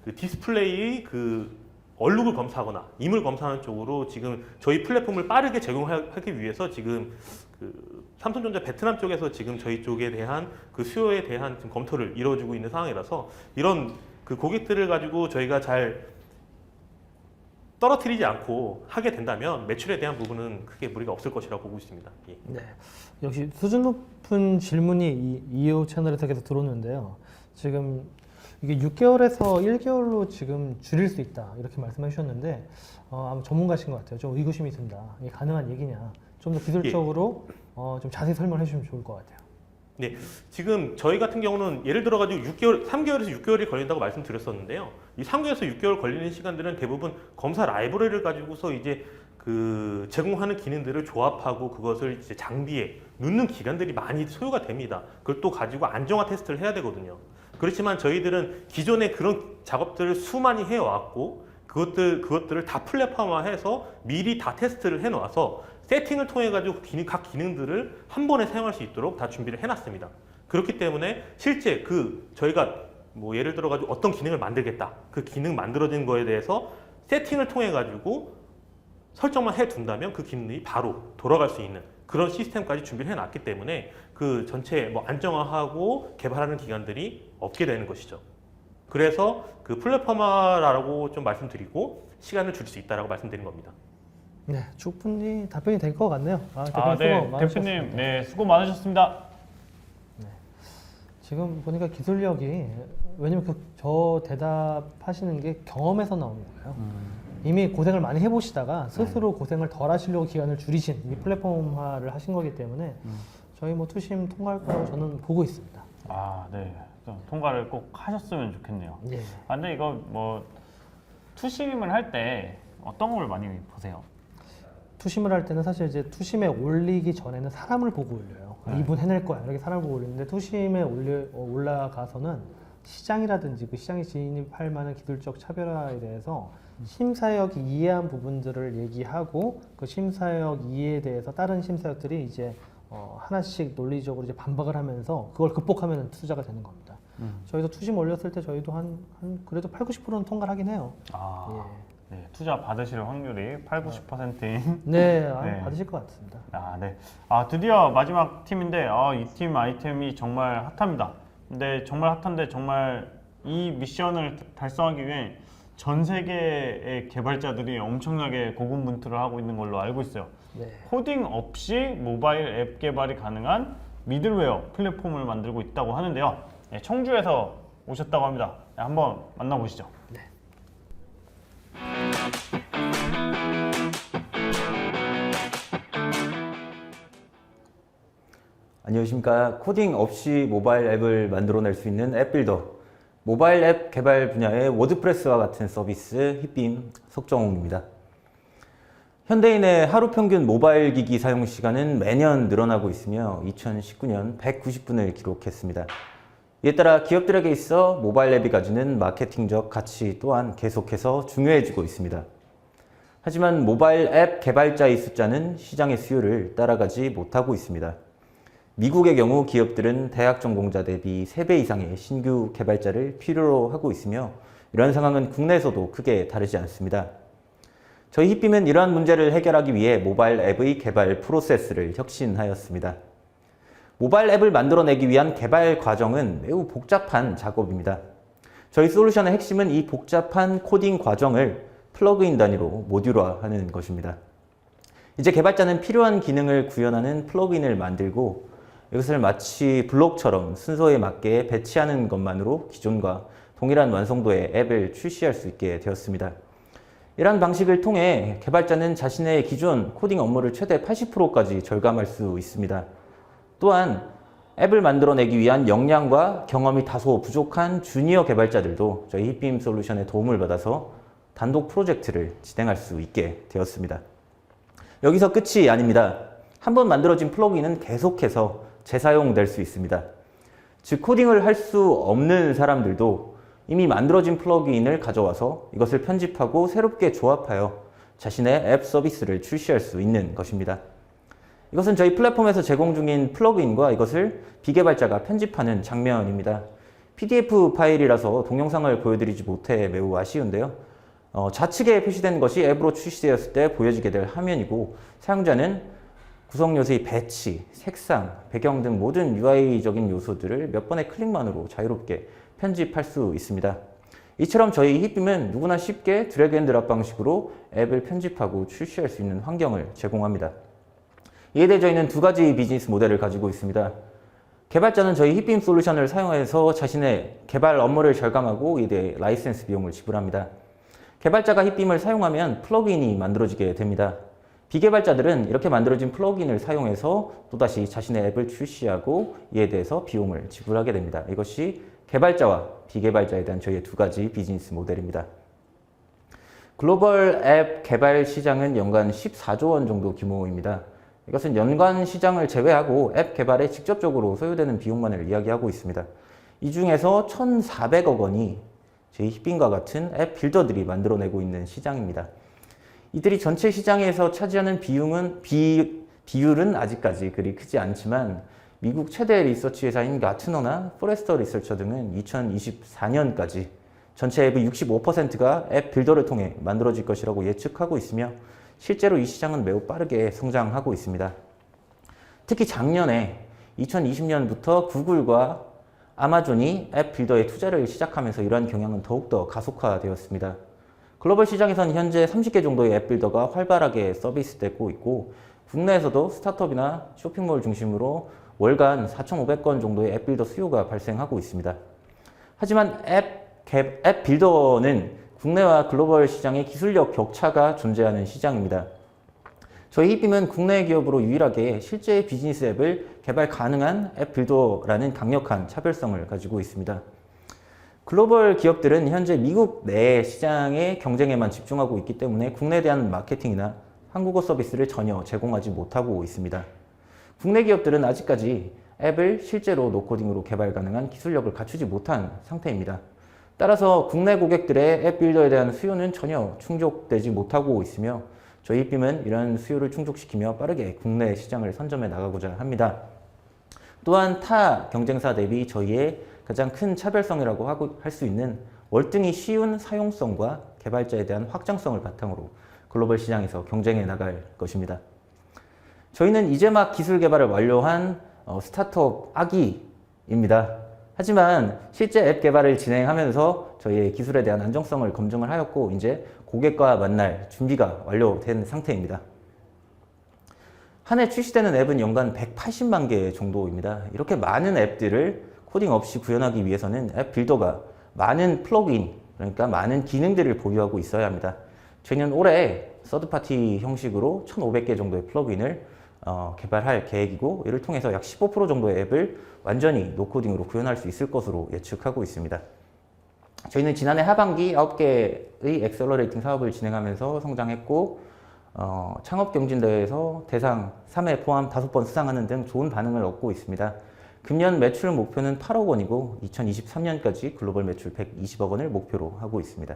그 디스플레이 그 얼룩을 검사하거나 이물 검사하는 쪽으로 지금 저희 플랫폼을 빠르게 제공하기 위해서 지금 그 삼성전자 베트남 쪽에서 지금 저희 쪽에 대한 그 수요에 대한 지금 검토를 이루어지고 있는 상황이라서 이런 그 고객들을 가지고 저희가 잘 떨어뜨리지 않고 하게 된다면 매출에 대한 부분은 크게 무리가 없을 것이라고 보고 있습니다. 예. 네. 역시 수준 높은 질문이 이 이호 채널에서 계속 들어오는데요. 지금 이게 6개월에서 1개월로 지금 줄일 수 있다 이렇게 말씀해 주셨는데 아마 전문가신 것 같아요. 좀 의구심이 든다. 이게 가능한 얘기냐? 좀 더 기술적으로 좀 자세히 설명해 주시면 좋을 것 같아요. 네, 지금 저희 같은 경우는 예를 들어 가지고 3개월에서 6개월이 걸린다고 말씀드렸었는데요. 이 3개월에서 6개월 걸리는 시간들은 대부분 검사 라이브러리를 가지고서 이제 그 제공하는 기능들을 조합하고 그것을 이제 장비에 넣는 기간들이 많이 소요가 됩니다. 그걸 또 가지고 안정화 테스트를 해야 되거든요. 그렇지만 저희들은 기존에 그런 작업들을 수많이 해왔고 그것들을 다 플랫폼화해서 미리 다 테스트를 해놓아서 세팅을 통해 가지고 각 기능들을 한 번에 사용할 수 있도록 다 준비를 해놨습니다. 그렇기 때문에 실제 저희가 뭐 예를 들어 가지고 어떤 기능을 만들겠다, 그 기능 만들어진 거에 대해서 세팅을 통해 가지고 설정만 해둔다면 그 기능이 바로 돌아갈 수 있는 그런 시스템까지 준비를 해놨기 때문에 그 전체 뭐 안정화하고 개발하는 기간들이 없게 되는 것이죠. 그래서 그 플랫폼화라고 좀 말씀드리고 시간을 줄일 수 있다라고 말씀드린 겁니다. 네, 충분히 답변이 될 것 같네요. 네, 대표님, 네, 수고 많으셨습니다. 지금 보니까 기술력이 왜냐면 저 대답하시는 게 경험에서 나오는 거예요. 이미 고생을 많이 해보시다가 스스로 고생을 덜 하시려고 기간을 줄이신 이 플랫폼화를 하신 거기 때문에 저희 뭐 투심 통과할 거라고 저는 보고 있습니다. 네. 통과를 꼭 하셨으면 좋겠네요. 예. 근데 이거 뭐 투심을 할 때 어떤 걸 많이 보세요? 투심을 할 때는 사실 이제 투심에 올리기 전에는 사람을 보고 올려요. 이분 해낼 거야 이렇게 사람을 보고 올리는데 투심에 올라가서는 시장이라든지 그 시장에 진입할 만한 기술적 차별화에 대해서 심사역이 이해한 부분들을 얘기하고 그 심사역 이해에 대해서 다른 심사역들이 이제 하나씩 논리적으로 이제 반박을 하면서 그걸 극복하면 투자가 되는 겁니다. 저희도 투심 올렸을 때 저희도 한 그래도 80~90%는 통과를 하긴 해요. 네, 투자 받으실 확률이 80~90%인. 네, 네. 받으실 것 같습니다. 네. 드디어 마지막 팀인데 이 팀 아이템이 정말 핫합니다. 근데 정말 핫한데 정말 이 미션을 달성하기 위해 전 세계의 개발자들이 엄청나게 고군분투를 하고 있는 걸로 알고 있어요. 네. 코딩 없이 모바일 앱 개발이 가능한 미들웨어 플랫폼을 만들고 있다고 하는데요. 네, 청주에서 오셨다고 합니다. 네, 한번 만나보시죠. 네. 안녕하십니까. 코딩 없이 모바일 앱을 만들어낼 수 있는 앱빌더, 모바일 앱 개발 분야의 워드프레스와 같은 서비스 힙빔 석정홍입니다. 현대인의 하루 평균 모바일 기기 사용 시간은 매년 늘어나고 있으며 2019년 190분을 기록했습니다. 이에 따라 기업들에게 있어 모바일 앱이 가지는 마케팅적 가치 또한 계속해서 중요해지고 있습니다. 하지만 모바일 앱 개발자의 숫자는 시장의 수요를 따라가지 못하고 있습니다. 미국의 경우 기업들은 대학 전공자 대비 3배 이상의 신규 개발자를 필요로 하고 있으며 이러한 상황은 국내에서도 크게 다르지 않습니다. 저희 힙빔은 이러한 문제를 해결하기 위해 모바일 앱의 개발 프로세스를 혁신하였습니다. 모바일 앱을 만들어내기 위한 개발 과정은 매우 복잡한 작업입니다. 저희 솔루션의 핵심은 이 복잡한 코딩 과정을 플러그인 단위로 모듈화하는 것입니다. 이제 개발자는 필요한 기능을 구현하는 플러그인을 만들고 이것을 마치 블록처럼 순서에 맞게 배치하는 것만으로 기존과 동일한 완성도의 앱을 출시할 수 있게 되었습니다. 이러한 방식을 통해 개발자는 자신의 기존 코딩 업무를 최대 80%까지 절감할 수 있습니다. 또한 앱을 만들어내기 위한 역량과 경험이 다소 부족한 주니어 개발자들도 저희 힙빔 솔루션의 도움을 받아서 단독 프로젝트를 진행할 수 있게 되었습니다. 여기서 끝이 아닙니다. 한번 만들어진 플러그인은 계속해서 재사용될 수 있습니다. 즉 코딩을 할 수 없는 사람들도 이미 만들어진 플러그인을 가져와서 이것을 편집하고 새롭게 조합하여 자신의 앱 서비스를 출시할 수 있는 것입니다. 이것은 저희 플랫폼에서 제공 중인 플러그인과 이것을 비개발자가 편집하는 장면입니다. PDF 파일이라서 동영상을 보여드리지 못해 매우 아쉬운데요. 좌측에 표시된 것이 앱으로 출시되었을 때 보여지게 될 화면이고 사용자는 구성 요소의 배치, 색상, 배경 등 모든 UI적인 요소들을 몇 번의 클릭만으로 자유롭게 편집할 수 있습니다. 이처럼 저희 힙빔은 누구나 쉽게 드래그 앤 드랍 방식으로 앱을 편집하고 출시할 수 있는 환경을 제공합니다. 이에 대해 저희는 두 가지 비즈니스 모델을 가지고 있습니다. 개발자는 저희 힙빔 솔루션을 사용해서 자신의 개발 업무를 절감하고 이에 대해 라이센스 비용을 지불합니다. 개발자가 힙빔을 사용하면 플러그인이 만들어지게 됩니다. 비개발자들은 이렇게 만들어진 플러그인을 사용해서 또다시 자신의 앱을 출시하고 이에 대해서 비용을 지불하게 됩니다. 이것이 개발자와 비개발자에 대한 저희의 두 가지 비즈니스 모델입니다. 글로벌 앱 개발 시장은 연간 14조 원 정도 규모입니다. 이것은 연간 시장을 제외하고 앱 개발에 직접적으로 소요되는 비용만을 이야기하고 있습니다. 이 중에서 1,400억 원이 저희 힙빔과 같은 앱 빌더들이 만들어내고 있는 시장입니다. 이들이 전체 시장에서 차지하는 비율은 아직까지 그리 크지 않지만 미국 최대 리서치 회사인 가트너나 포레스터 리서처 등은 2024년까지 전체 앱의 65%가 앱 빌더를 통해 만들어질 것이라고 예측하고 있으며 실제로 이 시장은 매우 빠르게 성장하고 있습니다. 특히 작년에 2020년부터 구글과 아마존이 앱 빌더에 투자를 시작하면서 이러한 경향은 더욱더 가속화되었습니다. 글로벌 시장에서는 현재 30개 정도의 앱 빌더가 활발하게 서비스되고 있고 국내에서도 스타트업이나 쇼핑몰 중심으로 월간 4,500건 정도의 앱 빌더 수요가 발생하고 있습니다. 하지만 앱 빌더는 국내와 글로벌 시장의 기술력 격차가 존재하는 시장입니다. 저희 힙빔은 국내 기업으로 유일하게 실제 비즈니스 앱을 개발 가능한 앱 빌더라는 강력한 차별성을 가지고 있습니다. 글로벌 기업들은 현재 미국 내 시장의 경쟁에만 집중하고 있기 때문에 국내에 대한 마케팅이나 한국어 서비스를 전혀 제공하지 못하고 있습니다. 국내 기업들은 아직까지 앱을 실제로 노코딩으로 개발 가능한 기술력을 갖추지 못한 상태입니다. 따라서 국내 고객들의 앱 빌더에 대한 수요는 전혀 충족되지 못하고 있으며 저희 힙빔은 이런 수요를 충족시키며 빠르게 국내 시장을 선점해 나가고자 합니다. 또한 타 경쟁사 대비 저희의 가장 큰 차별성이라고 할 수 있는 월등히 쉬운 사용성과 개발자에 대한 확장성을 바탕으로 글로벌 시장에서 경쟁해 나갈 것입니다. 저희는 이제 막 기술 개발을 완료한 스타트업 아기입니다. 하지만 실제 앱 개발을 진행하면서 저희의 기술에 대한 안정성을 검증을 하였고 이제 고객과 만날 준비가 완료된 상태입니다. 한 해 출시되는 앱은 연간 180만 개 정도입니다. 이렇게 많은 앱들을 코딩 없이 구현하기 위해서는 앱 빌더가 많은 플러그인, 그러니까 많은 기능들을 보유하고 있어야 합니다. 저희는 올해 서드파티 형식으로 1,500개 정도의 플러그인을 개발할 계획이고 이를 통해서 약 15% 정도의 앱을 완전히 노코딩으로 구현할 수 있을 것으로 예측하고 있습니다. 저희는 지난해 하반기 9개의 엑셀러레이팅 사업을 진행하면서 성장했고 창업경진대회에서 대상 3회 포함 5번 수상하는 등 좋은 반응을 얻고 있습니다. 금년 매출 목표는 8억 원이고 2023년까지 글로벌 매출 120억 원을 목표로 하고 있습니다.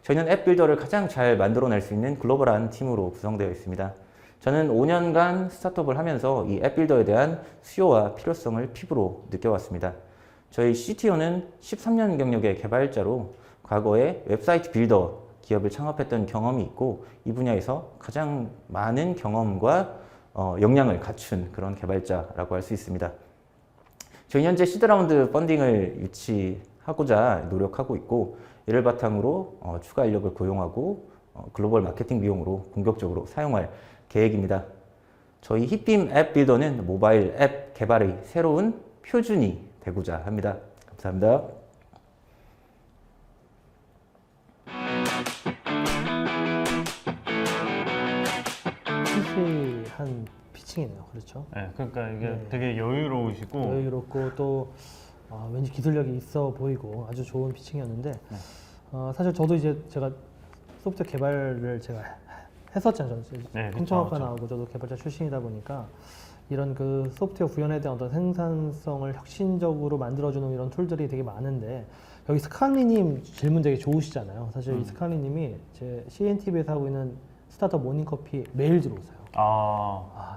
저희는 앱 빌더를 가장 잘 만들어낼 수 있는 글로벌한 팀으로 구성되어 있습니다. 저는 5년간 스타트업을 하면서 이 앱 빌더에 대한 수요와 필요성을 피부로 느껴왔습니다. 저희 CTO는 13년 경력의 개발자로 과거에 웹사이트 빌더 기업을 창업했던 경험이 있고 이 분야에서 가장 많은 경험과 역량을 갖춘 그런 개발자라고 할 수 있습니다. 저희 현재 시드라운드 펀딩을 유치하고자 노력하고 있고 이를 바탕으로 추가 인력을 고용하고 글로벌 마케팅 비용으로 본격적으로 사용할 계획입니다. 저희 힙빔 앱 빌더는 모바일 앱 개발의 새로운 표준이 되고자 합니다. 감사합니다. 피칭이네요. 그렇죠. 네, 그러니까 이게 네. 되게 여유로우시고 여유롭고 또 왠지 기술력이 있어 보이고 아주 좋은 피칭이었는데 사실 저도 이제 제가 소프트웨어 개발을 제가 했었잖아요. 네, 컴퓨터학과 그쵸. 나오고 저도 개발자 출신이다 보니까 이런 그 소프트웨어 구현에 대한 어떤 생산성을 혁신적으로 만들어주는 이런 툴들이 되게 많은데 여기 스칼리님 질문 되게 좋으시잖아요. 사실 이 스칼리님이 제 CNTV에서 하고 있는 스타트업 모닝커피 매일 들어오세요.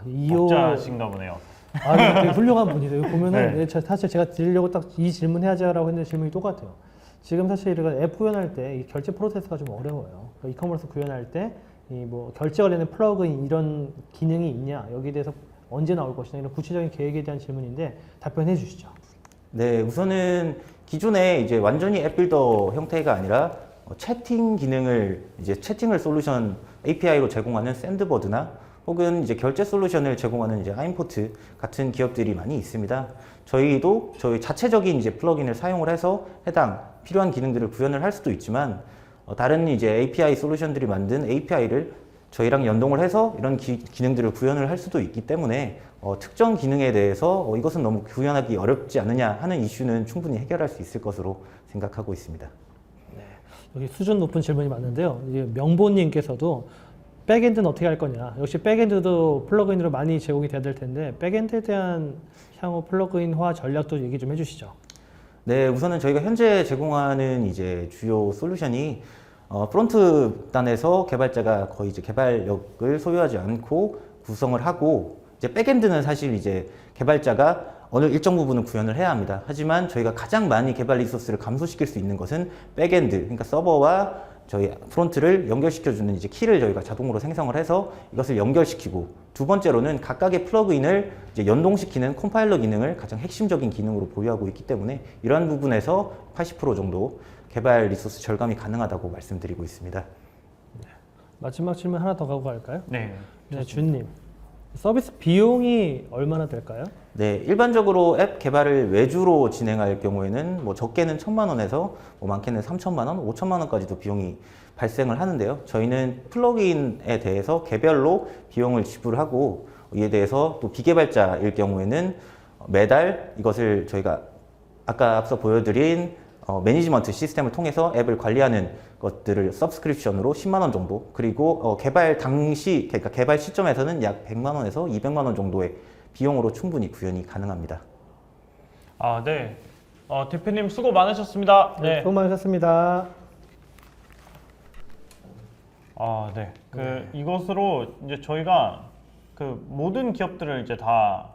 이호 독자신가 보네요. 이거 되게 훌륭한 분이세요. 여기 보면은 네. 사실 제가 드리려고 딱 이 질문 해야지라고 했는데 질문이 똑같아요. 지금 사실 우리가 앱 구현할 때 이 결제 프로세스가 좀 어려워요. 그러니까 이커머스 구현할 때 이 뭐 결제 관련된 플러그인 이런 기능이 있냐 여기에 대해서 언제 나올 것이냐 이런 구체적인 계획에 대한 질문인데 답변해 주시죠. 네, 우선은 기존에 이제 완전히 앱 빌더 형태가 아니라 채팅 기능을 이제 채팅을 솔루션 API로 제공하는 샌드버드나 혹은 이제 결제 솔루션을 제공하는 이제 아임포트 같은 기업들이 많이 있습니다. 저희도 저희 자체적인 이제 플러그인을 사용을 해서 해당 필요한 기능들을 구현을 할 수도 있지만 다른 이제 API 솔루션들이 만든 API를 저희랑 연동을 해서 이런 기능들을 구현을 할 수도 있기 때문에 특정 기능에 대해서 이것은 너무 구현하기 어렵지 않느냐 하는 이슈는 충분히 해결할 수 있을 것으로 생각하고 있습니다. 여기 수준 높은 질문이 많은데요. 이제 명보님께서도 백엔드는 어떻게 할 거냐. 역시 백엔드도 플러그인으로 많이 제공이 돼야 될 텐데 백엔드에 대한 향후 플러그인화 전략도 얘기 좀 해주시죠. 네, 우선은 저희가 현재 제공하는 이제 주요 솔루션이 프론트 단에서 개발자가 거의 이제 개발력을 소유하지 않고 구성을 하고 이제 백엔드는 사실 이제 개발자가 어느 일정 부분은 구현을 해야 합니다. 하지만 저희가 가장 많이 개발 리소스를 감소시킬 수 있는 것은 백엔드, 그러니까 서버와 저희 프론트를 연결시켜주는 이제 키를 저희가 자동으로 생성을 해서 이것을 연결시키고 두 번째로는 각각의 플러그인을 이제 연동시키는 컴파일러 기능을 가장 핵심적인 기능으로 보유하고 있기 때문에 이러한 부분에서 80% 정도 개발 리소스 절감이 가능하다고 말씀드리고 있습니다. 마지막 질문 하나 더 가고 갈까요? 네. 네, 준님. 서비스 비용이 얼마나 될까요? 네, 일반적으로 앱 개발을 외주로 진행할 경우에는 뭐 적게는 1,000만 원에서 뭐 많게는 3,000만 원, 5,000만 원까지도 비용이 발생을 하는데요. 저희는 플러그인에 대해서 개별로 비용을 지불하고 이에 대해서 또 비개발자일 경우에는 매달 이것을 저희가 아까 앞서 보여드린 매니지먼트 시스템을 통해서 앱을 관리하는 것들을 서브스크립션으로 10만 원 정도, 그리고 개발 당시, 그러니까 개발 시점에서는 약 100만 원에서 200만 원 정도의 비용으로 충분히 구현이 가능합니다. 네. 대표님 수고 많으셨습니다. 네, 수고 많으셨습니다. 네. 이것으로 이제 저희가 그 모든 기업들을 이제 다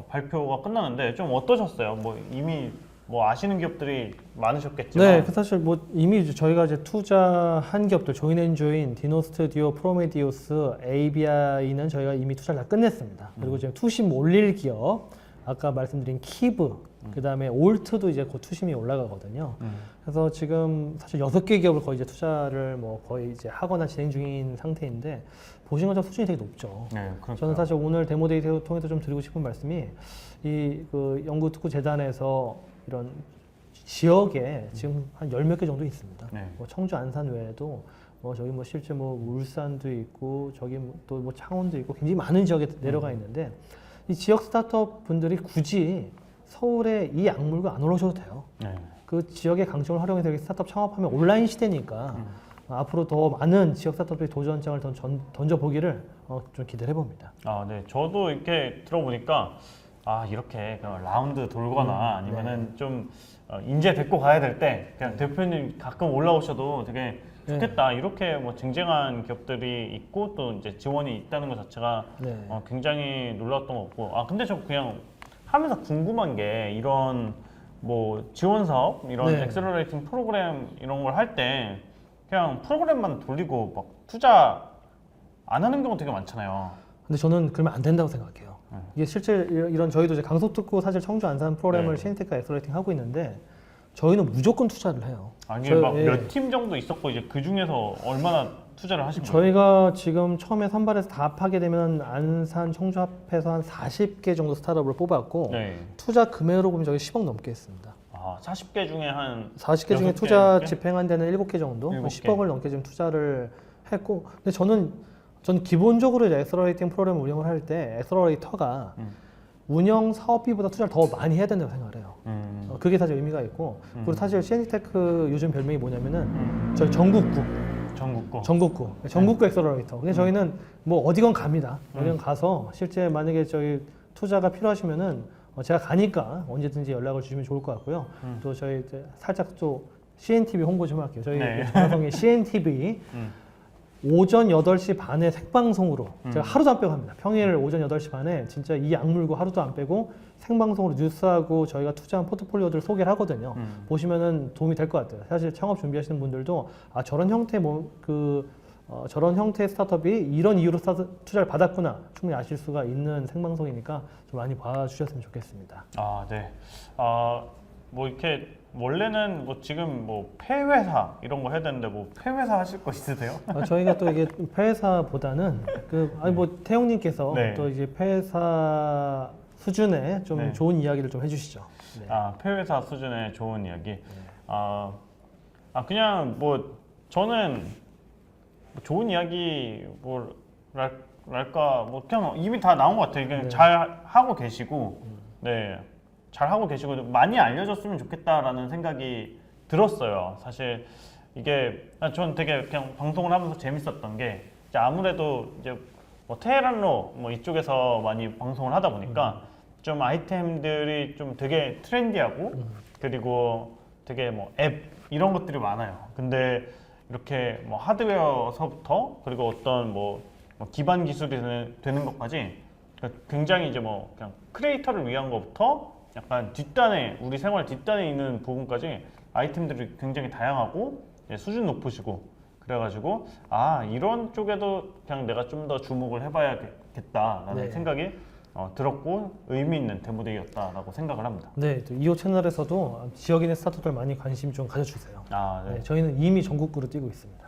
발표가 끝나는데 좀 어떠셨어요? 뭐 이미 뭐 아시는 기업들이 많으셨겠지만. 네, 사실 뭐 이미 저희가 이제 투자한 기업들 조인앤조인, 디노스튜디오, 프로메디우스, ABI는 저희가 이미 투자를 다 끝냈습니다. 그리고 지금 투심 올릴 기업, 아까 말씀드린 키브, 그다음에 올트도 이제 곧 투심이 올라가거든요. 그래서 지금 사실 6개 기업을 거의 이제 투자를 뭐 거의 이제 하거나 진행 중인 상태인데 보신 것처럼 수준이 되게 높죠. 네, 그러니까요. 저는 사실 오늘 데모데이 통해서 좀 드리고 싶은 말씀이 이 그 연구특구재단에서 이런 지역에 지금 한 10몇 개 정도 있습니다. 네. 뭐 청주, 안산 외에도 뭐 저기 뭐 실제 뭐 울산도 있고 저기 또 뭐 창원도 있고 굉장히 많은 지역에 내려가 있는데 이 지역 스타트업 분들이 굳이 서울에 이 악물고 안 올라오셔도 돼요. 네. 그 지역의 강점을 활용해서 여기 스타트업 창업하면 온라인 시대니까 앞으로 더 많은 지역 스타트업들이 도전장을 던져보기를 좀 기대를 해봅니다. 네. 저도 이렇게 들어보니까 이렇게 그냥 라운드 돌거나 아니면은 좀 인재 데리고 가야 될 때 그냥 대표님 가끔 올라오셔도 되게 좋겠다. 이렇게 뭐 쟁쟁한 기업들이 있고 또 이제 지원이 있다는 것 자체가 굉장히 놀랐던 것 같고. 근데 저 그냥 하면서 궁금한 게 이런 뭐 지원 사업, 이런 엑셀러레이팅 프로그램 이런 걸 할 때 그냥 프로그램만 돌리고 막 투자 안 하는 경우 되게 많잖아요. 근데 저는 그러면 안 된다고 생각해요. 이게 실제 이런 저희도 이제 강속특구 사실 청주 안산 프로그램을 시니테크가 엑셀러레이팅 하고 있는데 저희는 무조건 투자를 해요. 몇 팀 정도 있었고 이제 그 중에서 얼마나 투자를 하신 거예요? 저희가 지금 처음에 선발해서 다 합하게 되면 안산, 청주 합해서 한 40개 정도 스타트업을 뽑았고 투자 금액으로 보면 저희 10억 넘게 했습니다. 40개 중에 한 40개 중에 6개? 투자 집행한 데는 7개 정도, 7개. 10억을 넘게 지금 투자를 했고, 근데 저는 전 기본적으로 이제 엑셀러레이팅 프로그램을 운영을 할 때 엑셀러레이터가 운영 사업비보다 투자를 더 많이 해야 된다고 생각을 해요. 그게 사실 의미가 있고 그리고 사실 CNT테크 요즘 별명이 뭐냐면은 저희 전국구 엑셀러레이터. 근데 저희는 뭐 어디건 갑니다. 어디건 가서 실제 만약에 저희 투자가 필요하시면은 제가 가니까 언제든지 연락을 주시면 좋을 것 같고요. 또 저희 이제 살짝 또 CNTV 홍보 좀 할게요. 저희 방송이 CNTV 오전 8시 반에 생방송으로 제가 하루도 안 빼고 합니다. 평일 오전 8시 반에 진짜 이 악물고 하루도 안 빼고 생방송으로 뉴스하고 저희가 투자한 포트폴리오들을 소개를 하거든요. 보시면은 도움이 될 것 같아요. 사실 창업 준비하시는 분들도 아 저런 형태 저런 형태의 스타트업이 이런 이유로 투자를 받았구나 충분히 아실 수가 있는 생방송이니까 좀 많이 봐주셨으면 좋겠습니다. 아, 네. 뭐 이렇게 원래는 뭐 지금 뭐 폐회사 이런 거 해야 되는데 뭐 폐회사 하실 거 있으세요? 저희가 또 이게 폐회사보다는 아니 뭐 태용님께서 네. 또 이제 폐회사 수준의 좀 네. 좋은 이야기를 좀 해주시죠. 네. 폐회사 수준의 좋은 이야기. 그냥 뭐 저는 뭐 좋은 이야기 뭐랄까 뭐 그냥 이미 다 나온 것 같아요. 그냥 네. 잘 하고 계시고, 네, 잘 하고 계시고 많이 알려졌으면 좋겠다라는 생각이 들었어요. 사실 이게 전 되게 그냥 방송을 하면서 재밌었던 게 이제 아무래도 이제 뭐 테헤란로 뭐 이쪽에서 많이 방송을 하다 보니까 좀 아이템들이 좀 되게 트렌디하고 그리고 되게 뭐 앱 이런 것들이 많아요. 근데 이렇게 뭐 하드웨어서부터 그리고 어떤 뭐 기반 기술이 되는 것까지 굉장히 이제 뭐 그냥 크리에이터를 위한 것부터 약간 뒷단에 우리 생활 뒷단에 있는 부분까지 아이템들이 굉장히 다양하고 수준 높으시고 그래가지고 이런 쪽에도 그냥 내가 좀 더 주목을 해봐야겠다라는 네. 생각이 들었고 의미 있는 데모데이였다라고 생각을 합니다. 네, 또 2호 채널에서도 지역에 있는 스타트업들 많이 관심 좀 가져주세요. 네. 네, 저희는 이미 전국구로 뛰고 있습니다.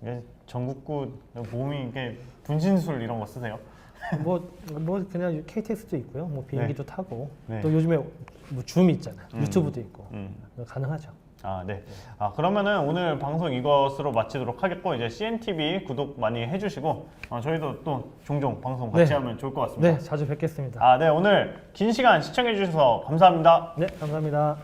이게 전국구 몸이 이게 분신술 이런 거 쓰세요? 뭐 그냥 KTX도 있고요. 뭐 비행기도 타고 네. 또 요즘에 뭐 줌이 있잖아요. 유튜브도 있고 가능하죠. 네. 그러면은 오늘 방송 이것으로 마치도록 하겠고 이제 CNTV 구독 많이 해주시고 저희도 또 종종 방송 같이 네. 하면 좋을 것 같습니다. 네, 자주 뵙겠습니다. 네, 오늘 긴 시간 시청해 주셔서 감사합니다. 네, 감사합니다.